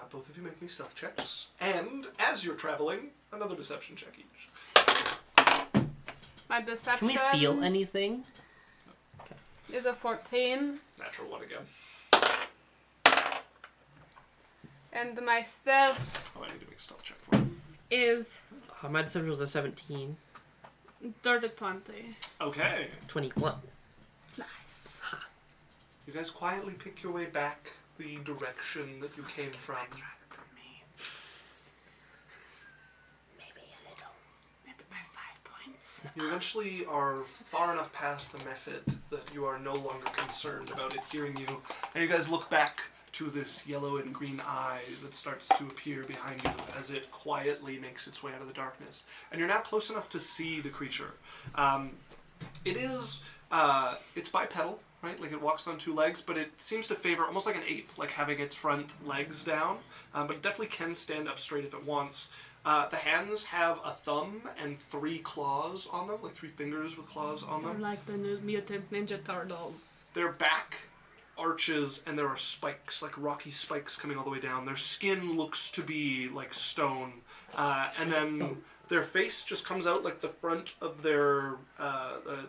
both of you make me stealth checks. And as you're traveling, another deception check each. My deception Can we feel anything? is a 14, Natural one again. and my stealth Oh, I need to make a stealth check for you. is My deception was a 17. dirty 20. Okay. 21. Nice. You guys quietly pick your way back the direction that you came from. Maybe a little. Maybe by 5 points. You eventually are far enough past the method that you are no longer concerned about it hearing you. And you guys look back to this yellow and green eye that starts to appear behind you as it quietly makes its way out of the darkness. And you're now close enough to see the creature. It's bipedal, right? Like it walks on 2 legs, but it seems to favor almost like an ape, like having its front legs down. But it definitely can stand up straight if it wants. The hands have a thumb and 3 claws on them, like 3 fingers with claws on They're them. like the new Mutant Ninja Turtles. Their back arches and there are spikes, like rocky spikes coming all the way down. Their skin looks to be like stone. And then their face just comes out like the front of their,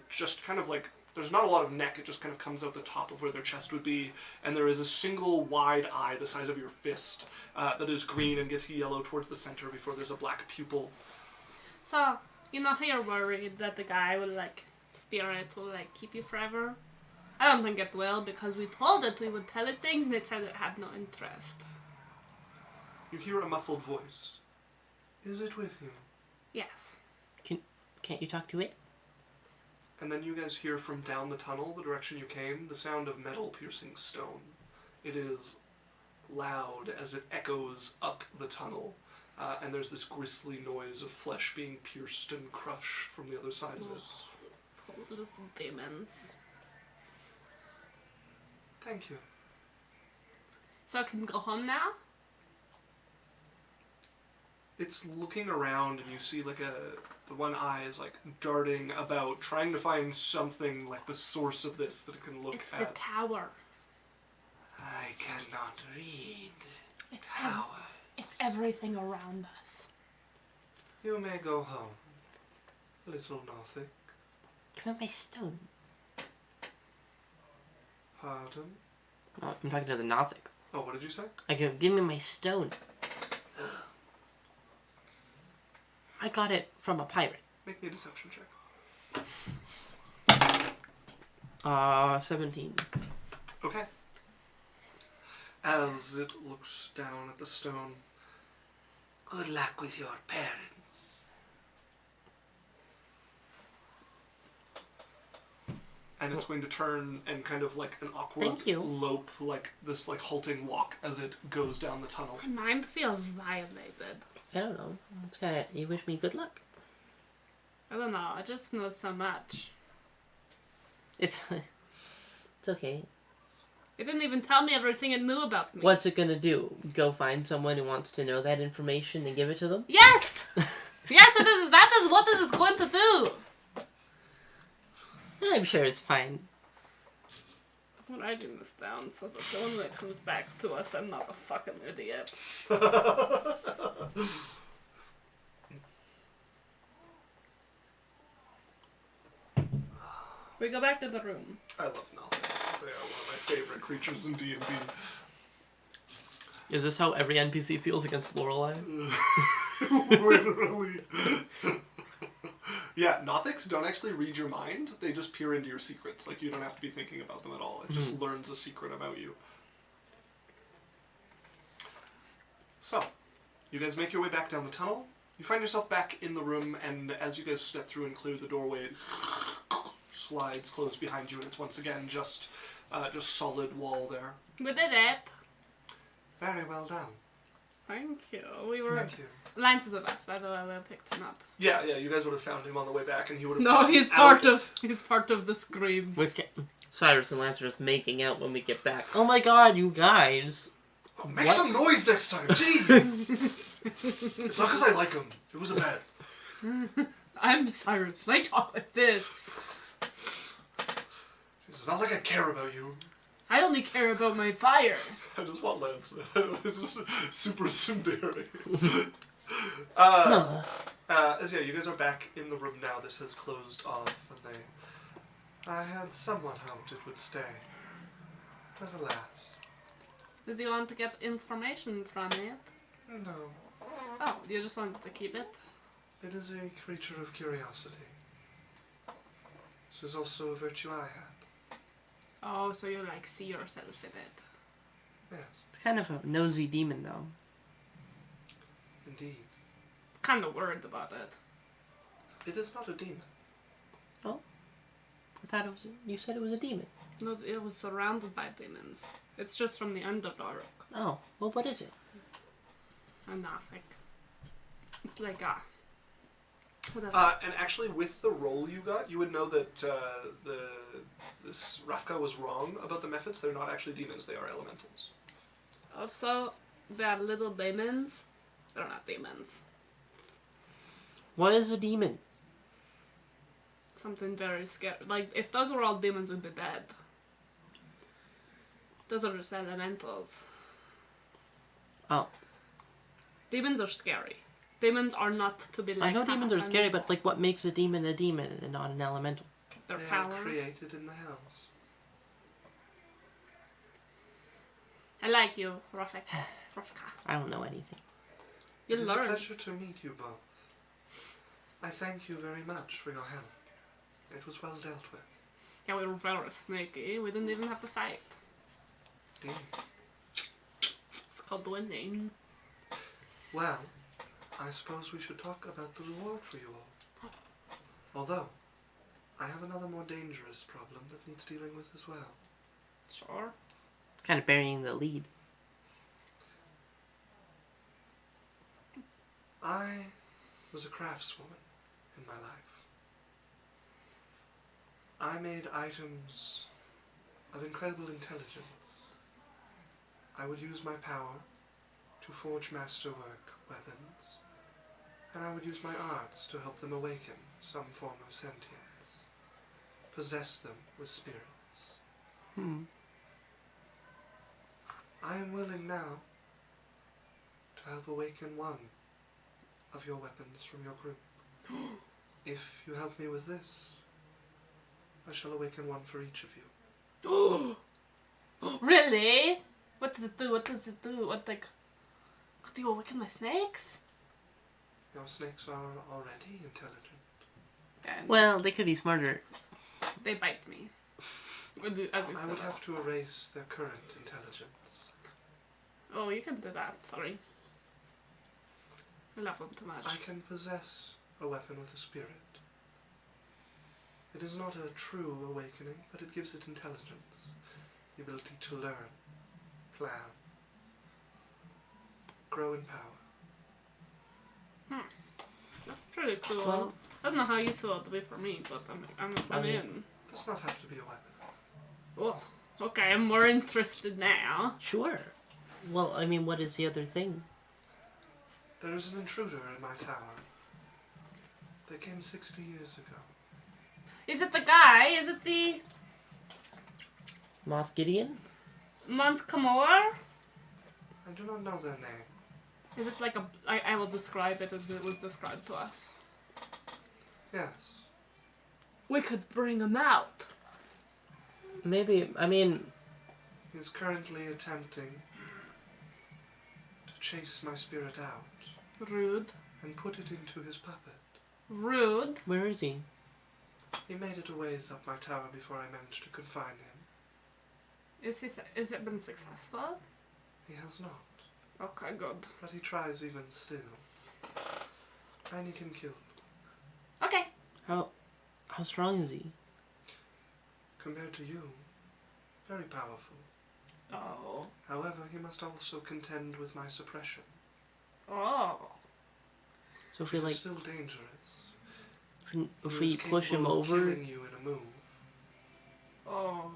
just kind of like, there's not a lot of neck, it just kind of comes out the top of where their chest would be. And there is a single wide eye the size of your fist that is green and gets yellow towards the center before there's a black pupil. So, you know how you're worried that the guy will, like, spirit will, like, keep you forever? I don't think it will, because we told it we would tell it things and it said it had no interest. You hear a muffled voice. Is it with you? Yes. Can't you talk to it? And then you guys hear from down the tunnel, the direction you came, the sound of metal piercing stone. It is loud as it echoes up the tunnel, and there's this grisly noise of flesh being pierced and crushed from the other side of it. Poor little demons. Thank you. So I can go home now? It's looking around, and you see like the one eye is like darting about, trying to find something like the source of this that it can look It's at. the tower. I cannot read. It's, Power. it's everything around us. You may go home, little Northic. Come on, my stone. Pardon? Oh, I'm talking to the Nothic. Oh, what did you say? I go, give me my stone. I got it from a pirate. Make me a deception check. 17. Okay. As it looks down at the stone, good luck with your parents. And it's going to turn and kind of like an awkward Thank you. lope, like this like halting walk as it goes down the tunnel. My mind feels violated. I don't know. It's kinda, you wish me good luck. I don't know, I just know so much. It's okay. It didn't even tell me everything it knew about me. What's it gonna do? Go find someone who wants to know that information and give it to them? Yes! Yes, it is. That is what it is going to do. I'm sure it's fine. I'm writing this down so that when it comes back to us, I'm not a fucking idiot. We go back to the room. I love Nothics. They are one of my favorite creatures in D&D. Is this how every NPC feels against Lorelei? Literally. Yeah, Nothics don't actually read your mind. They just peer into your secrets. Like, you don't have to be thinking about them at all. It just learns a secret about you. So, you guys make your way back down the tunnel. You find yourself back in the room, and as you guys step through and clear the doorway, it slides closed behind you, and it's once again just solid wall there. We did it. Very well done. Thank you. We were... Thank you. Lance is with us, by the way. We picked him up. Yeah, you guys would have found him on the way back, and he would have. No, he's part of the screams. Cyrus and Lance are just making out when we get back. Oh my god, you guys. Oh, make What? some noise next time, jeez! It's not because I like him. It was a bad. I'm Cyrus, and I talk like this. It's not like I care about you. I only care about my fire. I just want Lance. Just super tsundere. No. As yeah, you guys are back in the room now. This has closed off, and I had somewhat hoped it would stay. But alas. Did you want to get information from it? No. Oh, you just wanted to keep it? It is a creature of curiosity. This is also a virtue I had. Oh, so you like see yourself in it. Yes, It's kind of a nosy demon, though. indeed. Kind of worried about it. It is not a demon. I thought it was. You said it was a demon. No, it was surrounded by demons. It's just from the Underdark. Oh, well, what is it? A Nothic. It's like a... Whatever. And actually, with the roll you got, you would know that this Rafka was wrong about the methods. They're not actually demons; they are elementals. Also, they're little demons. They're not demons. What is a demon? Something very scary. Like, if those were all demons, we'd be dead. Those are just elementals. Oh. Demons are scary. Demons are not to be like... I know demons are scary, but like, what makes a demon and not an elemental? Their They power. are created in the hells. I like you, Rafka. I don't know anything. You It is a learn. pleasure to meet you both. I thank you very much for your help. It was well dealt with. Yeah, we were very sneaky. We didn't even have to fight. Indeed. It's called winning. Well, I suppose we should talk about the reward for you all. Although, I have another more dangerous problem that needs dealing with as well. Sure. Kind of burying the lead. I was a craftswoman in my life. I made items of incredible intelligence. I would use my power to forge masterwork weapons, and I would use my arts to help them awaken some form of sentience, possess them with spirits. I am willing now to help awaken one of your weapons from your group. If you help me with this, I shall awaken one for each of you. Really? What does it do? What does it do? What, like... Could you awaken my snakes? Your snakes are already intelligent. And Well, they could be smarter. they bite me. As you I said. would have to erase their current intelligence. Oh, you can do that. Sorry. I love them too much. I can possess a weapon with a spirit. It is not a true awakening, but it gives it intelligence, the ability to learn, plan, grow in power. That's pretty cool. Well- I don't know how useful it'll be for me, but I'm in. It does not have to be a weapon. Oh, okay. I'm more interested now. Sure. Well, I mean, what is the other thing? There is an intruder in my tower. They came 60 years ago. Is it the guy? Is it the Moth Gideon? Montcamore? I do not know their name. Is it like a... I will describe it as it was described to us. Yes. We could bring him out. Maybe, I mean, He is currently attempting to chase my spirit out Rude. and put it into his puppet. Rude. where is he? He made it a ways up my tower before I managed to confine him. Is it been successful? He has not, Okay, good. but he tries even still. I need him killed. Okay. How strong is he? Compared to you, very powerful. Oh. However, he must also contend with my suppression. Oh. So if It we is like, still dangerous. if He we is push him capable of over, killing you in a move. Oh.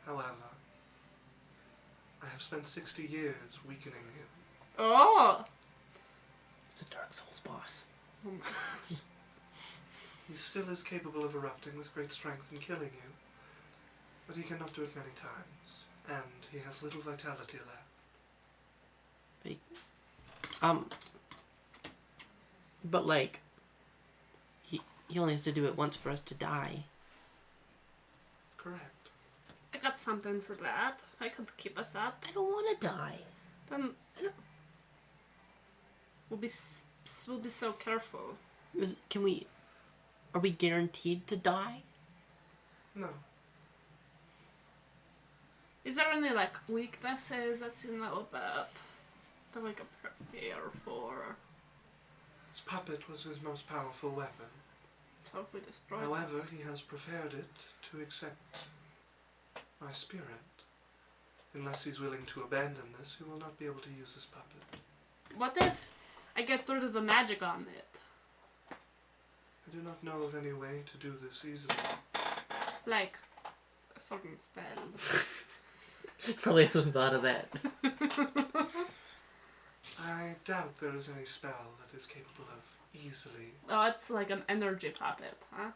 However, I have spent 60 years weakening him. Oh! It's a Dark Souls boss. He still is capable of erupting with great strength and killing you, but he cannot do it many times, and he has little vitality left. But like, he only has to do it once for us to die. Correct. I got something for that. I could keep us up. I don't want to die. Then we'll be so careful. Are we guaranteed to die? No. Is there any like weaknesses that you know about that we can prepare for? His puppet was his most powerful weapon. So if we destroy it. However, he has prepared it to accept my spirit. Unless he's willing to abandon this, he will not be able to use his puppet. What if I get rid of the magic on it? I do not know of any way to do this easily. Like a certain spell. Probably hasn't thought of that. I doubt there is any spell that is capable of easily. Oh, it's like an energy puppet, huh?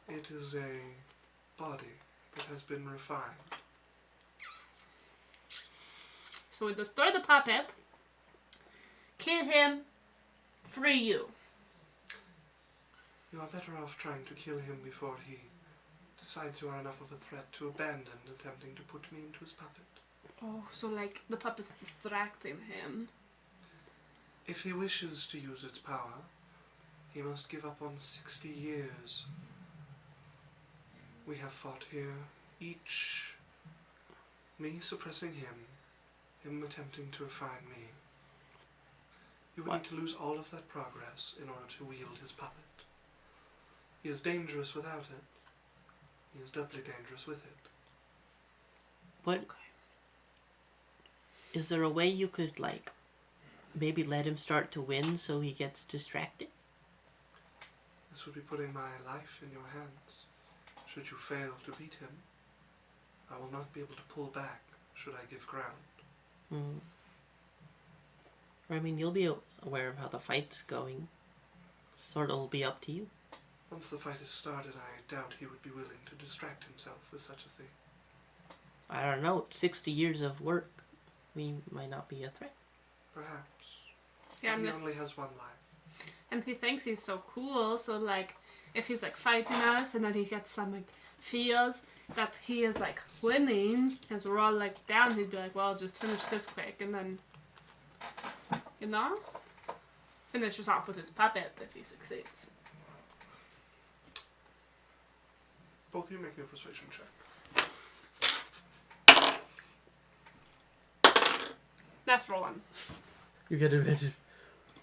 It is a body that has been refined. So we destroy the puppet, kill him, free you. You are better off trying to kill him before he decides you are enough of a threat to abandon attempting to put me into his puppet. Oh, so like the puppet's distracting him. If he wishes to use its power, he must give up on 60 years. We have fought here, each me suppressing him attempting to refine me. You would need to lose all of that progress in order to wield his puppet. He is dangerous without it. He is doubly dangerous with it. What? Is there a way you could, like, maybe let him start to win so he gets distracted? This would be putting my life in your hands. Should you fail to beat him, I will not be able to pull back should I give ground. Mm. I mean, you'll be aware of how the fight's going. Sort of will be up to you. Once the fight is started, I doubt he would be willing to distract himself with such a thing. I don't know. 60 years of work. We might not be a threat. Perhaps. Yeah, But he and, only has one life. and he thinks he's so cool, so like if he's like fighting us and then he gets some like feels that he is like winning as we're all like down, he'd be like, well, I'll just finish this quick and then, you know, finishes off with his puppet if he succeeds. Both of you make me a persuasion check. Natural one. You get advantage.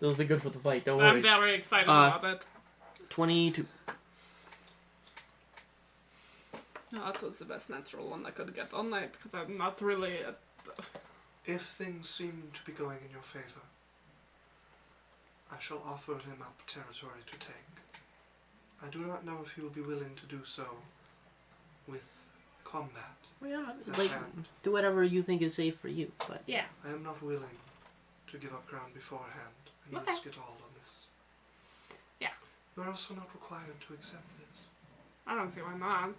Those will be good for the fight, don't I'm worry. very excited about it. 22. Oh, that was the best natural one I could get all night because I'm not really. If things seem to be going in your favor, I shall offer him up territory to take. I do not know if he will be willing to do so with combat. Yeah, at like, hand. do whatever you think is safe for you, but... Yeah. I am not willing to give up ground beforehand and Okay. risk it all on this. Yeah. You are also not required to accept this. I don't see why not.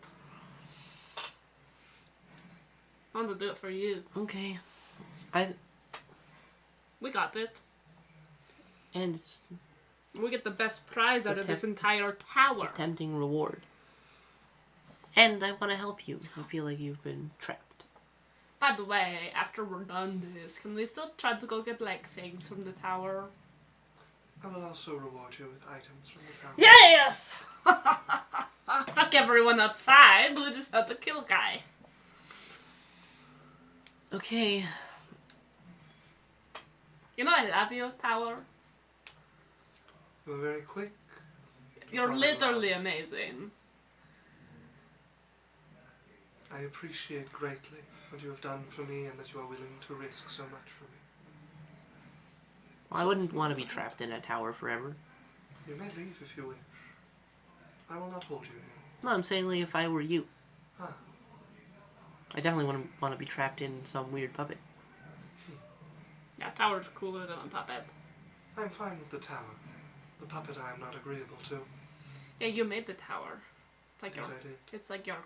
I want to do it for you. Okay. We got it. And it's We get the best prize It's a out of this temp- entire a tower. tempting reward. And I want to help you. I feel like you've been trapped. By the way, after we're done this, can we still try to go get like things from the tower? I will also reward you with items from the tower. Yes! Fuck everyone outside. We just have to kill guy. Okay. You know I love you, tower. You are very quick. You're Follow literally love. amazing. I appreciate greatly what you have done for me and that you are willing to risk so much for me. I wouldn't want to be trapped in a tower forever. You may leave if you wish. I will not hold you here. No, I'm saying like if I were you. Ah, I definitely want to be trapped in some weird puppet. Yeah, tower's cooler than a puppet. I'm fine with the tower. The puppet I am not agreeable to. Yeah, you made the tower. It's like Yes, your, I did. it's like your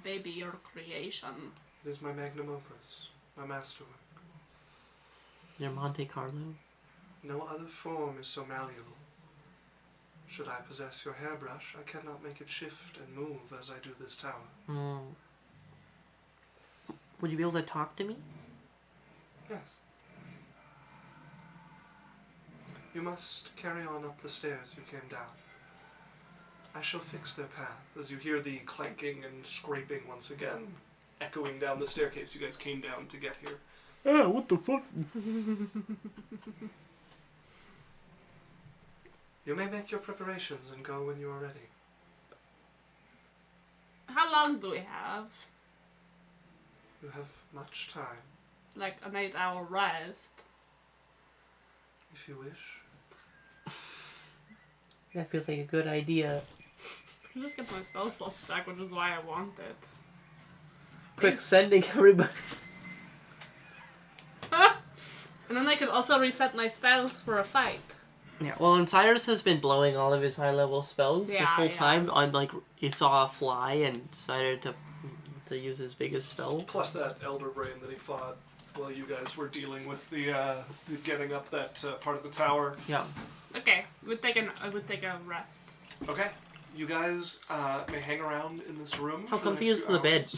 baby, your creation. It is my magnum opus, my masterwork. Your Monte Carlo. No other form is so malleable. Should I possess your hairbrush, I cannot make it shift and move as I do this tower. Mm. Would you be able to talk to me? Yes. You must carry on up the stairs you came down. I shall fix their path. As you hear the clanking and scraping once again, echoing down the staircase you guys came down to get here. Ah, what the fuck? You may make your preparations and go when you are ready. How long do we have? You have much time, Like an 8-hour rest. if you wish. That feels like a good idea. I just get my spell slots back, which is why I want it. Quick, sending everybody. And then I could also reset my spells for a fight. Yeah, well, and Cyrus has been blowing all of his high-level spells this Yeah, whole he time. has. On like, he saw a fly and decided to use his biggest spell. Plus that elder brain that he fought while you guys were dealing with the getting up that part of the tower. Yeah. Okay, I would take a rest. Okay, you guys may hang around in this room. How for the comfy next is few the bed?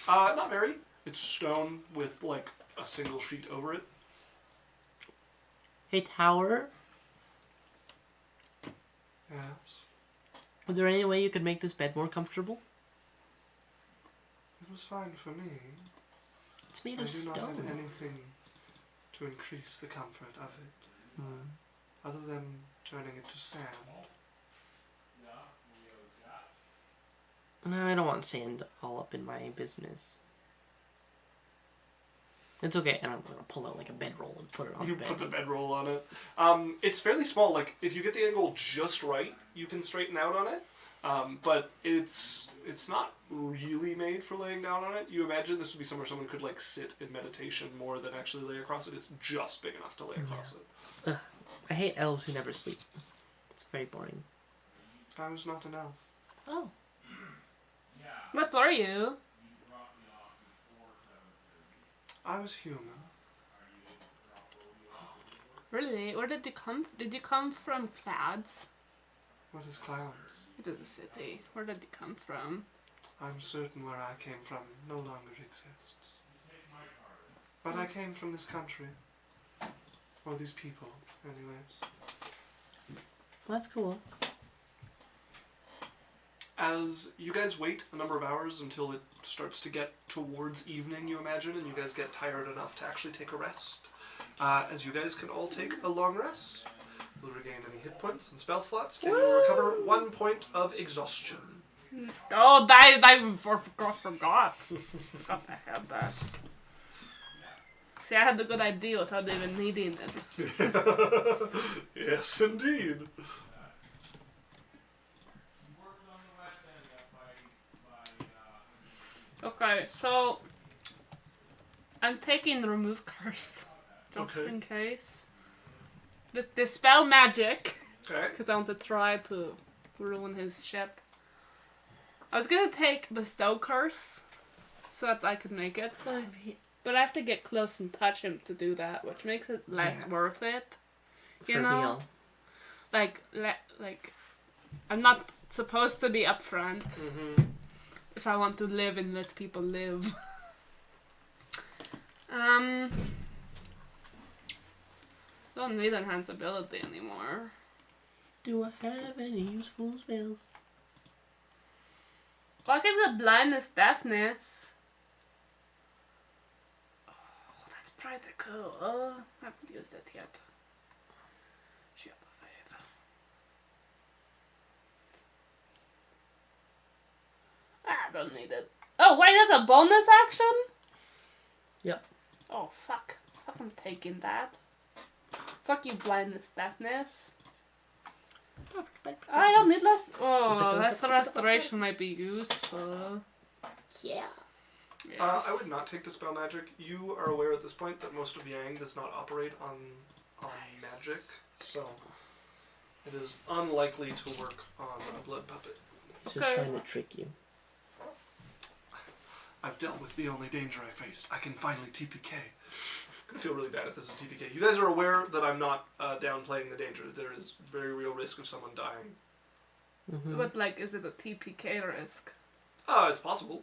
hours. Not very. It's stone with like a single sheet over it. Hey, Tower. Yes. Was there any way you could make this bed more comfortable? It was fine for me. It's made I of do not stone. have anything to increase the comfort of it, Hmm. other than turning it to sand. No, I don't want sand all up in my business. It's okay, and I'm gonna pull out like a bedroll and put it on You the bed. put the bedroll on it. It's fairly small. Like if you get the angle just right, you can straighten out on it. But it's not really made for laying down on it. You imagine this would be somewhere someone could like sit in meditation more than actually lay across it. It's just big enough to lay across it. Ugh, I hate elves who never sleep. It's very boring. I was not an elf. Oh. What were you? I was human. Really? Where did you come? Did you come from clouds? What is clouds? It is a city. Where did you come from? I'm certain where I came from no longer exists. But I came from this country. Or these people, anyways. That's cool. As you guys wait a number of hours until it starts to get towards evening, you imagine, and you guys get tired enough to actually take a rest. As you guys can all take a long rest, you'll regain any hit points and spell slots, and you'll recover 1 point of exhaustion. Oh, I forgot. Forgot I had that. See, I had a good idea without even needing it. Yes, indeed. Okay, so I'm taking remove curse just Okay. in case. Dispel magic Okay. because I want to try to ruin his ship. I was gonna take bestow curse so that I could make it, but I have to get close and touch him to do that, which makes it less Yeah. worth it. You For know, real. like I'm not supposed to be upfront. Mm-hmm. If I want to live and let people live. Don't need enhanced ability anymore. Do I have any useful spells? Well, I can get blindness, deafness. Oh, that's pretty cool. I haven't used it yet. Shield of Faith. I don't need it. Oh, wait, that's a bonus action? Yep. Oh, fuck. I'm taking that. Fuck you, blindness, deafness. I don't need less. Oh, less restoration might be useful. Yeah. Yeah. I would not take Dispel Magic. You are aware at this point that most of Yang does not operate on magic, so it is unlikely to work on a blood puppet. He's just trying to trick you. I've dealt with the only danger I faced. I can finally TPK. I'm gonna feel really bad if this is TPK. You guys are aware that I'm not downplaying the danger. There is very real risk of someone dying. Mm-hmm. But like, is it a TPK risk? It's possible.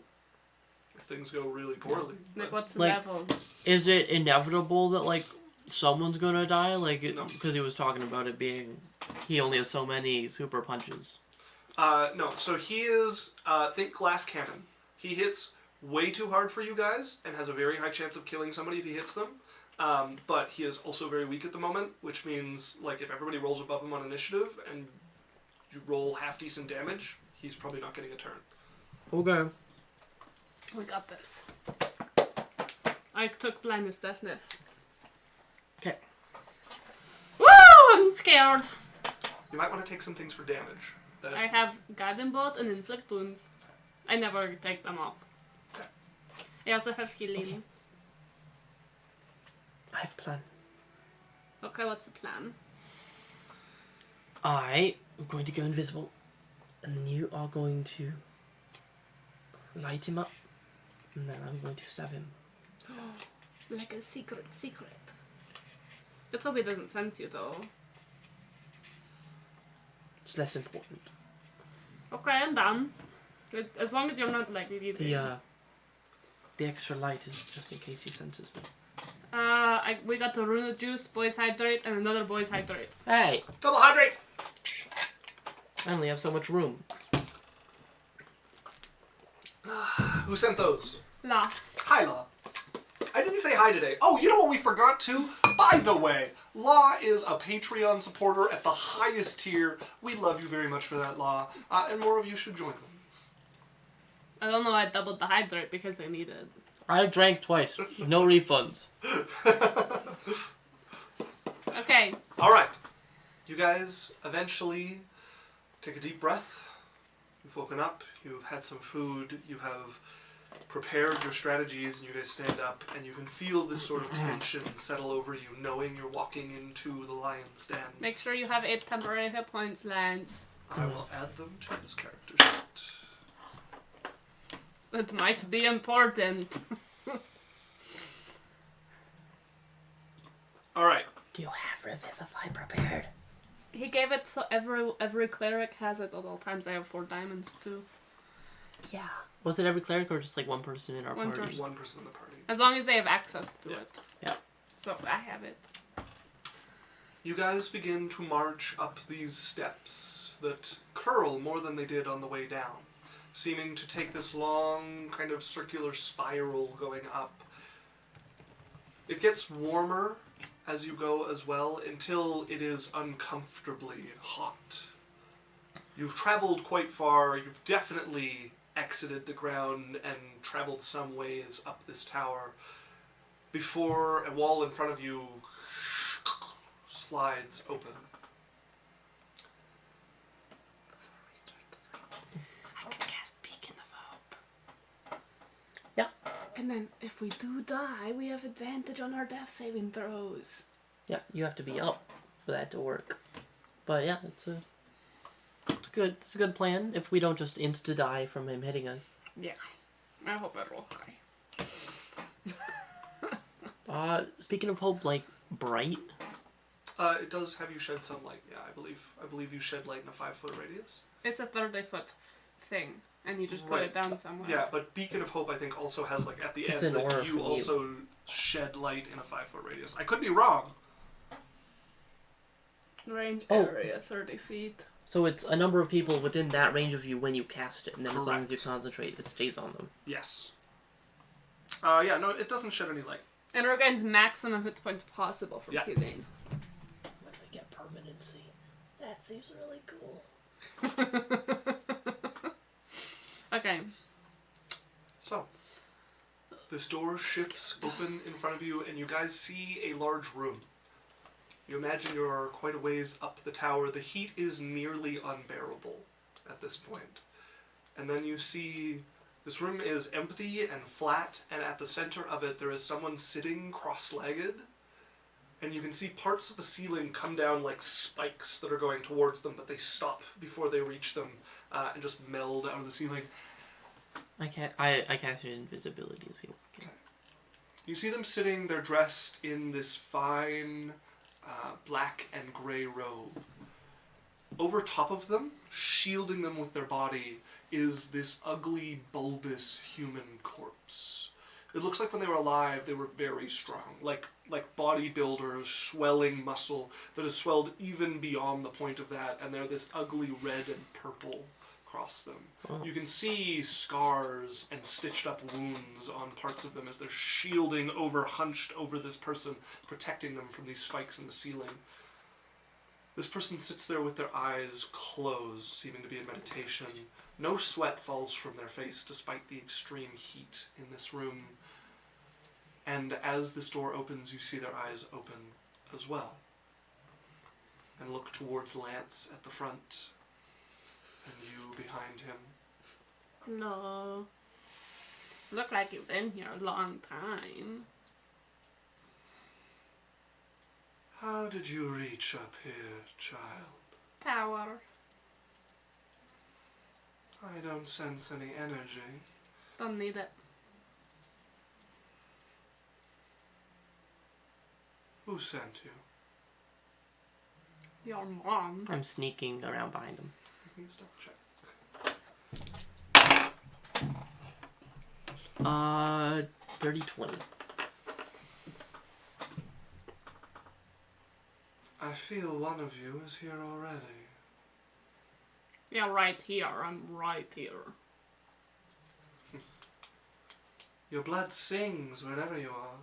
If things go really poorly. Like, what's the Like- level? Is it inevitable that like someone's gonna die? Like, No. because he was talking about it being he only has so many super punches. No, so he is, think glass cannon. He hits way too hard for you guys and has a very high chance of killing somebody if he hits them. But he is also very weak at the moment, which means, like, if everybody rolls above him on initiative and you roll half-decent damage, he's probably not getting a turn. Okay. We got this. I took blindness deafness. Okay. Woo! I'm scared. You might want to take some things for damage. That I have guiding bolt and inflict wounds. I never take them off. Okay. I also have healing. Okay. I have a plan. Okay, what's the plan? I am going to go invisible, and then you are going to light him up, and then I'm going to stab him. Like a secret. Let's hope he doesn't sense you though. It's less important. Okay, I'm done. As long as you're not like leaving. The extra light is just in case he senses me. We got the rune juice, boys hydrate, and another boys hydrate. Hey! double hydrate! I only have so much room. Who sent those? La. Hi, Law. I didn't say hi today. Oh, you know what we forgot to? By the way, Law is a Patreon supporter at the highest tier. We love you very much for that, Law. And more of you should join them. I don't know, I doubled the hydrate because I need it. I drank twice. No refunds. Okay. Alright. You guys eventually take a deep breath. You've woken up. You've had some food. You have prepared your strategies, and you guys stand up, and you can feel this sort of tension settle over you, knowing you're walking into the lion's den. Make sure you have 8 temporary hit points, Lance. I will add them to this character sheet. It might be important. Alright. Do you have Revivify prepared? He gave it so every cleric has it at all times. I have 4 diamonds too. Yeah. Was it every cleric or just like one person in our One party? person. One person in the party. As long as they have access to Yeah. it. Yeah. So I have it. You guys begin to march up these steps that curl more than they did on the way down, seeming to take this long kind of circular spiral going up. It gets warmer as you go as well until it is uncomfortably hot. You've traveled quite far. You've definitely exited the ground and traveled some ways up this tower before a wall in front of you slides open. I can cast Beacon of Hope. Yeah. And then if we do die, we have advantage on our death saving throws. Yeah, you have to be up for that to work. But yeah, it's a good plan if we don't just insta die from him hitting us. Yeah. I hope I roll high. Speaking of hope, like bright. It does have you shed some light. Yeah, I believe you shed light in a 5-foot radius. It's a 30-foot thing, and you just put Right. it down somewhere. Yeah, but Beacon of Hope I think also has like at the It's end an that aura you from you. also shed light in a 5-foot radius. I could be wrong. Range Oh. area 30 feet. So it's a number of people within that range of you when you cast it, and then as long as you Correct. concentrate, it stays on them. Yes. Yeah, no, it doesn't shed any light. And it gains maximum hit points possible from Yeah. healing. When we get permanency, that seems really cool. Okay. So, this door shifts open in front of you, and you guys see a large room. You imagine you're quite a ways up the tower. The heat is nearly unbearable at this point. And then you see This room is empty and flat, and at the center of it there is someone sitting cross-legged, and you can see parts of the ceiling come down like spikes that are going towards them, but they stop before they reach them and just meld out of the ceiling. I cast invisibility as well. Okay. You see them sitting, they're dressed in this fine black and gray robe. Over top of them, shielding them with their body, is this ugly, bulbous human corpse. It looks like when they were alive, they were very strong, like bodybuilders, swelling muscle that has swelled even beyond the point of that, and they're this ugly red and purple across them. Oh. You can see scars and stitched up wounds on parts of them as they're shielding over, hunched over this person, protecting them from these spikes in the ceiling. This person sits there with their eyes closed, seeming to be in meditation. No sweat falls from their face despite the extreme heat in this room. And as this door opens, you see their eyes open as well. And look towards Lance at the front, and you behind him. No. Look like you've been here a long time. How did you reach up here, child? Power. I don't sense any energy. Don't need it. Who sent you? Your mom. I'm sneaking around behind him. Give me a stealth check. 30-20. I feel one of you is here already. Yeah, right here. I'm right here. Your blood sings wherever you are.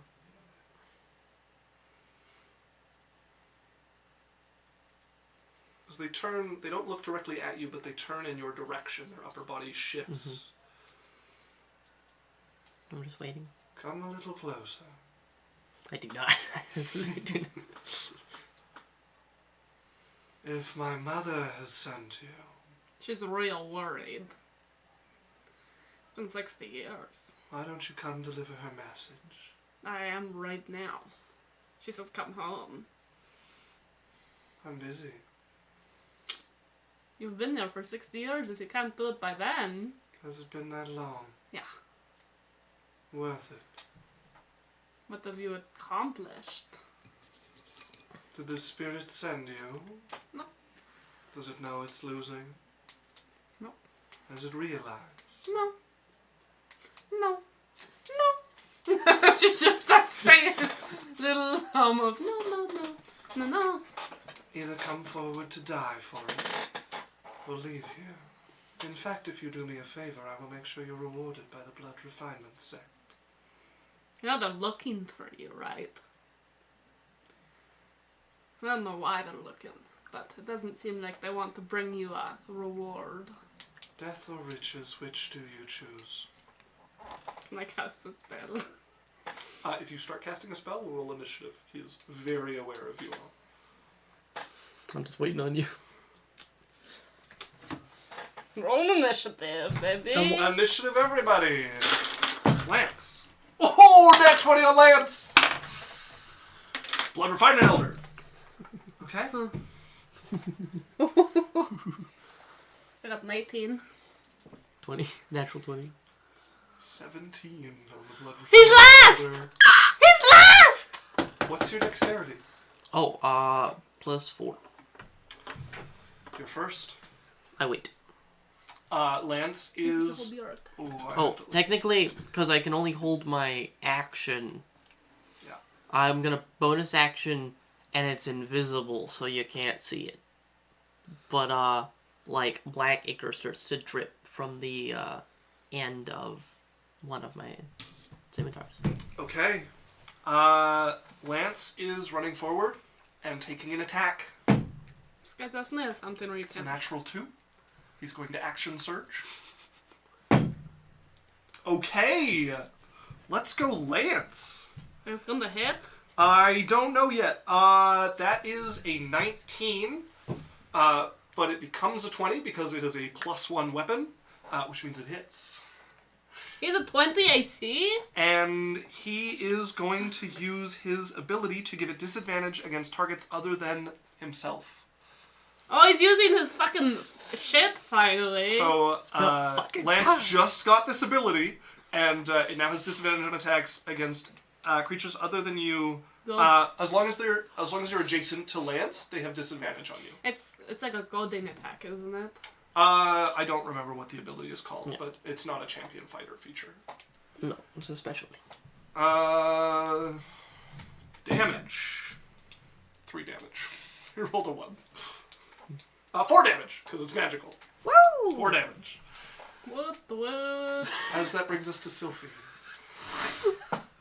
As they turn, they don't look directly at you, but they turn in your direction. Their upper body shifts. I'm just waiting. Come a little closer. I do not. I do not. If my mother has sent you, She's real worried. It's been 60 years. why don't you come deliver her message? I am right now. She says come home. I'm busy. You've been there for 60 years. If you can't do it by then... Has it been that long? Yeah. Worth it. What have you accomplished? Did the spirit send you? No. Does it know it's losing? No. Has it realized? No. No. No. She just starts saying a little hum of no, no, no, no, no. Either come forward to die for it, or leave here. In fact, if you do me a favor, I will make sure you're rewarded by the blood refinement sect. You know they're looking for you, right? I don't know why they're looking, but it doesn't seem like they want to bring you a reward. Death or riches, which do you choose? Can I cast a spell? If you start casting a spell, we'll roll initiative. He is very aware of you all. I'm just waiting on you. Roll initiative, baby. Initiative, everybody! Lance. Oh, nat 20 on Lance! Blood refinement elder. Okay. I got 19. 20. Natural 20. 17 on the blood refinement He's last! elder. He's last! What's your dexterity? Oh, +4. Your first. I wait. Lance is... Hold yours. Oh, I Oh, have to look. technically, because I can only hold my action, Yeah. I'm gonna bonus action, and it's invisible, so you can't see it. But, like, black ichor starts to drip from the, end of one of my scimitars. Okay. Lance is running forward and taking an attack. This guy definitely has something where you It's a can... natural 2. He's going to action surge. Okay. Let's go Lance. It's gonna hit. I don't know yet. That is a 19. But it becomes a 20 because it is a +1 weapon, which means it hits. He's a 20 AC? And he is going to use his ability to give it disadvantage against targets other than himself. Oh, he's using his fucking shit finally. So, fucking Lance time. just got this ability, and it now has disadvantage on attacks against creatures other than you. Go. As long as you're adjacent to Lance, they have disadvantage on you. It's like a golden attack, isn't it? I don't remember what the ability is called, Yeah. but it's not a champion fighter feature. No, it's a specialty. Damage. 3 damage. You rolled a 1. 4 damage, because it's magical. Woo! 4 damage. What? As that brings us to Sylphie.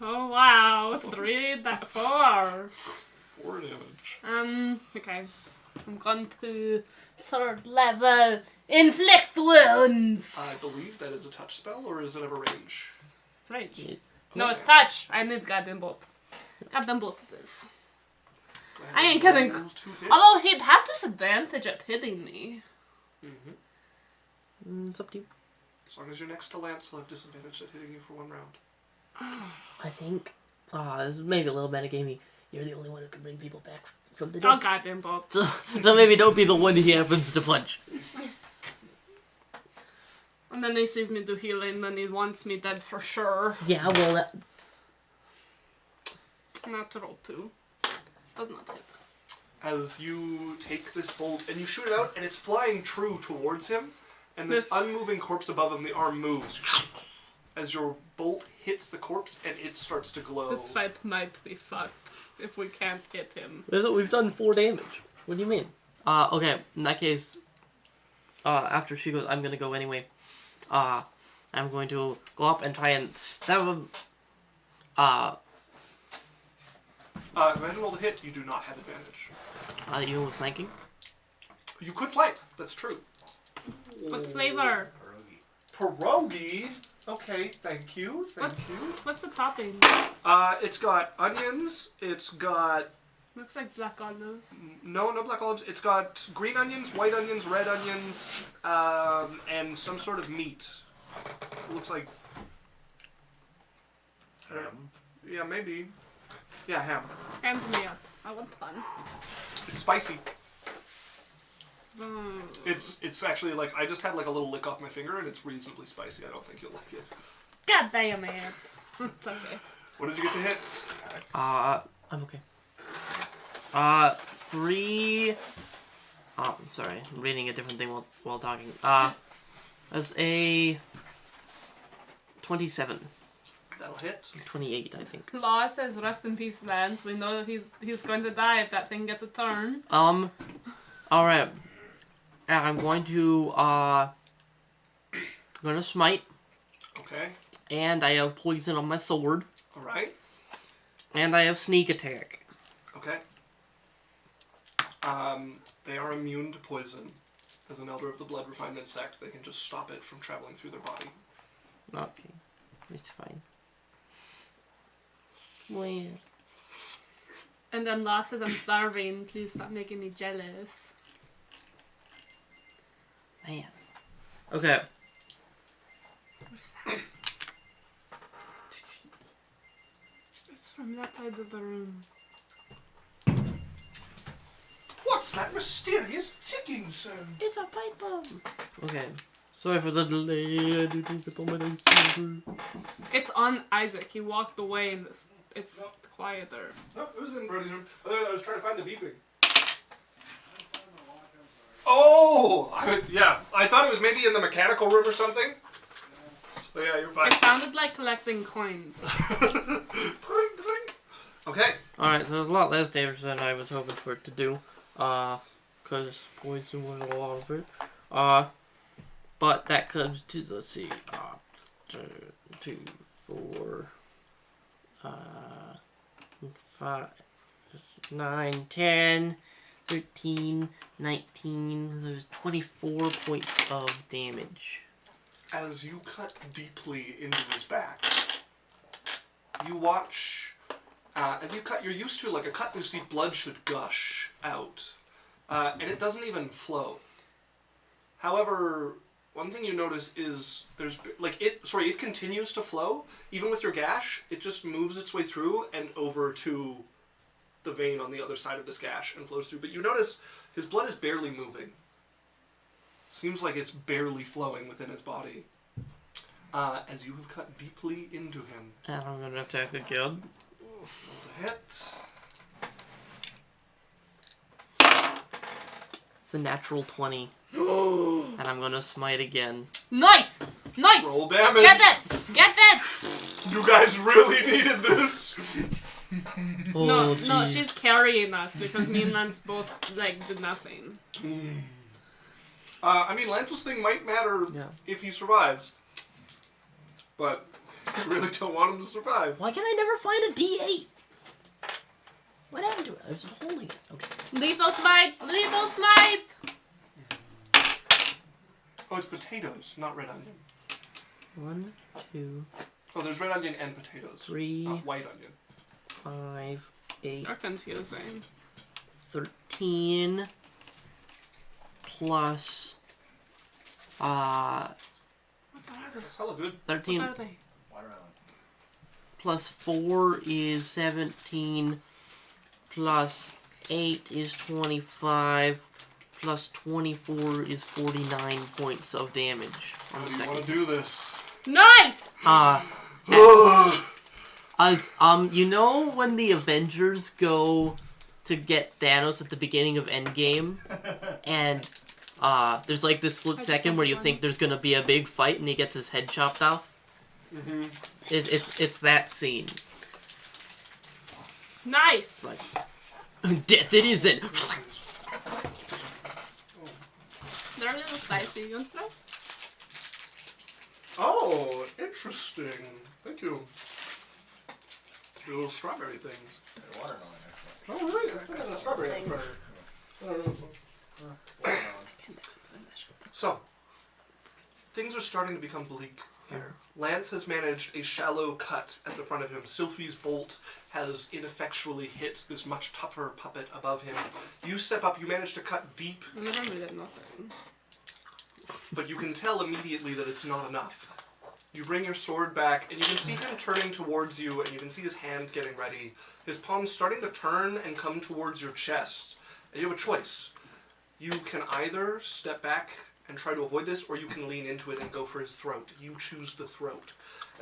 Oh wow, 4. 4 damage. Okay. I'm going to 3rd level inflict wounds. I believe that is a touch spell, or is it ever range? Range. Yeah. No, it's touch. I need goddamn both. Goddamn both of this. Go ahead I ain't and kidding. roll 2 hits. Although he'd have disadvantage at hitting me. Mhm. It's up to you. As long as you're next to Lance, he'll have disadvantage at hitting you for 1 round. I think, this is maybe a little metagamey. You're the only one who can bring people back from the Oh, dead. goddamn both. So maybe don't be the one he happens to punch. And then he sees me do healing, then he wants me dead for sure. Yeah, well, Natural 2. Does not hit. As you take this bolt and you shoot it out, and it's flying true towards him, and this This- unmoving corpse above him, the arm moves. As your bolt hits the corpse and it starts to glow. This fight might be fucked if we can't hit him. we've done 4 damage. What do you mean? Okay, in that case, after she goes, I'm gonna go anyway. I'm going to go up and try and stab him. Go ahead and roll the hit. You do not have advantage. Even with flanking. You could flank. That's true. What flavor? Pierogi. Okay, thank you. Thank you. What's the topping? It's got onions. It's got Looks like black olive. no black olives. It's got green onions, white onions, red onions, and some sort of meat. It looks like Ham. yeah, maybe. Yeah, ham. And me up. I want fun. It's spicy. Mm. It's actually like I just had like a little lick off my finger, and it's reasonably spicy. I don't think you'll like it. God damn it. It's okay. What did you get to hit? I'm okay. 3... Oh, sorry. I'm reading a different thing while talking. That's a 27. That'll hit. 28, I think. Law says rest in peace, Lance. We know he's going to die if that thing gets a turn. Alright. And I'm going to, smite. Okay. And I have poison on my sword. All right. And I have sneak attack. Okay. They are immune to poison. As an Elder of the Blood Refinement sect, they can just stop it from traveling through their body. Okay. It's fine. Well, And then Law says I'm starving. Please stop making me jealous. man. Okay. What is that? It's from that side of the room. What's that mysterious ticking sound? It's a pipe bomb. Okay. Sorry for the delay. I do think the comment is It's on Isaac. He walked away and it's quieter. No, it was in Brody's room. I was trying to find the beeping. Oh! I thought it was maybe in the mechanical room or something. But yeah, you're fine. It sounded like collecting coins. Clink, clink. Okay. Alright, so there's a lot less damage than I was hoping for it to do. Because poison was a lot of it. But that comes to, let's see, 2, 4, 5, 9, 10, 13, 19, there's 24 points of damage. As you cut deeply into his back, you watch, as you cut, you're used to like a cut this deep, blood should gush out. And it doesn't even flow. However, one thing you notice is it continues to flow. Even with your gash, it just moves its way through and over to the vein on the other side of this gash and flows through. But you notice his blood is barely moving. Seems like it's barely flowing within his body. As you have cut deeply into him. And I'm gonna attack again. Roll to hit. It's a natural 20. And I'm gonna smite again. Nice! Nice! Roll damage. Get that! Get that! You guys really needed this. No, jeez. she's carrying us because me and Lance both, did nothing. I mean, Lance's thing might matter if he survives. But I really don't want him to survive. Why can I never find a D8? What happened to it? I was just holding it. Okay. Lethal smite! Lethal smite! Oh, it's potatoes, not red onion. 1, 2, Oh, there's red onion and potatoes. 3, Not white onion. 5, 8, You're confusing. 13, plus, What That's hella good. 13 are they? Watermelon. plus 4 is 17, plus 8 is 25, plus 24 is 49 points of damage. How On the do you want second. to do this? Nice! You know when the Avengers go to get Thanos at the beginning of Endgame, and there's like this split just second where you want think one. there's gonna be a big fight and he gets his head chopped off? Mm-hmm. It's that scene. Nice! Like, death it isn't! They're a little spicy. You want to try? Oh, interesting. Thank you. Your little strawberry things. And watermelon, actually. Oh, really? I think I got a strawberry in front of you. I don't know. Watermelon. So, things are starting to become bleak here. Lance has managed a shallow cut at the front of him. Sylphie's bolt has ineffectually hit this much tougher puppet above him. You step up, you manage to cut deep, I never did nothing. but you can tell immediately that it's not enough. You bring your sword back, and you can see him turning towards you, and you can see his hand getting ready. His palm's starting to turn and come towards your chest. And you have a choice. You can either step back and try to avoid this, or you can lean into it and go for his throat. You choose the throat.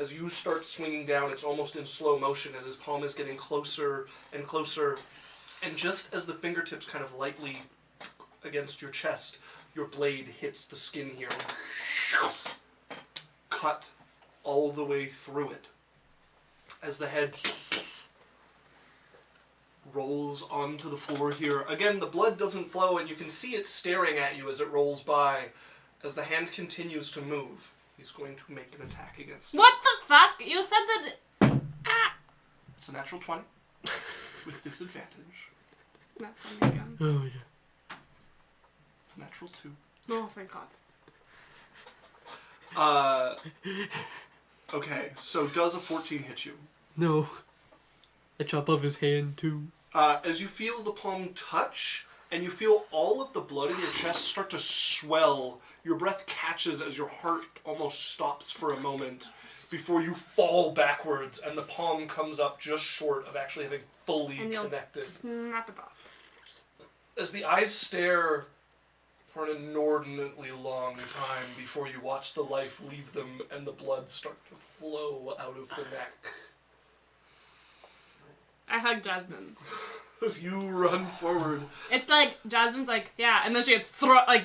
As you start swinging down, it's almost in slow motion as his palm is getting closer and closer. And just as the fingertips kind of lightly against your chest, your blade hits the skin here. Cut all the way through it. As the head rolls onto the floor here. Again, the blood doesn't flow, and you can see it staring at you as it rolls by. As the hand continues to move, he's going to make an attack against you. What the fuck? You said that. Ah! It's a natural 20 with disadvantage. Not funny again. Oh yeah. It's a natural 2. Oh, thank God. Okay, so does a 14 hit you? No. I chop off his hand too. As you feel the palm touch, and you feel all of the blood in your chest start to swell, your breath catches as your heart almost stops for a moment before you fall backwards, and the palm comes up just short of actually having fully And you'll connected. snap it off. As the eyes stare for an inordinately long time before you watch the life leave them and the blood start to flow out of the neck. I hug Jasmine. As you run forward, It's like Jasmine's like, yeah, and then she gets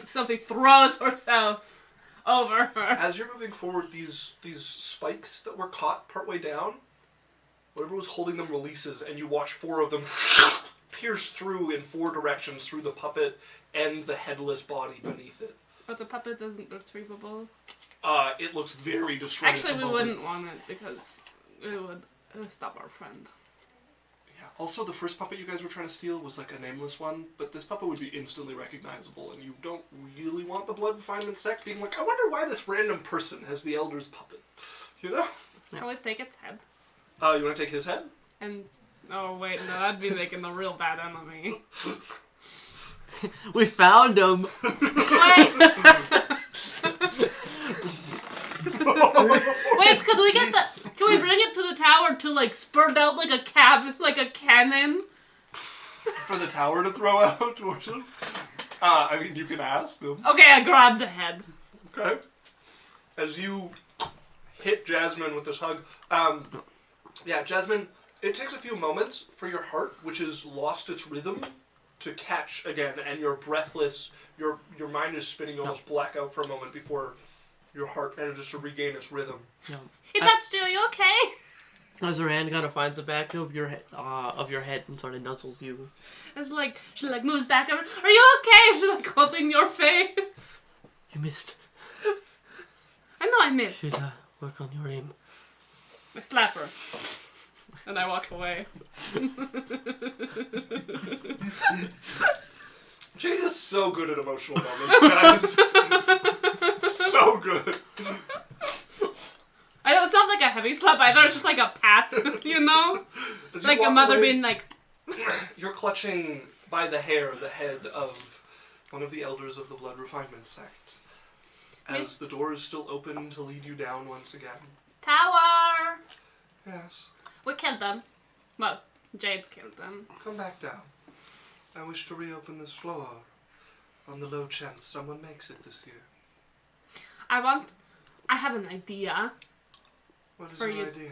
Sophie throws herself over her. as you're moving forward, these spikes that were caught partway down, whatever was holding them releases, and you watch 4 of them pierce through in 4 directions through the puppet and the headless body beneath it. But the puppet isn't retrievable. It looks very destroyed. Actually, at the we moment. wouldn't want it because it would stop our friend. Yeah. Also, the first puppet you guys were trying to steal was like a nameless one, but this puppet would be instantly recognizable, and you don't really want the Blood Refinement sect being like, I wonder why this random person has the Elder's puppet. You know? Can we take its head? You want to take his head? And oh wait, no, that'd be making a real bad enemy. We found him. Wait. like spurt out like a cannon. For the tower to throw out towards them? I mean, you can ask them. Okay, I grab the head. Okay. As you hit Jasmine with this hug, yeah, Jasmine, it takes a few moments for your heart, which has lost its rhythm, to catch again, and you're breathless. Your mind is spinning almost black out for a moment before your heart manages to regain its rhythm. Yeah. Hey, that's Stu, you okay? As her hand kind of finds the back of your head and sort of nuzzles you. It's like, she like moves back over. Are you okay? She's like holding your face. You missed. I know I missed. Should work on your aim. I slap her. And I walk away. Jade is so good at emotional moments, guys. So good. I know, it's not like a heavy slap either, it's just like a pat, you know? As you Like a walk mother away, being like, You're clutching by the hair the head of one of the elders of the Blood Refinement sect. As the door is still open to lead you down once again. power! Yes. We killed them. Well, Jade killed them. Come back down. I wish to reopen this floor on the low chance someone makes it this year. I have an idea. What is For your you. idea?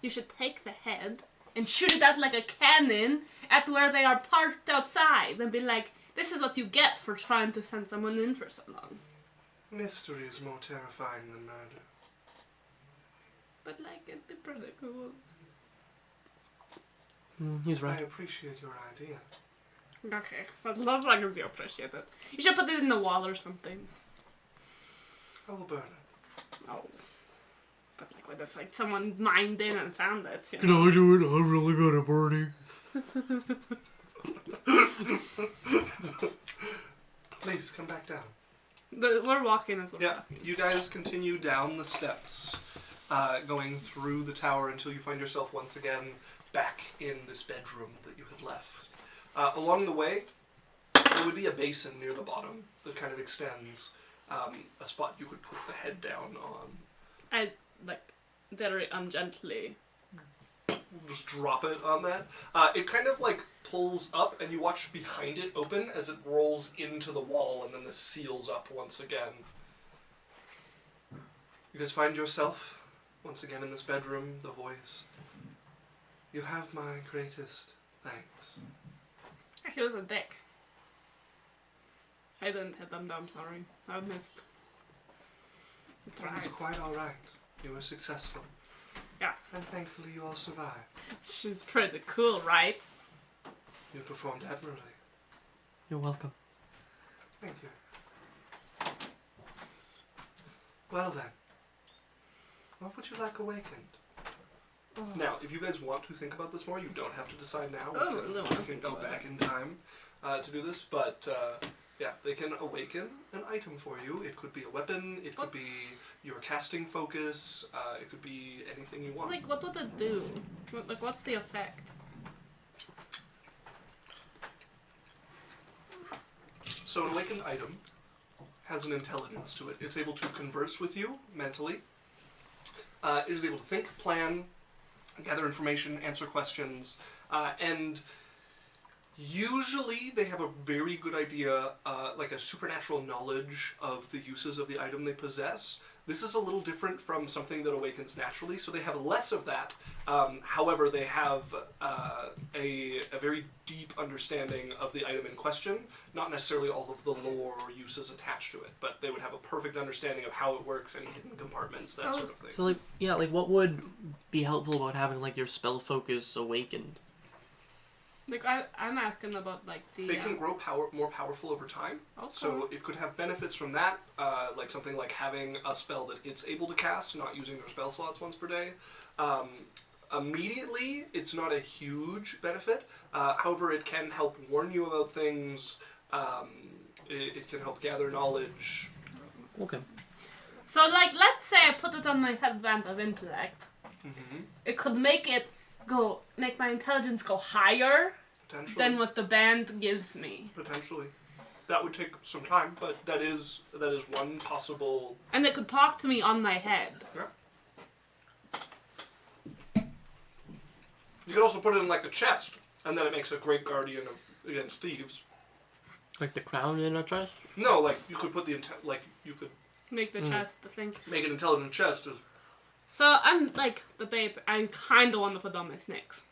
You should take the head and shoot it out like a cannon at where they are parked outside and be like, this is what you get for trying to send someone in for so long. Mystery is more terrifying than murder. But like, it'd be pretty cool. He's I right. appreciate your idea. Okay, but as long as you appreciate it. You should put it in the wall or something. I will burn it. Oh. But like, what if like someone mined in and found it? You Can know? I do it? I'm really good at burning. Please, come back down. We're walking as well. Yeah, you guys continue down the steps, going through the tower until you find yourself once again back in this bedroom that you had left. Along the way, there would be a basin near the bottom that kind of extends, a spot you could put the head down on. I like very ungently. Just drop it on that. It kind of like pulls up and you watch behind it open as it rolls into the wall and then this seals up once again. You guys find yourself once again in this bedroom, the voice. You have my greatest thanks. He was a dick. I didn't hit them though, I'm sorry. I missed. I It was tried. quite alright. You were successful. Yeah. And thankfully you all survived. She's pretty cool, right? You performed admirably. You're welcome. Thank you. Well then. What would you like awakened? Now, if you guys want to think about this more, you don't have to decide now. I don't really wanna We can think go about back in time to do this, but yeah, they can awaken an item for you. It could be a weapon, it could be your casting focus, it could be anything you want. Like, what would it do? Like, what's the effect? So an awakened item has an intelligence to it. It's able to converse with you mentally. It is able to think, plan, gather information, answer questions, and usually they have a very good idea, like a supernatural knowledge of the uses of the item they possess. This is a little different from something that awakens naturally, so they have less of that. However, they have a very deep understanding of the item in question, not necessarily all of the lore or uses attached to it, but they would have a perfect understanding of how it works, any hidden compartments, that sort of thing. So, like, yeah, like, what would be helpful about having, like, your spell focus awakened? Like, I'm asking about, like, the... They can grow more powerful over time, Okay. so it could have benefits from that, like something like having a spell that it's able to cast, not using their spell slots once per day. Immediately, it's not a huge benefit. However, it can help warn you about things. It can help gather knowledge. Okay. So, like, let's say I put it on my headband of intellect. Mm-hmm. It could make my intelligence go higher Potentially. than what the band gives me. Potentially. That would take some time, but that is one possible... And it could talk to me on my head. Yeah. You could also put it in like a chest, and then it makes a great guardian against thieves. Like the crown in a chest? No, like you could put you could Make the chest the thing. make an intelligent chest. So I'm like the babe. I kind of want to put on my snakes,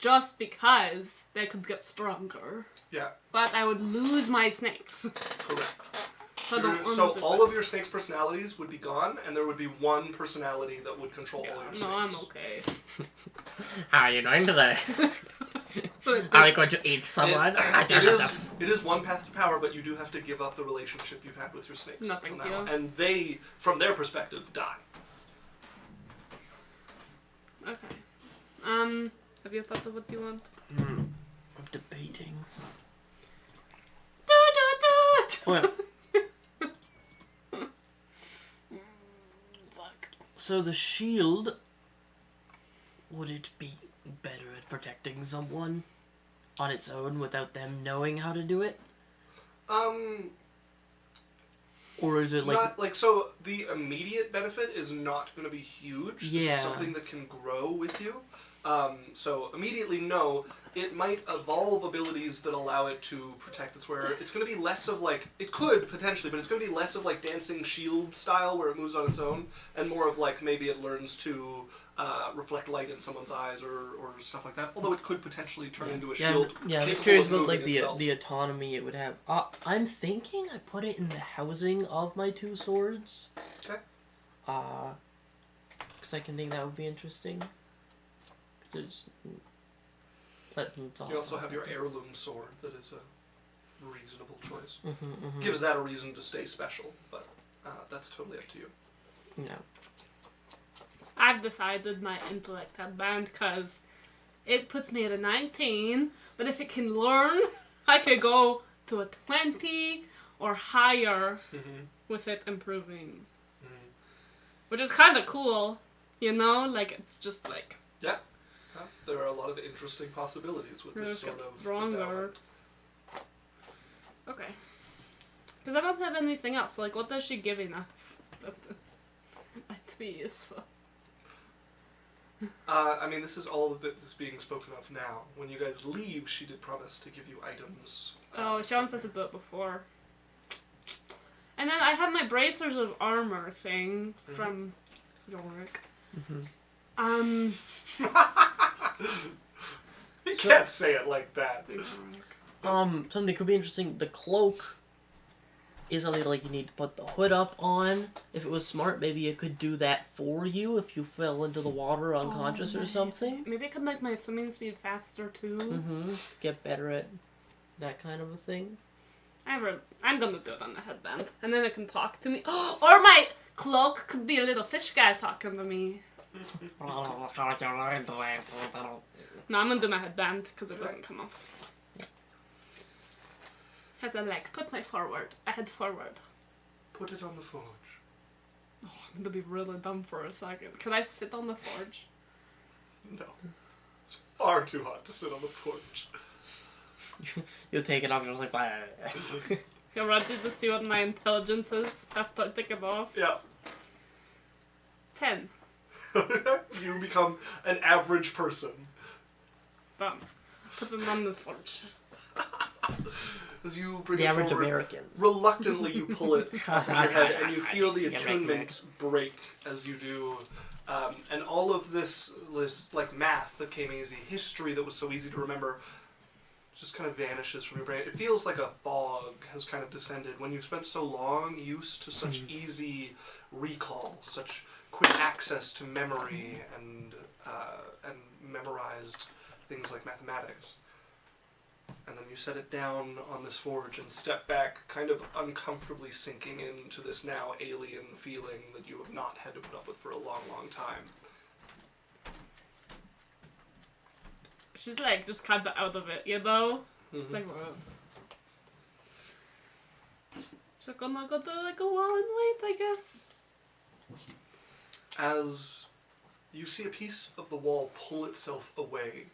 just because they could get stronger. Yeah, But I would lose my snakes. correct. So I don't So want to all of your snake's personalities would be gone, and there would be one personality that would control all your snakes. No, I'm okay. How are you doing today? Are we going to eat someone? It is one path to power, but you do have to give up the relationship you've had with your snakes. No, until thank now. you. And they, from their perspective, die. Okay. Have you thought of what you want? I'm debating. Do do do. Well, so the shield, would it be better at protecting someone on its own without them knowing how to do it? Or is it like... Not like so. The immediate benefit is not going to be huge. This Yeah. is something that can grow with you. So immediately, no. It might evolve abilities that allow it to protect its wearer. It's going to be less of like it could potentially, but it's going to be less of like dancing shield style where it moves on its own, and more of like maybe it learns to reflect light in someone's eyes or stuff like that. Although it could potentially turn into a shield. Yeah, I'm capable just curious of about like moving itself. the autonomy it would have. I'm thinking I put it in the housing of my two swords. Okay. Because I can think that would be interesting. There's... You also have your heirloom sword that is a reasonable choice. Mm-hmm. Gives that a reason to stay special, but that's totally up to you. Yeah. I've decided my intellect headband because it puts me at a 19, but if it can learn, I could go to a 20 or higher with it improving. Which is kind of cool, you know? Like, it's just like... Yeah. There are a lot of interesting possibilities with this sort of stronger. endowment. Okay. Because I don't have anything else. Like, what is she giving us? That might be useful. I mean, this is all that is being spoken of now. When you guys leave, she did promise to give you items. Oh, she wants us to do it before. And then I have my bracers of armor thing from Yorick. You can't say it like that. Something could be interesting. The cloak is something like you need to put the hood up on. If it was smart, maybe it could do that for you if you fell into the water unconscious or something. Maybe it could make my swimming speed faster too. Get better at that kind of a thing. I'm gonna do it on the headband, and then it can talk to me. Or my cloak could be a little fish guy talking to me. No, I'm gonna do my headband because it doesn't come off. Has a leg. Put my head forward. Put it on the forge. Oh, I'm gonna be really dumb for a second. Can I sit on the forge? No. It's far too hot to sit on the forge. You'll take it off and just like... You ready to see what my intelligence is after I take it off? Yeah. 10. You become an average person. Done. Put it on the forge. As you bring The it average forward, American. reluctantly you pull it off of your head, and you feel the attunement break as you do. And all of this like math that came easy, history that was so easy to remember, just kind of vanishes from your brain. It feels like a fog has kind of descended when you've spent so long used to such easy recall, such quick access to memory and memorized things like mathematics. And then you set it down on this forge and step back, kind of uncomfortably sinking into this now alien feeling that you have not had to put up with for a long, long time. She's like just kind of out of it, you know? Like, she's gonna go to like a wall and wait, I guess. As you see a piece of the wall pull itself away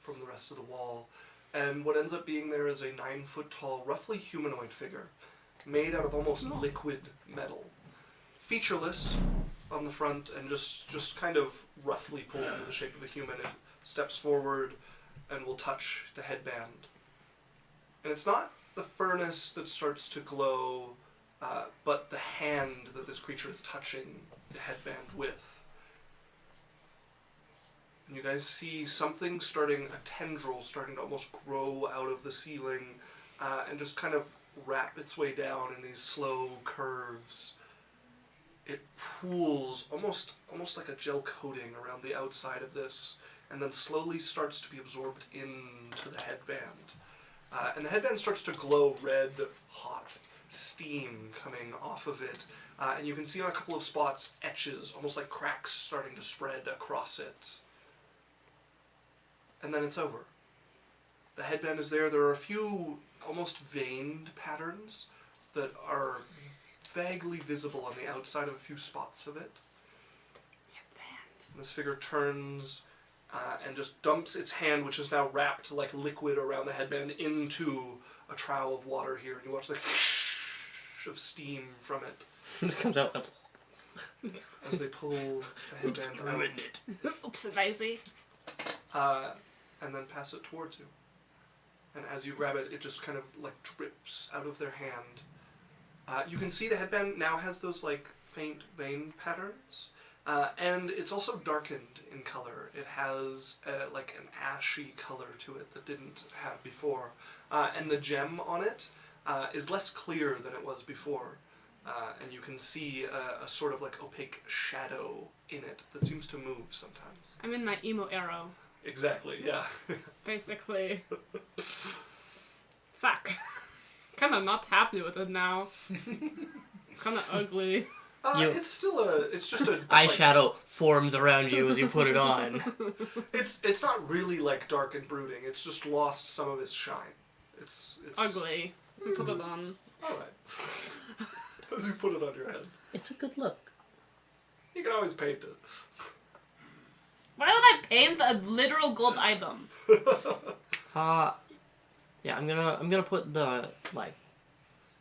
from the rest of the wall, and what ends up being there is a 9-foot-tall, roughly humanoid figure, made out of almost liquid metal. Featureless, on the front and just kind of roughly pulled into the shape of a human. It steps forward and will touch the headband. And it's not the furnace that starts to glow, but the hand that this creature is touching the headband with. And you guys see something a tendril starting to almost grow out of the ceiling and just kind of wrap its way down in these slow curves. It pools almost like a gel coating around the outside of this, and then slowly starts to be absorbed into the headband. And the headband starts to glow red hot, steam coming off of it. And you can see on a couple of spots etches, almost like cracks starting to spread across it. And then it's over. The headband is there. There are a few almost veined patterns that are vaguely visible on the outside of a few spots of it. And this figure turns and just dumps its hand, which is now wrapped like liquid around the headband, into a trowel of water here. And you watch the of steam from it. It comes out. As they pull the Oops, headband out. ruined it. Oops, daisy. And then pass it towards you. And as you grab it, it just kind of like drips out of their hand. You can see the headband now has those like faint vein patterns, and it's also darkened in color. It has like an ashy color to it that didn't have before, and the gem on it is less clear than it was before, and you can see a sort of like opaque shadow in it that seems to move sometimes. I'm in my emo arrow, Exactly, yeah. basically. Fuck. Kinda not happy with it now. Kinda ugly. It's still it's just a... Eyeshadow forms around you as you put it on. It's not really like dark and brooding, it's just lost some of its shine. It's Ugly. Put it on. Alright. As you put it on your head. It's a good look. You can always paint it. Why would I paint a literal gold item? Yeah, I'm gonna put the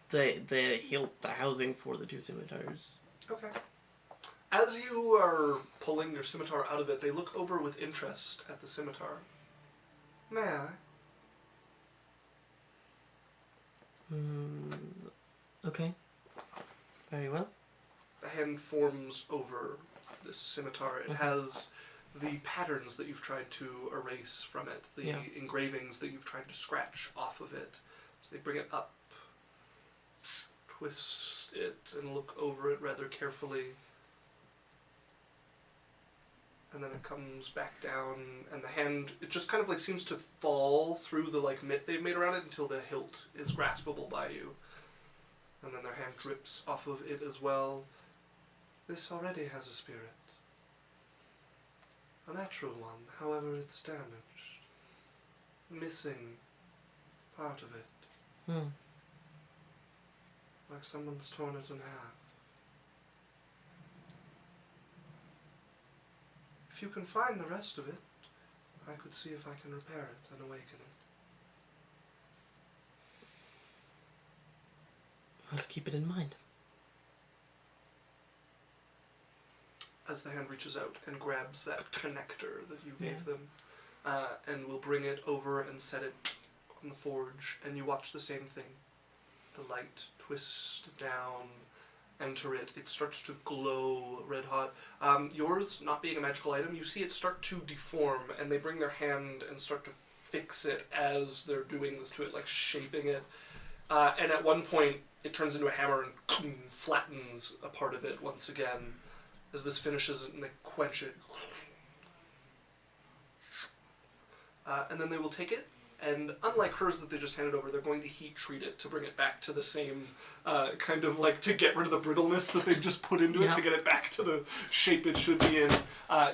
hilt, the housing for the two scimitars. Okay. As you are pulling your scimitar out of it, they look over with interest at the scimitar. May I? Okay. Very well. The hand forms over this scimitar. It has the patterns that you've tried to erase from it, the engravings that you've tried to scratch off of it. So they bring it up, twist it, and look over it rather carefully. And then it comes back down, and the hand, it just kind of like seems to fall through the like mitt they've made around it until the hilt is graspable by you. And then their hand drips off of it as well. This already has a spirit. A natural one, however it's damaged. Missing part of it. Like someone's torn it in half. If you can find the rest of it, I could see if I can repair it and awaken it. I'll keep it in mind. As the hand reaches out and grabs that connector that you gave them, and will bring it over and set it on the forge, and you watch the same thing. The light twist down, enter it, it starts to glow red hot. Yours, not being a magical item, you see it start to deform, and they bring their hand and start to fix it as they're doing this to it, like shaping it. And at one point, it turns into a hammer and flattens a part of it once again. As this finishes and they quench it. And then they will take it, and unlike hers that they just handed over, they're going to heat treat it to bring it back to the same kind of like, to get rid of the brittleness that they've just put into it, to get it back to the shape it should be in.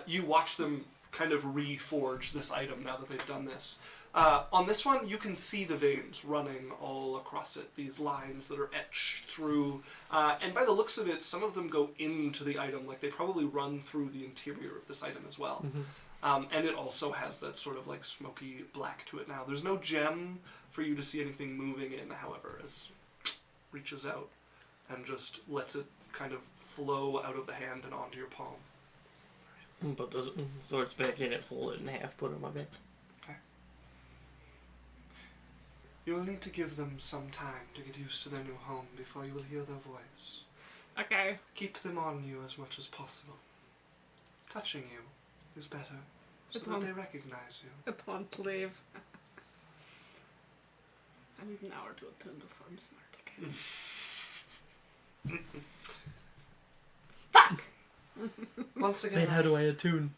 You watch them kind of reforge this item now that they've done this. On this one, you can see the veins running all across it, these lines that are etched through. And by the looks of it, some of them go into the item, like they probably run through the interior of this item as well. And it also has that sort of like smoky black to it now. There's no gem for you to see anything moving in, however, as reaches out and just lets it kind of flow out of the hand and onto your palm. Put the swords back in it, fold it in half, put it on my back. You'll need to give them some time to get used to their new home before you will hear their voice. Okay. Keep them on you as much as possible. Touching you is better, so It's that on. they recognize you. I won't leave. I need an hour to attune before I'm smart again. Fuck! Once again, Wait, how do I attune?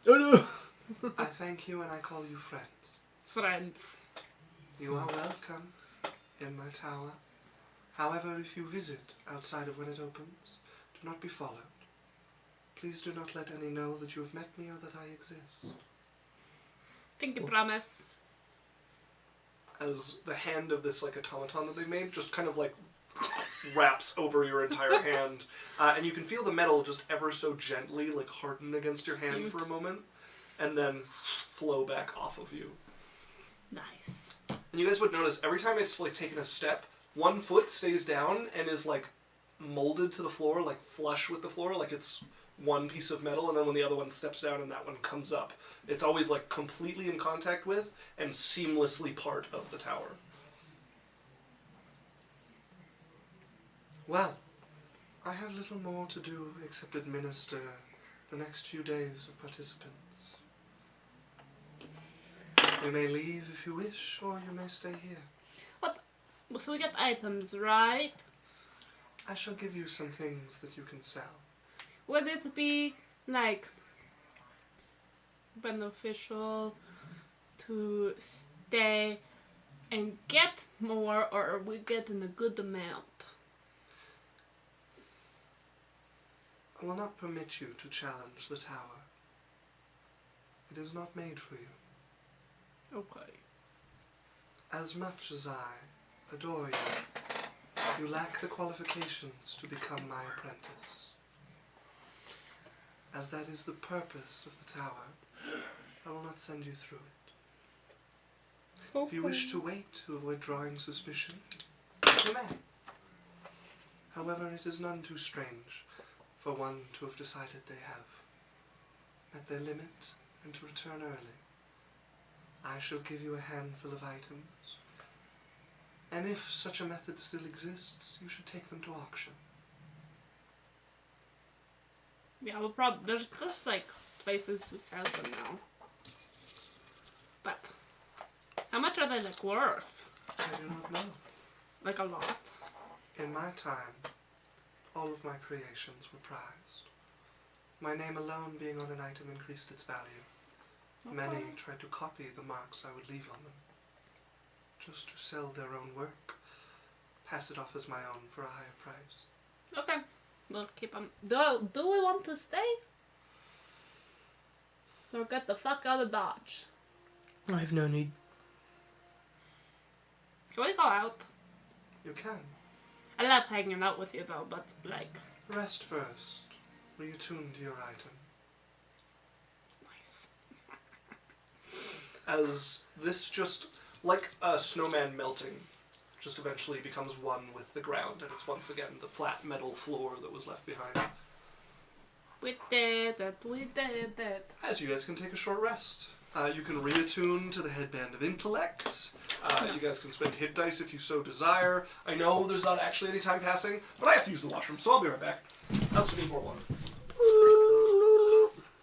Oh no! I thank you and I call you friends. Friends. You are welcome in my tower. However, if you visit outside of when it opens, do not be followed. Please do not let any know that you have met me or that I exist. Pinky promise. As the hand of this like automaton that they made just kind of like wraps over your entire hand, and you can feel the metal just ever so gently like harden against your hand for a moment, and then flow back off of you. Nice. And you guys would notice every time it's like taken a step, one foot stays down and is like molded to the floor, like flush with the floor, like it's one piece of metal, and then when the other one steps down and that one comes up, it's always like completely in contact with and seamlessly part of the tower. Well, I have little more to do except administer the next few days of participants. You may leave if you wish, or you may stay here. So we get items, right? I shall give you some things that you can sell. Would it be like beneficial to stay and get more, or are we getting a good amount? I will not permit you to challenge the tower. It is not made for you. Okay. As much as I adore you, you lack the qualifications to become my apprentice. As that is the purpose of the tower, I will not send you through it. If you wish to wait to avoid drawing suspicion, you may. However, it is none too strange for one to have decided they have met their limit and to return early. I shall give you a handful of items, and if such a method still exists, you should take them to auction. Yeah, we'll probably there's like places to sell them now. But how much are they like worth? I do not know. Like a lot. In my time, all of my creations were prized. My name alone being on an item increased its value. Many tried to copy the marks I would leave on them, just to sell their own work, pass it off as my own for a higher price. Okay. We'll keep them. Do we want to stay? Or get the fuck out of Dodge? I have no need. Can we go out? You can. I love hanging out with you though, but like... Rest first. Reattune to your item. Nice. As this just, like a snowman melting, just eventually becomes one with the ground, and it's once again the flat metal floor that was left behind. We did it, we did it. As you guys can take a short rest. You can reattune to the headband of intellect. You guys can spend hit dice if you so desire. I know there's not actually any time passing, but I have to use the washroom, so I'll be right back. I also need more water.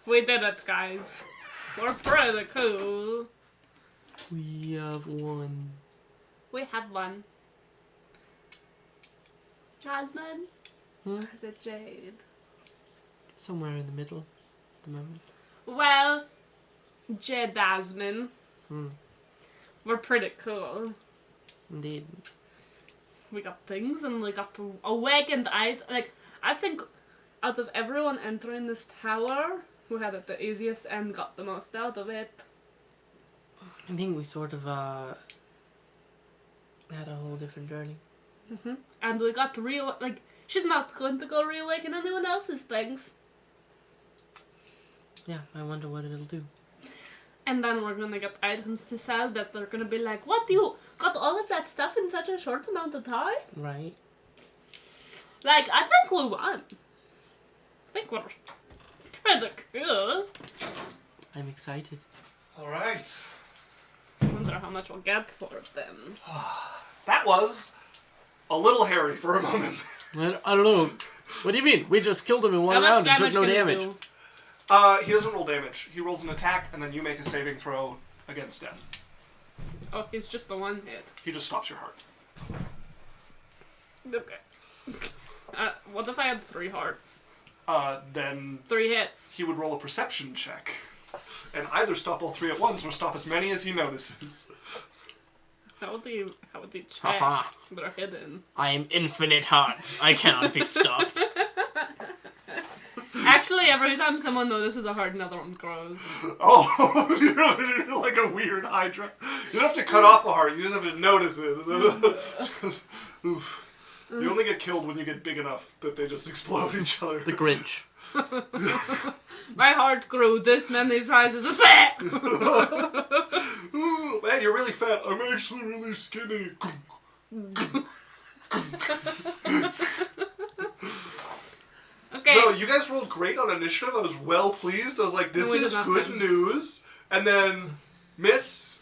We did it, guys. We're pretty cool. We have one. We have one. Jasmine? Hmm? Or is it Jade? Somewhere in the middle at the moment. Well, Jasmine. Hmm. We're pretty cool. Indeed. We got things and we got a wagon. I think out of everyone entering this tower, who had it the easiest and got the most out of it. I think we sort of had a whole different journey. And we got to she's not going to go reawaken anyone else's things. Yeah, I wonder what it'll do. And then we're gonna get items to sell that they're gonna be like, what, you got all of that stuff in such a short amount of time? Right. Like, I think we won. I think we're pretty cool. I'm excited. All right. I wonder how much we'll get for them. That was a little hairy for a moment. I don't know. What do you mean? We just killed him in one How much round and damage took no can damage. you do? He doesn't roll damage. He rolls an attack, and then you make a saving throw against death. Oh, it's just the one hit. He just stops your heart. Okay. What if I had 3 hearts? Then 3 hits. he would roll a perception check, and either stop all 3 at once or stop as many as he notices. How would they check? Haha. They're hidden. I am infinite hearts. I cannot be stopped. Actually, every time someone notices a heart, another one grows. Oh, you're like a weird Hydra. You don't have to cut off a heart, you just have to notice it. Oof. You only get killed when you get big enough that they just explode each other. The Grinch. My heart grew this many sizes. Ooh, man, you're really fat. I'm actually really skinny. Okay. No, you guys rolled great on initiative. I was well pleased. I was like, this No, we is did not good win. news. And then miss,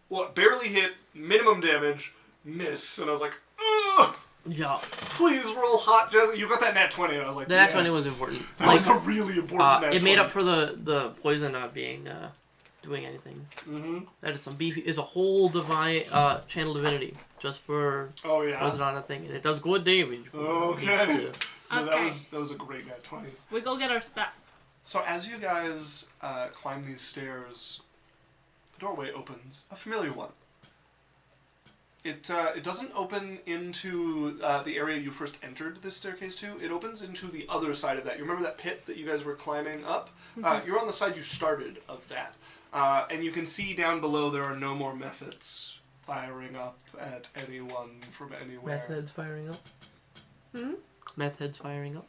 what, barely hit, minimum damage, miss. And I was like, ugh, Yeah. please roll hot, Jessica. You got that nat 20. And I was like, The nat yes. 20 was important. That Like, was a really important nat it 20. made up for the poison not being doing anything. Mm-hmm. That is some beefy. It's a whole divine channel divinity just for Oh, yeah. poison on a thing, and it does good damage. Okay. No, Okay. that was a great nat 20. We go get our stuff. So as you guys climb these stairs, a doorway opens, a familiar one. It doesn't open into the area you first entered this staircase to. It opens into the other side of that. You remember that pit that you guys were climbing up? You're on the side you started of that. And you can see down below there are no more methods firing up at anyone from anywhere. Meth heads firing up. Hmm? Meth heads firing up.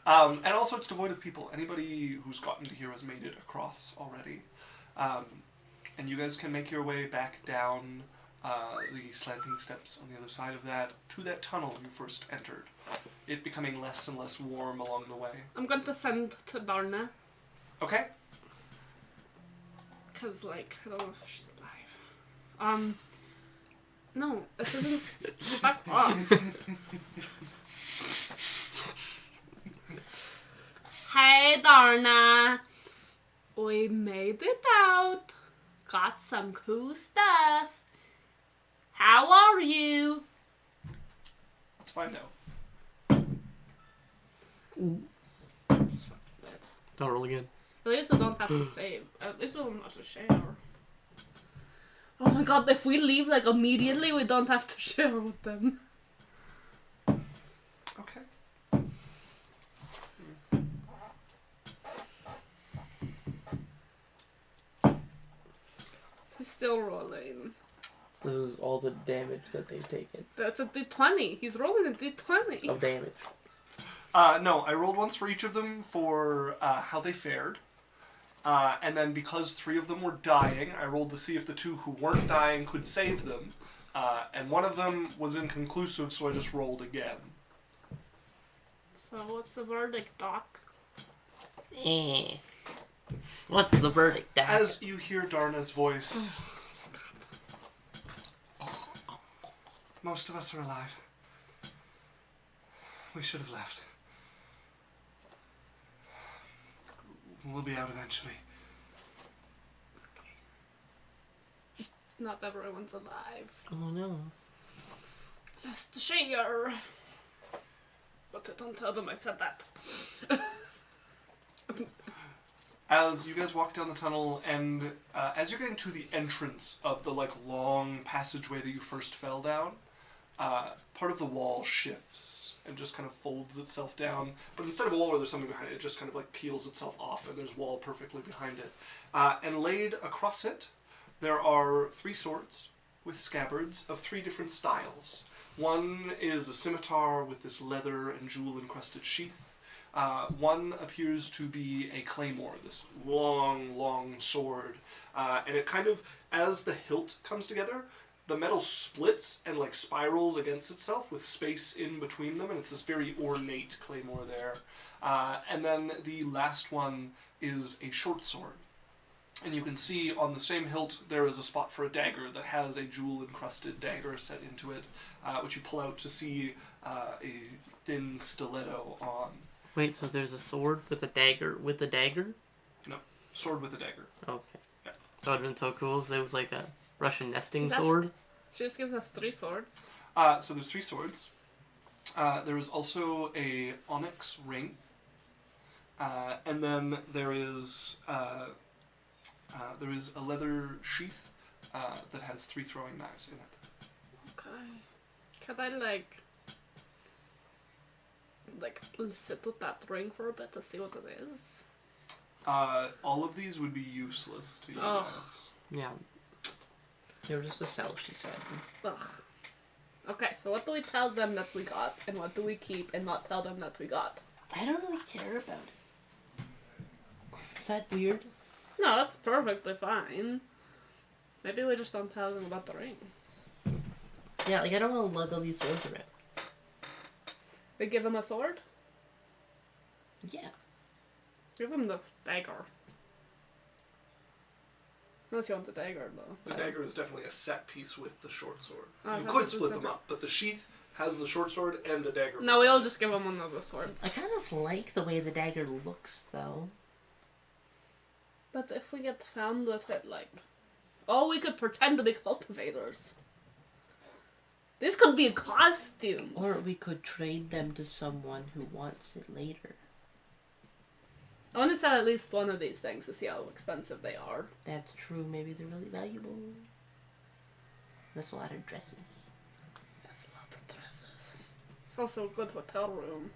And also it's devoid of people. Anybody who's gotten to here has made it across already. And you guys can make your way back down the slanting steps on the other side of that to that tunnel you first entered. It becoming less and less warm along the way. I'm going to send to Darna. Okay? Because, like, I don't know if she's alive. No, it isn't. Fuck off. Hey, Darna. We made it out. Got some cool stuff. How are you? Let's find out. Don't roll again. At least we don't have to save. At least we don't have to share. Oh my god, if we leave like immediately, we don't have to share with them. Okay. He's still rolling. This is all the damage that they've taken That's a d20. He's rolling a d20. of damage. No, I rolled once for each of them for how they fared. And then because 3 of them were dying, I rolled to see if the 2 who weren't dying could save them. And one of them was inconclusive, so I just rolled again. So what's the verdict, Doc? Eh. What's the verdict, Doc? As you hear Darna's voice, most of us are alive. We should have left. We'll be out eventually. Not everyone's alive. Oh no. Let's share. But don't tell them I said that. As you guys walk down the tunnel, and as you're getting to the entrance of the long passageway that you first fell down, part of the wall shifts and just kind of folds itself down. But instead of a wall where there's something behind it, it just kind of peels itself off, and there's wall perfectly behind it. And laid across it, there are 3 swords with scabbards of 3 different styles. One is a scimitar with this leather and jewel-encrusted sheath. One appears to be a claymore, this long, long sword. And it kind of, as the hilt comes together, the metal splits and like spirals against itself with space in between them, and it's this very ornate claymore there. And then the last one is a short sword. And you can see on the same hilt there is a spot for a dagger that has a jewel-encrusted dagger set into it, which you pull out to see a thin stiletto on. Wait, so there's a sword with a dagger with a dagger? No, sword with a dagger. Okay. Yeah. That would have been so cool if it was like a Russian nesting Is that- sword. She just gives us 3 swords. So there's 3 swords. There is also a onyx ring. And then there is a leather sheath that has 3 throwing knives in it. Okay. Could I like sit with that ring for a bit to see what it is? All of these would be useless to you Ugh. guys. Yeah. They were just a cell, she said. Ugh. Okay, so what do we tell them that we got, and what do we keep and not tell them that we got? I don't really care about it. Is that weird? No, that's perfectly fine. Maybe we just don't tell them about the ring. Yeah, like I don't want to lug all these swords around. We give him a sword? Yeah. Give him the dagger. Unless you want the dagger, though. The dagger is definitely a set piece with the short sword. Oh, I You thought could it was split them separate. up, but the sheath has the short sword and a dagger. No, we beside all it. just give him one of the swords. I kind of like the way the dagger looks, though. But if we get found with it, like... Oh, we could pretend to be cultivators. This could be costumes. Or we could trade them to someone who wants it later. I want to sell at least one of these things to see how expensive they are. That's true. Maybe they're really valuable. That's a lot of dresses. That's a lot of dresses. It's also a good hotel room.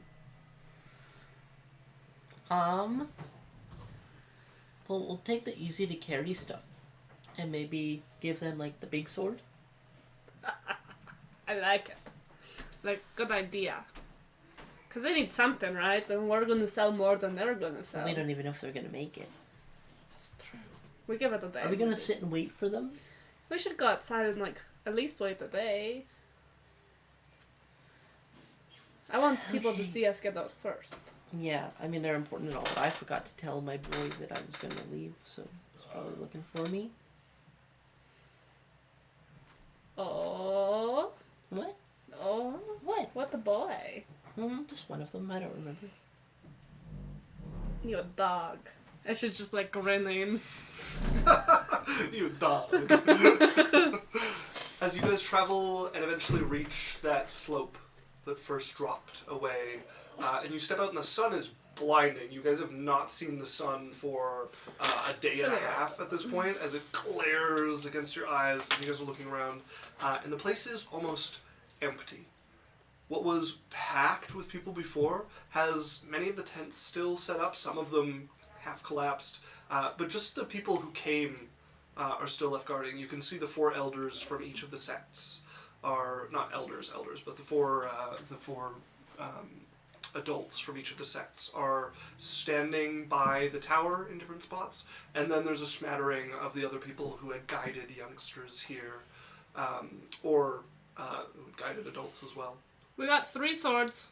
Well, we'll take the easy to carry stuff. And maybe give them, like, the big sword. I like it. Like, good idea. Because they need something, right? And we're going to sell more than they're going to sell. We don't even know if they're gonna make it. That's true. We give it a day. Are we gonna sit and wait for them? We should go outside and, like, at least wait a day. I want people to Okay. see us get out first. Yeah, I mean, they're important and all, but I forgot to tell my boy that I was gonna leave, so he's probably looking for me. Oh. What? Oh. What? What a boy. Just one of them, I don't remember. You a dog. And she's just, like, grinning. You dog. As you guys travel and eventually reach that slope that first dropped away, and you step out and the sun is blinding. You guys have not seen the sun for a day and a half at this point as it glares against your eyes and you guys are looking around. And the place is almost empty. What was packed with people before has many of the tents still set up, some of them half collapsed, but just the people who came are still left guarding. You can see the 4 elders from each of the sects are not elders, but the four adults from each of the sects are standing by the tower in different spots, and then there's a smattering of the other people who had guided youngsters here, or guided adults as well. We got 3 swords,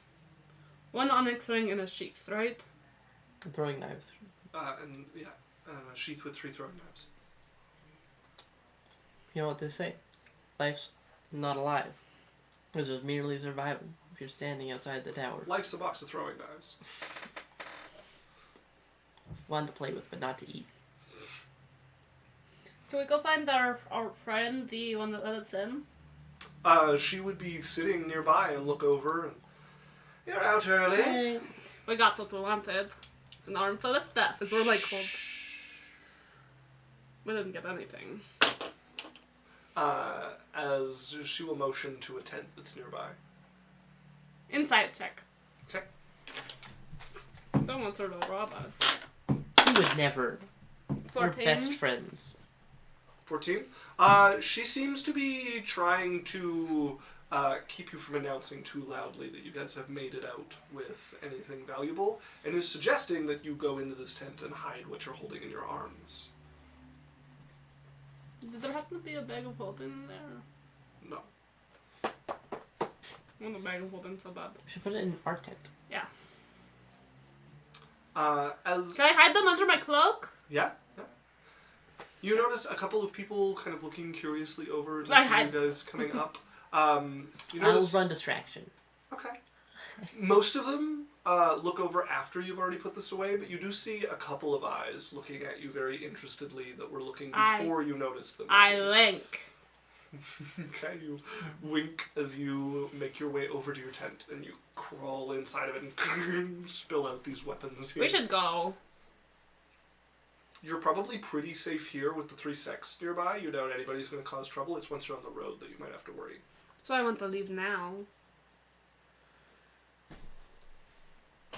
1 onyx ring, and a sheath, right? Throwing knives. And a sheath with 3 throwing knives. You know what they say? Life's not alive. It's just merely surviving if you're standing outside the tower. Life's a box of throwing knives. One to play with, but not to eat. Can we go find our friend, the one that let us in? She would be sitting nearby and look over and, "You're out early." Hey. We got what we wanted. An armful of stuff, as we're like told. We didn't get anything. As she will motion to a tent that's nearby. Insight check. Okay. Don't want her to rob us. You would never. We're 14. best friends. 14. She seems to be trying to keep you from announcing too loudly that you guys have made it out with anything valuable, and is suggesting that you go into this tent and hide what you're holding in your arms. Did there happen to be a bag of holding in there? No. I want to bag of holding so bad. We should put it in our tent. Yeah. As Can I hide them under my cloak? yeah. You notice a couple of people kind of looking curiously over to I see hide. you guys coming up. You I'll notice. run distraction. Okay. Most of them look over after you've already put this away, but you do see a couple of eyes looking at you very interestedly that were looking before you noticed them. I link. Okay, you wink as you make your way over to your tent and you crawl inside of it and spill out these weapons here. We should go. You're probably pretty safe here with the 3 sects nearby. You doubt anybody's going to cause trouble. It's once you're on the road that you might have to worry. That's why I want to leave now.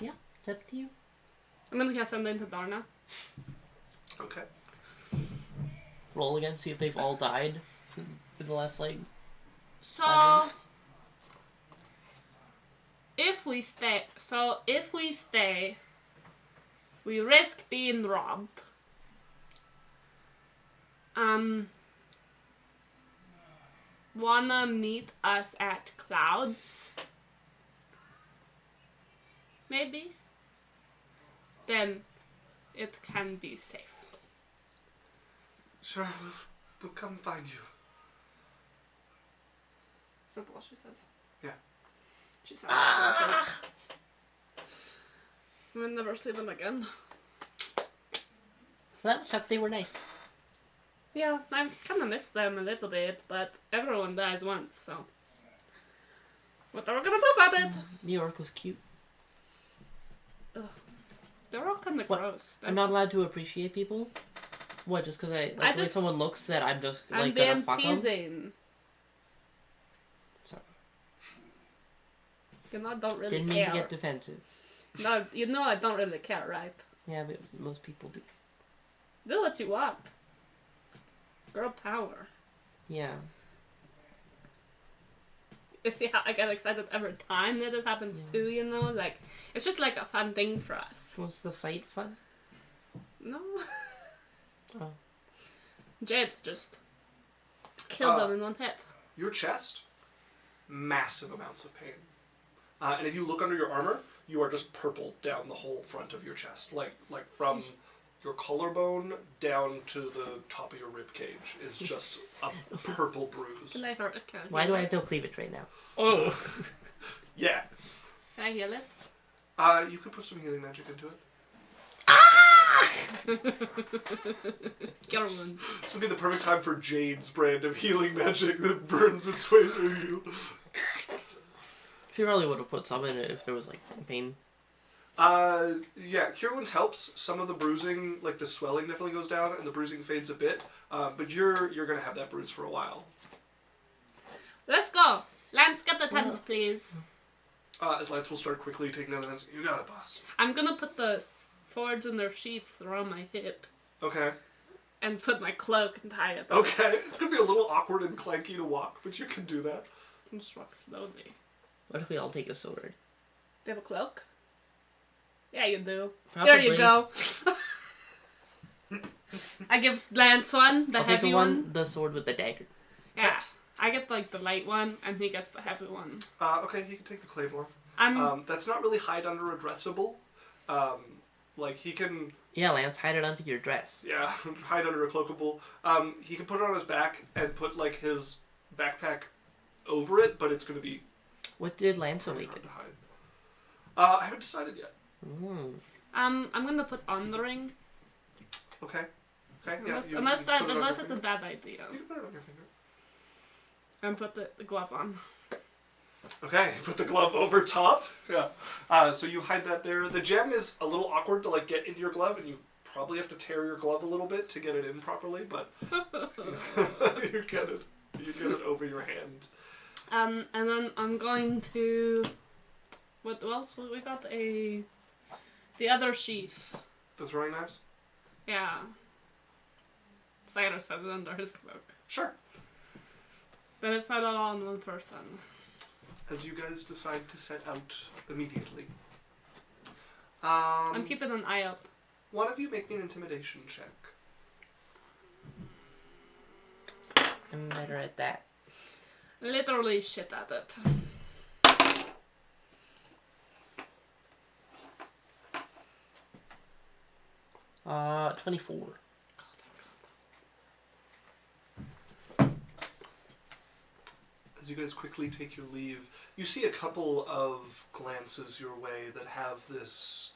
Yeah, it's up to you. I'm gonna cast Send into Darna. Okay. Roll again, see if they've all died in the last, like... So if we stay, we risk being robbed. Wanna meet us at Clouds? Maybe? Then it can be safe. Sure, we'll come find you. Is that what she says? Yeah. She sounds so good. I'm gonna never see them again. Well, that sucked, they were nice. Yeah, I kind of miss them a little bit, but everyone dies once, so... What are we gonna do about it? New York was cute. They're all kind of What? gross. I'm not allowed to appreciate people? What, just because the way just- someone looks that I'm just, I'm like, being gonna fuck them? teasing. Sorry. You know, I don't really Didn't mean care. to get defensive. No, you know I don't really care, right? Yeah, but most people do. Do what you want. Girl power. Yeah. You see how I get excited every time that it happens too, you know? Like, it's just like a fun thing for us. Was the fight fun? No. Oh. Jade just killed them in one hit. Your chest, massive amounts of pain. And if you look under your armor, you are just purple down the whole front of your chest. Like from your collarbone down to the top of your rib cage is just a purple bruise. Can I hurt it? Can I Why heal do I it? have no cleavage right now? Oh. Yeah. Can I heal it? You could put some healing magic into it. Get a wound. This would be the perfect time for Jade's brand of healing magic that burns its way through you. She probably would have put some in it if there was, like, pain. Yeah, Cure Wounds helps. Some of the bruising, like the swelling definitely goes down and the bruising fades a bit. But you're gonna have that bruise for a while. Let's go. Lance, get the tents, please. As Lance will start quickly taking down the tents. You got it, boss. I'm gonna put the swords in their sheaths around my hip Okay. and put my cloak and tie it. Okay. It's gonna be a little awkward and clanky to walk, but you can do that. And just walk slowly. What if we all take a sword? Do you have a cloak? Yeah, you do. Probably. There you go. I give Lance one, the I'll take heavy the one. the sword with the dagger. Yeah. I get like the light one, and he gets the heavy one. Okay, you can take the claymore. That's not really hide under a dressable. Like he can, Yeah, Lance, hide it under your dress. yeah, hide under a cloakable. He can put it on his back and put like his backpack over it, but it's gonna be What did Lance pretty hard awaken? to hide. I haven't decided yet. Mm. I'm gonna put on the ring. Okay. Okay. Yeah. Unless, you unless, put it on unless your it's a finger. bad idea. You can put it on your finger. And put the glove on. Okay, put the glove over top. Yeah. So you hide that there. The gem is a little awkward to like get into your glove, and you probably have to tear your glove a little bit to get it in properly, but you get it. You get it over your hand. And then I'm going to. What else? We got the other sheath. The throwing knives? Yeah. Cyrus has it under his cloak. Sure. But it's not all on one person. As you guys decide to set out immediately. I'm keeping an eye out. One of you make me an intimidation check. I'm better at that. Literally shit at it. Uh, 24. As you guys quickly take your leave, you see a couple of glances your way that have this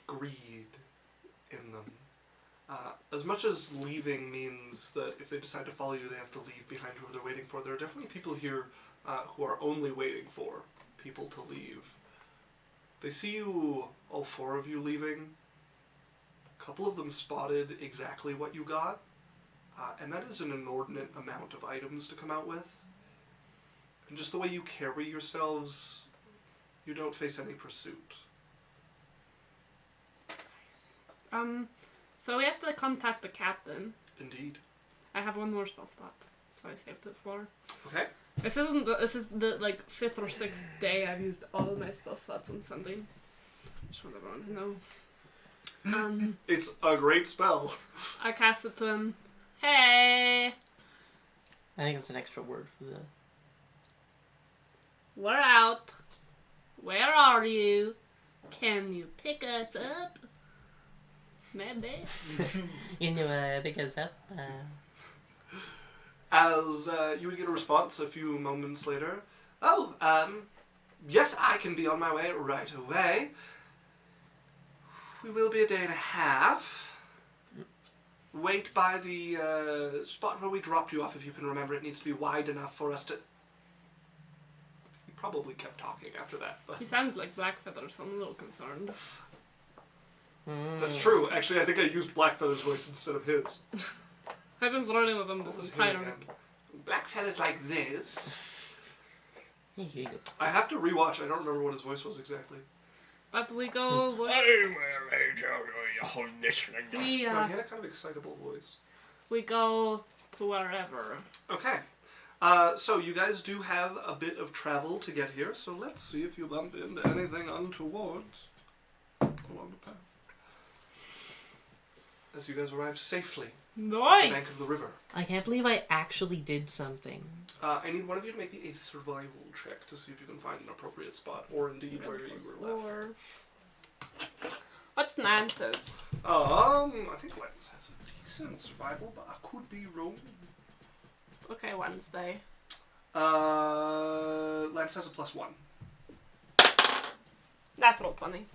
greed in them. As much as leaving means that if they decide to follow you, they have to leave behind who they're waiting for, there are definitely people here who are only waiting for people to leave. They see you, all four of you, leaving. A couple of them spotted exactly what you got, and that is an inordinate amount of items to come out with. And just the way you carry yourselves, you don't face any pursuit. So we have to contact the captain. Indeed. I have one more spell slot, so I saved it for. Okay. This is the like 5th or 6th day I've used all my spell slots on sending. Just want everyone to know. It's a great spell. I cast it to him. Hey, I think it's an extra word for the... we're out. Where are you? Can you pick us up? Maybe. You know, because up... As you would get a response a few moments later. Oh, yes, I can be on my way right away. We will be a day and a half. Wait by the spot where we dropped you off, if you can remember. It needs to be wide enough for us to... He probably kept talking after that, but... He sounds like Blackfeather, so I'm a little concerned. That's true. Actually, I think I used Blackfeather's voice instead of his. I've been flirting with him What this was entire him again? Blackfeather's like this. Here you go. I have to rewatch. I don't remember what his voice was exactly. But we go. I will We No, he had a kind of excitable voice. we go to wherever. Okay. So you guys do have a bit of travel to get here, so let's see if you bump into anything untoward along the path. As you guys arrive safely at the bank of the Nice. river. I can't believe I actually did something. I need one of you to make me a survival check to see if you can find an appropriate spot, or indeed where you were left. What's Nance's? I think Lance has a decent survival, but I could be wrong. Okay, Wednesday. Lance has a +1. Natural 20.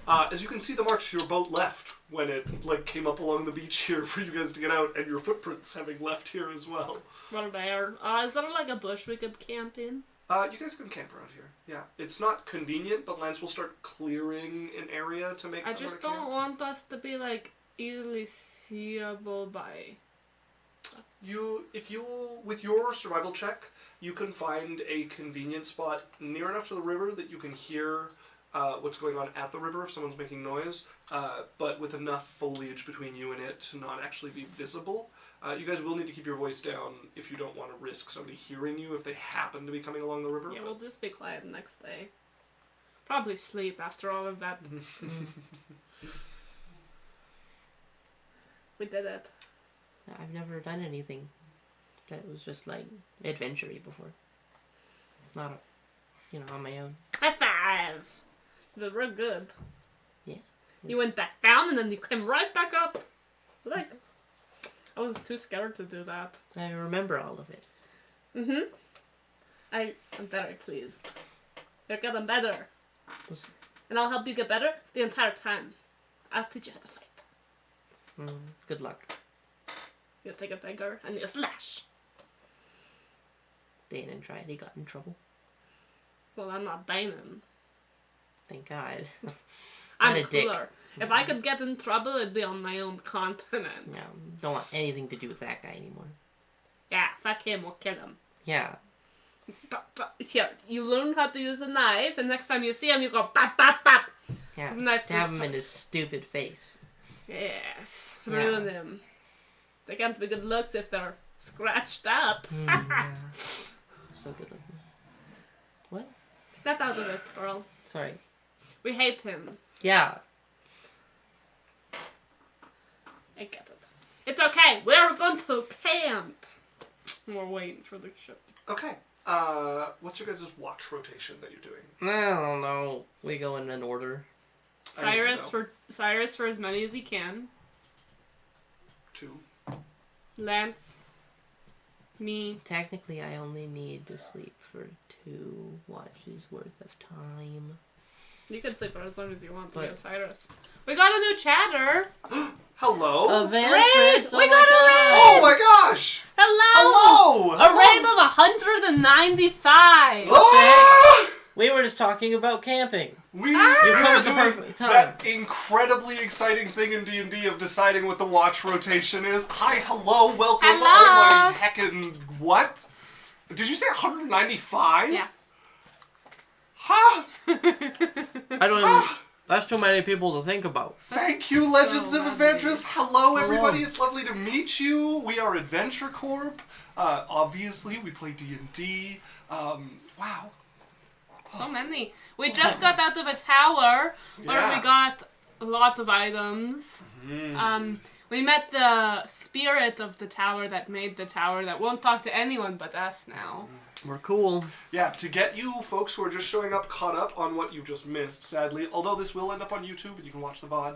As you can see, the marks your boat left when it came up along the beach here for you guys to get out, and your footprints having left here as well. We're there. Is there like a bush we could camp in? You guys can camp around here. Yeah, it's not convenient, but Lance will start clearing an area to make. I somewhere just to camp. don't want us to be like easily seeable by. If you, with your survival check, you can find a convenient spot near enough to the river that you can hear what's going on at the river if someone's making noise, but with enough foliage between you and it to not actually be visible. You guys will need to keep your voice down if you don't want to risk somebody hearing you if they happen to be coming along the river. Yeah, we'll just be quiet next day. Probably sleep after all of that. We did it. I've never done anything that was just like adventure-y before. Not, on my own. High five! They're real good. Yeah. You went back down and then you came right back up. Like, I was too scared to do that. I remember all of it. Mm-hmm. I am very pleased. You're getting better. And I'll help you get better the entire time. I'll teach you how to fight. Good luck. You take a dagger and you slash. Danon tried. He got in trouble. Well, I'm not Danon. Thank God. I'm a dick. cooler. If I could get in trouble, it'd be on my own continent. No, don't want anything to do with that guy anymore. Yeah, fuck him, we'll kill him. Yeah. But here, you learn how to use a knife, and next time you see him, you go bap bap bap. Yeah. Knife Stab to him in his his stupid face. Yes, Yeah. ruin him. They can't be good looks if they're scratched up. Yeah. So good looking. What? Step out of it, girl. Sorry. We hate him. Yeah. I get it. It's okay. We're going to camp. We're waiting for the ship. Okay. What's your guys' watch rotation that you're doing? I don't know. We go in an order. I need to Cyrus for as many as he can. 2. Lance. Me. Technically, I only need to sleep for 2 watches worth of time. You can sleep for as long as you want to But- go, Cyrus. We got a new chatter. Hello? Adventurous! We Oh got my a raid! god! Oh my gosh! Hello! Hello! A raid of 195! Ah! We were just talking about camping. We You are come at the doing perfect time. that incredibly exciting thing in D&D of deciding what the watch rotation is. Hi, hello, welcome. Hello. Oh my heckin' what? Did you say 195? Yeah. Ha! I don't even... That's too many people to think about. Thank you, Legends So of Adventurous. Hello, everybody. Hello. It's lovely to meet you. We are Adventure Corp. Obviously, we play D&D. Wow. So many. We just got out of a tower where Yeah. we got a lot of items. We met the spirit of the tower that made the tower that won't talk to anyone but us now. We're cool. Yeah, to get you folks who are just showing up caught up on what you just missed, sadly, although this will end up on YouTube and you can watch the VOD,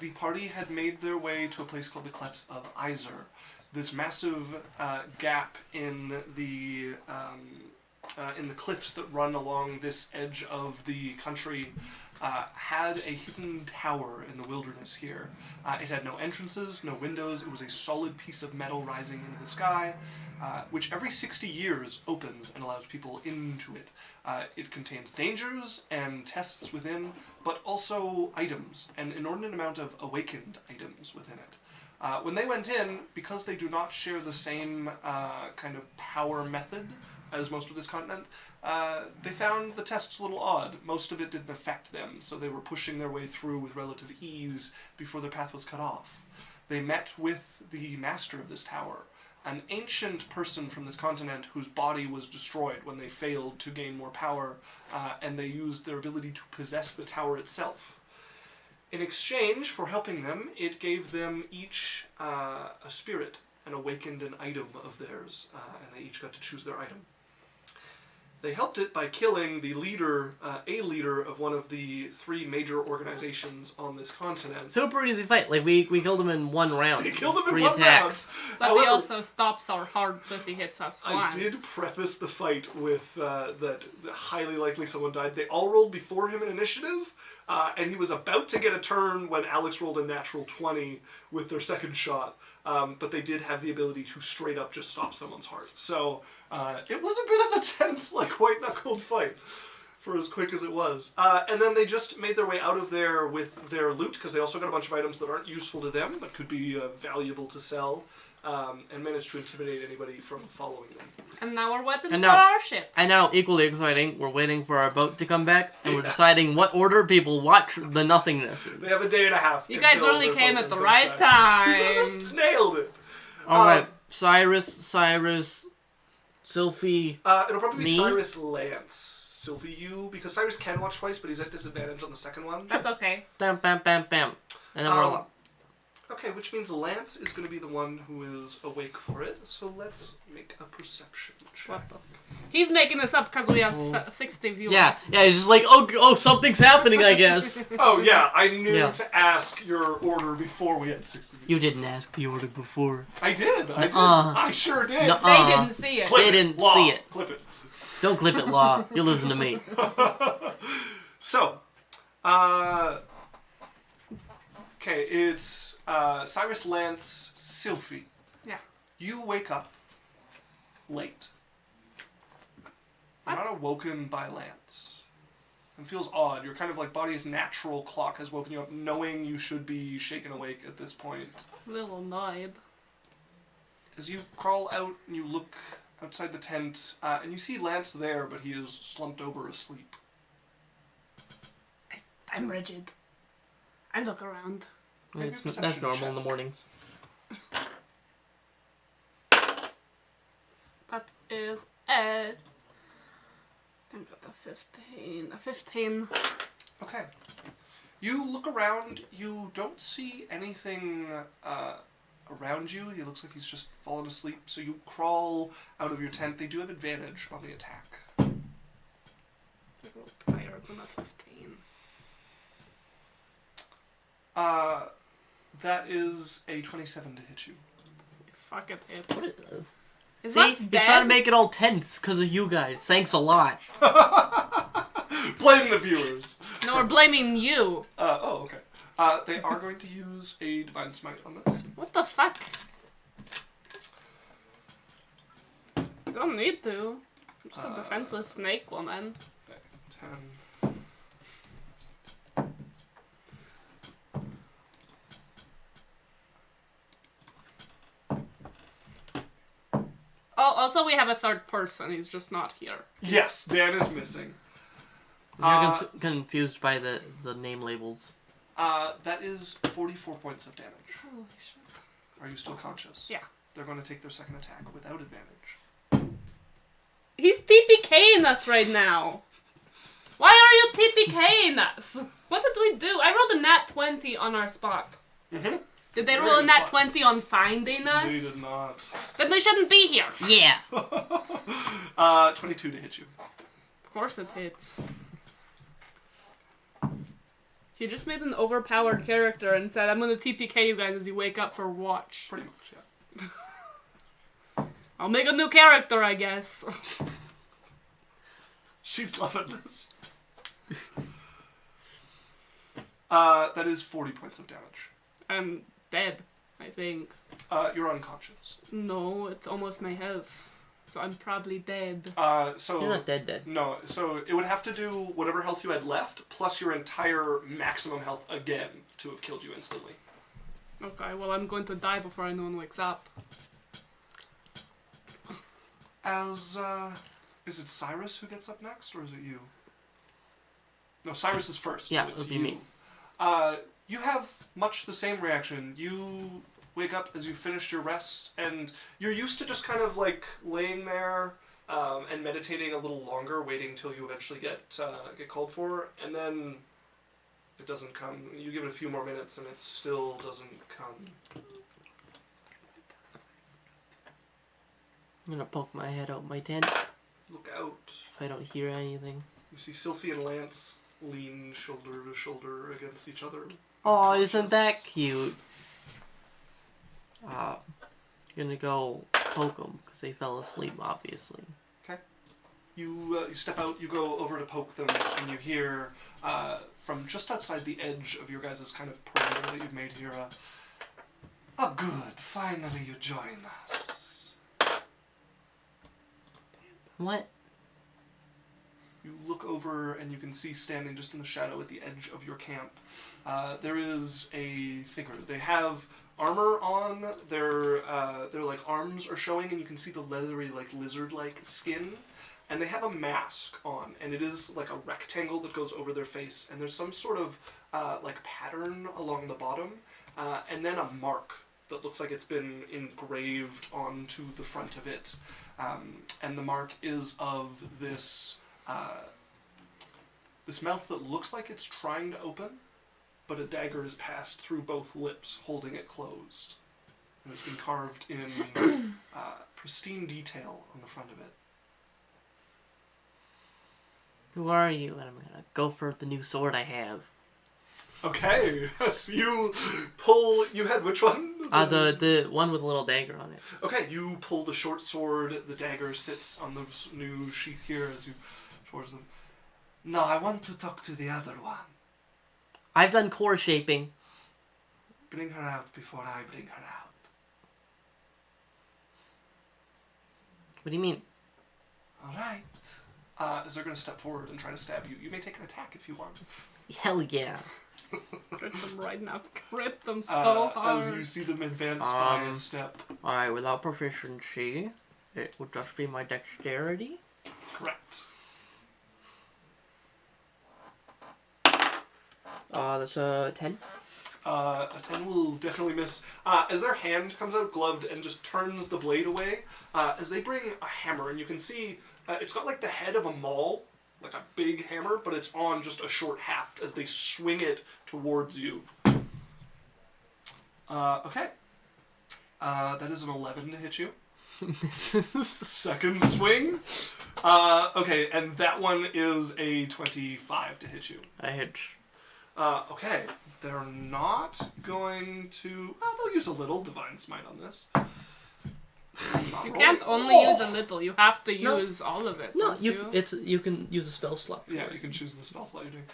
the party had made their way to a place called the Clefts of Iser. This massive gap in the cliffs that run along this edge of the country had a hidden tower in the wilderness here. It had no entrances, no windows. It was a solid piece of metal rising into the sky, which every 60 years opens and allows people into it. It contains dangers and tests within, but also items, an inordinate amount of awakened items within it. When they went in, because they do not share the same kind of power method as most of this continent, they found the tests a little odd. Most of it didn't affect them, so they were pushing their way through with relative ease before their path was cut off. They met with the master of this tower, an ancient person from this continent whose body was destroyed when they failed to gain more power, and they used their ability to possess the tower itself. In exchange for helping them, it gave them each a spirit and awakened an item of theirs, and they each got to choose their item. They helped it by killing the leader, a leader of one of the 3 major organizations on this continent. Super easy fight. Like, we killed him in 1 round. They killed him in 3 one attacks. round. But he However, also stops our hearts if he hits us I once. did preface the fight with that highly likely someone died. They all rolled before him in initiative, and he was about to get a turn when Alex rolled a natural 20 with their second shot. But they did have the ability to straight up just stop someone's heart. So it was a bit of a tense, like, white-knuckled fight for as quick as it was. And then they just made their way out of there with their loot, because they also got a bunch of items that aren't useful to them, but could be valuable to sell, and managed to intimidate anybody from following them. And now we're waiting And for now- our ship. And now, equally exciting, we're waiting for our boat to come back, and we're deciding what order people watch the nothingness in. They have a day and a half. You guys until only their came boat at the comes right back. time. She just nailed it. Alright, Cyrus, Sylphie... It'll probably be Me? Cyrus Lance. Sylvie, you, because Cyrus can watch twice, but he's at disadvantage on the second one. That's okay. Bam, bam, bam, bam. And then we're Um, alone. Okay, which means Lance is going to be the one who is awake for it, so let's make a perception check. What the? He's making this up because we have 60 viewers. Yeah, he's just like, oh, something's happening, I guess. Oh yeah, I knew Yeah. to ask your order before we had 60 views. You didn't ask the order before. I did. Nuh-uh. I sure did. Nuh-uh. They didn't see it. Clip They it. didn't Law. see it. Clip it. Don't clip it, Law. You listen to me. So, okay, it's Cyrus, Lance, Sylphie. Yeah. You wake up late. You're not awoken by Lance. It feels odd. Your kind of like body's natural clock has woken you up knowing you should be shaken awake at this point. Little annoyed. As you crawl out and you look outside the tent, and you see Lance there, but he is slumped over asleep. I'm rigid. I look around. Make a That's perception normal check. in the mornings. That is a... I think that's a 15. A 15. Okay. You look around, you don't see anything around you. He looks like he's just fallen asleep. So you crawl out of your tent. They do have advantage on the attack. I rolled higher than a 15. That is a 27 to hit you. Fuck it, hits. What is Is See, that he's dead? trying to make it all tense because of you guys. Thanks a lot. Blame the viewers. No, we're blaming you. Oh, okay. They are going to use a Divine Smite on this. What the fuck? Don't need to. I'm just a defenseless snake woman. Okay, 10. Oh, also we have a third person. He's just not here. Yes, Dan is missing. You're confused by the name labels. That is 44 points of damage. Holy shit. Are you still conscious? Yeah. They're going to take their second attack without advantage. He's TPKing us right now. Why are you TPKing us? What did we do? I rolled a nat 20 on our spot. Mm-hmm. Did they It's a roll a very nat good spot. 20 on finding us? They did not. Then they shouldn't be here. Yeah. 22 to hit you. Of course it hits. He just made an overpowered character and said, I'm gonna TPK you guys as you wake up for watch. Pretty much, yeah. I'll make a new character, I guess. She's loving this. That is 40 points of damage. I'm dead, I think. You're unconscious. No, it's almost my health. So I'm probably dead. So You're not dead. no, so it would have to do whatever health you had left plus your entire maximum health again to have killed you instantly. Okay, well I'm going to die before anyone wakes up. Is it Cyrus who gets up next, or is it you? No, Cyrus is first. Yeah, so it's it would be you. me. You have much the same reaction. You wake up as you finished your rest, and you're used to just kind of like laying there and meditating a little longer, waiting till you eventually get called for, and then it doesn't come. You give it a few more minutes, and it still doesn't come. I'm gonna poke my head out my tent Look out. if I don't hear anything. You see Sylphie and Lance lean shoulder to shoulder against each other. Oh, isn't that unconscious. cute? Gonna go poke them because they fell asleep, obviously. You step out, you go over to poke them, and you hear from just outside the edge of your guys' kind of perimeter that you've made here, oh good, finally you join us. What? You look over and you can see standing just in the shadow at the edge of your camp, there is a figure. They have armor on, their like arms are showing, and you can see the leathery like lizard-like skin. And they have a mask on, and it is like a rectangle that goes over their face, and there's some sort of like pattern along the bottom, and then a mark that looks like it's been engraved onto the front of it. And the mark is of this this mouth that looks like it's trying to open, but a dagger is passed through both lips, holding it closed. And it's been carved in pristine detail on the front of it. Who are you? And I'm gonna go for the new sword I have. Okay, so you pull. You had which one? The one with a little dagger on it. Okay, you pull the short sword. The dagger sits on the new sheath here as you towards them. No, I want to talk to the other one. I've done core shaping. Bring her out before I bring her out. What do you mean? All right. As they're going to step forward and try to stab you, you may take an attack if you want. Hell yeah. Crit them right now. Crit them so hard. As you see them advance by a step. Alright, without proficiency, it would just be my dexterity. Correct. That's a 10. A 10 will definitely miss. As their hand comes out gloved and just turns the blade away, as they bring a hammer, and you can see it's got like the head of a maul, like a big hammer, but it's on just a short haft as they swing it towards you. Okay. That is an 11 to hit you. Misses. Second swing. Okay, and that one is a 25 to hit you. I hit. Okay, they're not going to... they'll use a little Divine Smite on this. You can't only use a little. You have to use all of it. No, don't you can use a spell slot. For Yeah, it. you can choose the spell slot you're doing.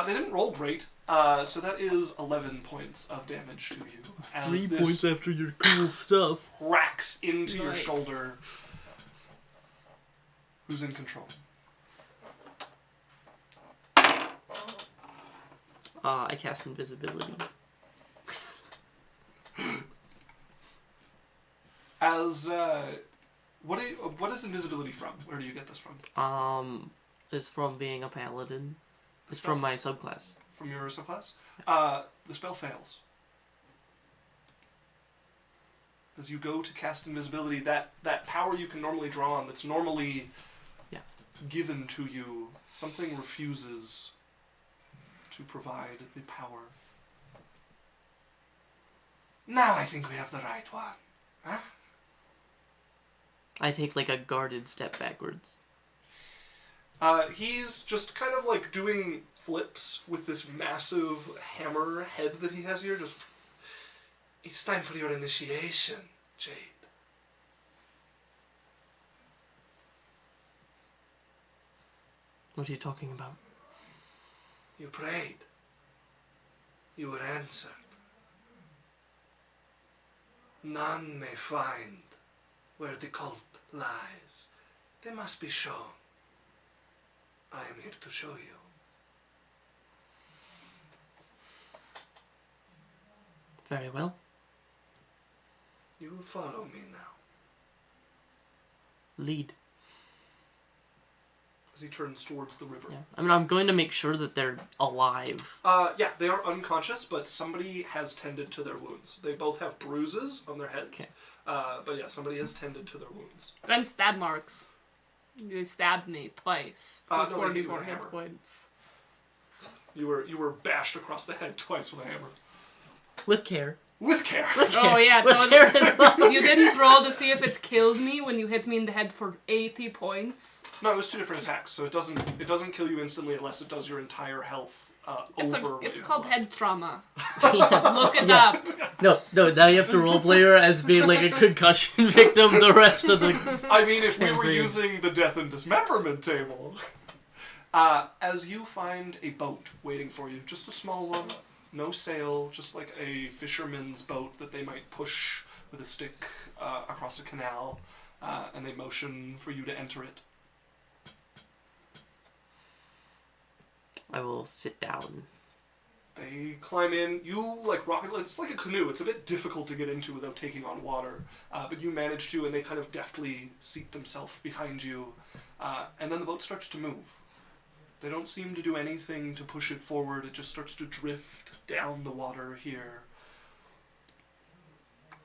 They didn't roll great, so that is 11 points of damage to you. As 3 this points after your cool stuff. cracks into your Nice. shoulder. Who's in control? I cast invisibility. As what is invisibility from? Where do you get this from? It's from being a paladin. It's spell? from my subclass. From your subclass? The spell fails. As you go to cast invisibility, that power you can normally draw on, that's normally given to you, something refuses to provide the power. Now I think we have the right one. Huh? I take like a guarded step backwards. He's just kind of like doing flips with this massive hammer head that he has here. Just, it's time for your initiation, Jade. What are you talking about? You prayed. You were answered. None may find where the cult lies. They must be shown. I am here to show you. Very well. You will follow me now. Lead. As he turns towards the river. Yeah. I mean, I'm going to make sure that they're alive. Yeah, they are unconscious, but somebody has tended to their wounds. They both have bruises on their heads. Okay. But yeah, somebody has tended to their wounds. And stab marks. You stabbed me twice. No, For they hit you with 44 a hit hammer. points. You were bashed across the head twice with a hammer. With care. With care. Oh yeah, With totally. You didn't roll to see if it killed me when you hit me in the head for 80 points. No, it was two different attacks, so it doesn't kill you instantly unless it does your entire health over. It's what called you have head trauma. Yeah. Look it Yeah. up. No, now you have to roleplay her as being like a concussion victim the rest of the... left. I mean, if we were Campaign. using the death and dismemberment table. As you find a boat waiting for you, just a small one, no sail, just like a fisherman's boat that they might push with a stick across a canal, and they motion for you to enter it. I will sit down. They climb in. You like rocket. It's like a canoe. It's a bit difficult to get into without taking on water, but you manage to, and they kind of deftly seat themselves behind you, and then the boat starts to move. They don't seem to do anything to push it forward. It just starts to drift down the water here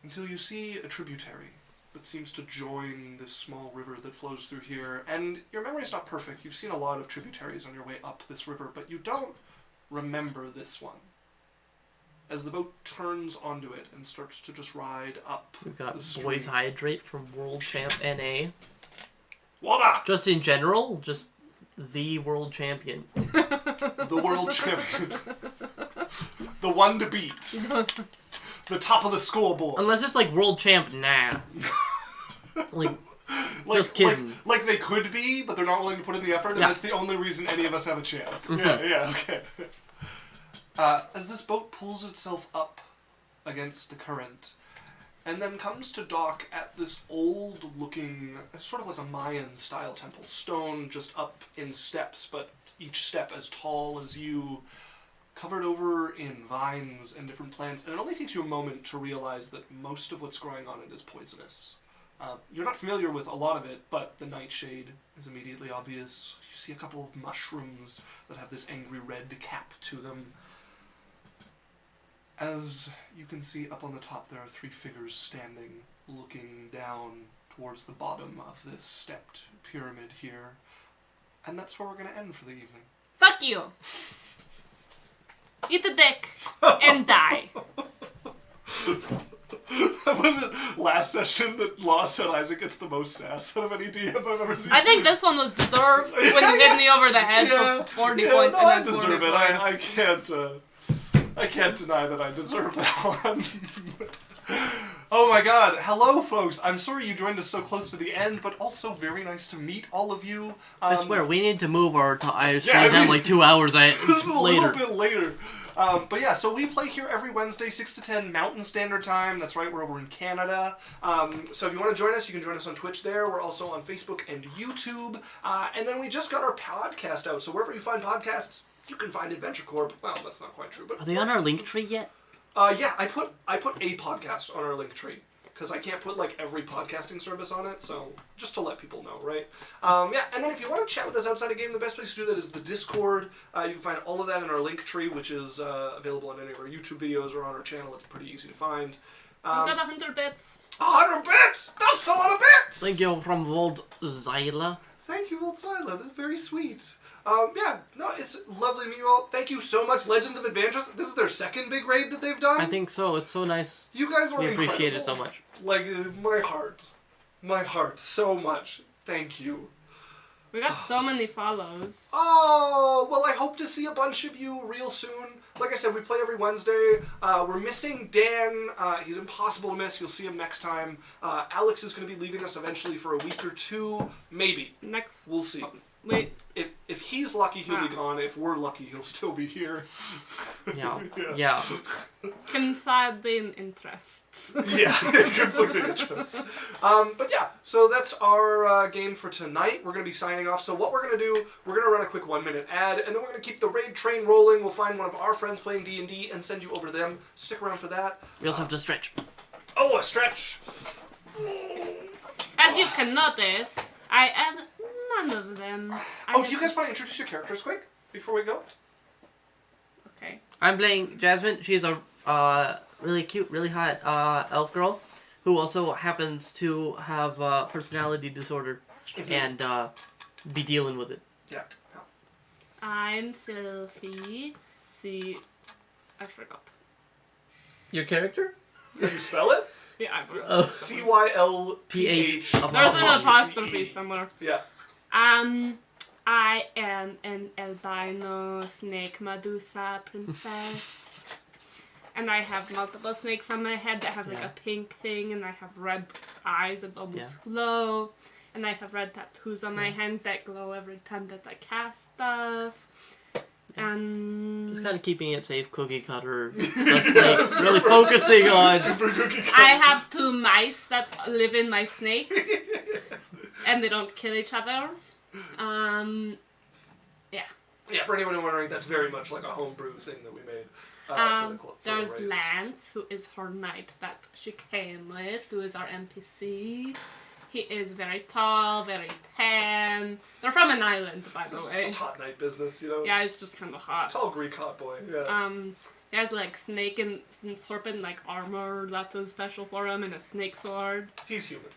until you see a tributary that seems to join this small river that flows through here. And your memory's not perfect. You've seen a lot of tributaries on your way up this river, but you don't remember this one. As the boat turns onto it and starts to just ride up We've got the stream. Boys Hydrate from World Champ NA. Voila! Just in general, just the world champion. The world champion. The one to beat. The top of the scoreboard. Unless it's like world champ, nah. Like, just kidding. Like they could be, but they're not willing to put in the effort, and Yeah. that's the only reason any of us have a chance. Mhm. Yeah, okay. As this boat pulls itself up against the current, and then comes to dock at this old-looking, sort of like a Mayan-style temple. Stone just up in steps, but each step as tall as you, covered over in vines and different plants, and it only takes you a moment to realize that most of what's growing on it is poisonous. You're not familiar with a lot of it, but the nightshade is immediately obvious. You see a couple of mushrooms that have this angry red cap to them. As you can see up on the top, there are 3 figures standing, looking down towards the bottom of this stepped pyramid here. And that's where we're going to end for the evening. Fuck you. Eat a dick and die. I Was it last session that Law said Isaac gets the most sass out of any DM I've ever seen? I think this one was deserved when you hit me over the head for 40 points. No, and I then 40 deserve it. points. I can't deny that I deserve that one. Oh my god. Hello, folks. I'm sorry you joined us so close to the end, but also very nice to meet all of you. I swear, we need to move our time Yeah, down like 2 hours This is a later. little bit later. But yeah, so we play here every Wednesday, 6 to 10 Mountain Standard Time. That's right, we're over in Canada. So if you want to join us, you can join us on Twitch there. We're also on Facebook and YouTube. And then we just got our podcast out. So wherever you find podcasts, you can find Adventure Corp. Well, that's not quite true, but Are they on our link tree yet? yeah, I put a podcast on our link tree because I can't put like every podcasting service on it. So just to let people know, right? Yeah, and then if you want to chat with us outside of game, the best place to do that is the Discord. You can find all of that in our link tree, which is available on any of our YouTube videos or on our channel. It's pretty easy to find. You got 100 bits. 100 bits! That's a lot of bits! Thank you from Vold Zyla. Thank you, Old Sila. That's very sweet. Yeah, no, it's lovely to meet you all. Thank you so much, Legends of Adventures. This is their second big raid that they've done. I think so. It's so nice. You guys are We incredible. appreciate it so much. Like, my heart, so much. Thank you. We got so many follows. Oh, well, I hope to see a bunch of you real soon. Like I said, we play every Wednesday. We're missing Dan. He's impossible to miss. You'll see him next time. Alex is going to be leaving us eventually for a week or two. Maybe. Next. We'll see. Wait. If he's lucky, he'll be gone. If we're lucky, he'll still be here. Yeah. Confiding interests. Yeah, conflicting interests. But yeah, so that's our game for tonight. We're going to be signing off. So what we're going to do, we're going to run a quick 1-minute ad, and then we're going to keep the raid train rolling. We'll find one of our friends playing D&D and send you over to them. Stick around for that. We also have to stretch. Oh, a stretch! As you can notice, I have none of them. Do you guys want to introduce your characters quick before we go? Okay. I'm playing Jasmine. She's a really cute, really hot elf girl who also happens to have personality disorder and be dealing with it. Yeah. I'm Sylphie. See, I forgot. Your character? Can you spell it? Yeah, I forgot. Oh. CYLPH. There's an apostrophe somewhere. Yeah. I am an albino snake Medusa princess. And I have multiple snakes on my head that have like a pink thing, and I have red eyes that almost glow. And I have red tattoos on my hands that glow every time that I cast stuff. And Just kind of keeping it safe, cookie cutter. Like, really focusing on. I have 2 mice that live in my snakes. And they don't kill each other. Yeah, for anyone wondering, that's very much like a homebrew thing that we made for the club. There's the race. Lance, who is her knight that she came with, who is our NPC. He is very tall, very tan. They're from an island, by the way. Just hot night business, you know? Yeah, it's just kind of hot. Tall Greek hot boy, yeah. He has like snake and serpent like armor, that's so special for him, and a snake sword. He's human.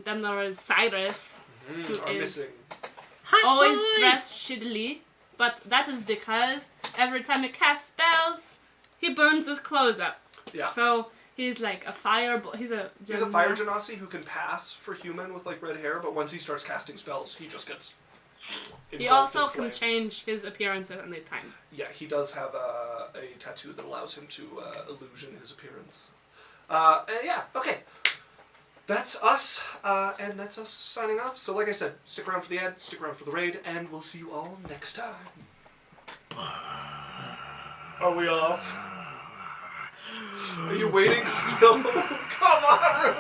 Then there is Cyrus, who Are is missing. always dressed shittily, but that is because every time he casts spells, he burns his clothes up. Yeah. So he's like a fire. He's a fire genasi who can pass for human with like red hair, but once he starts casting spells, he just gets. He engulfed also in can flame. change his appearance at any time. Yeah, he does have a tattoo that allows him to illusion his appearance. Yeah, okay. That's us, and that's us signing off. So like I said, stick around for the ad, stick around for the raid, and we'll see you all next time. Are we off? Are you waiting still? Come on,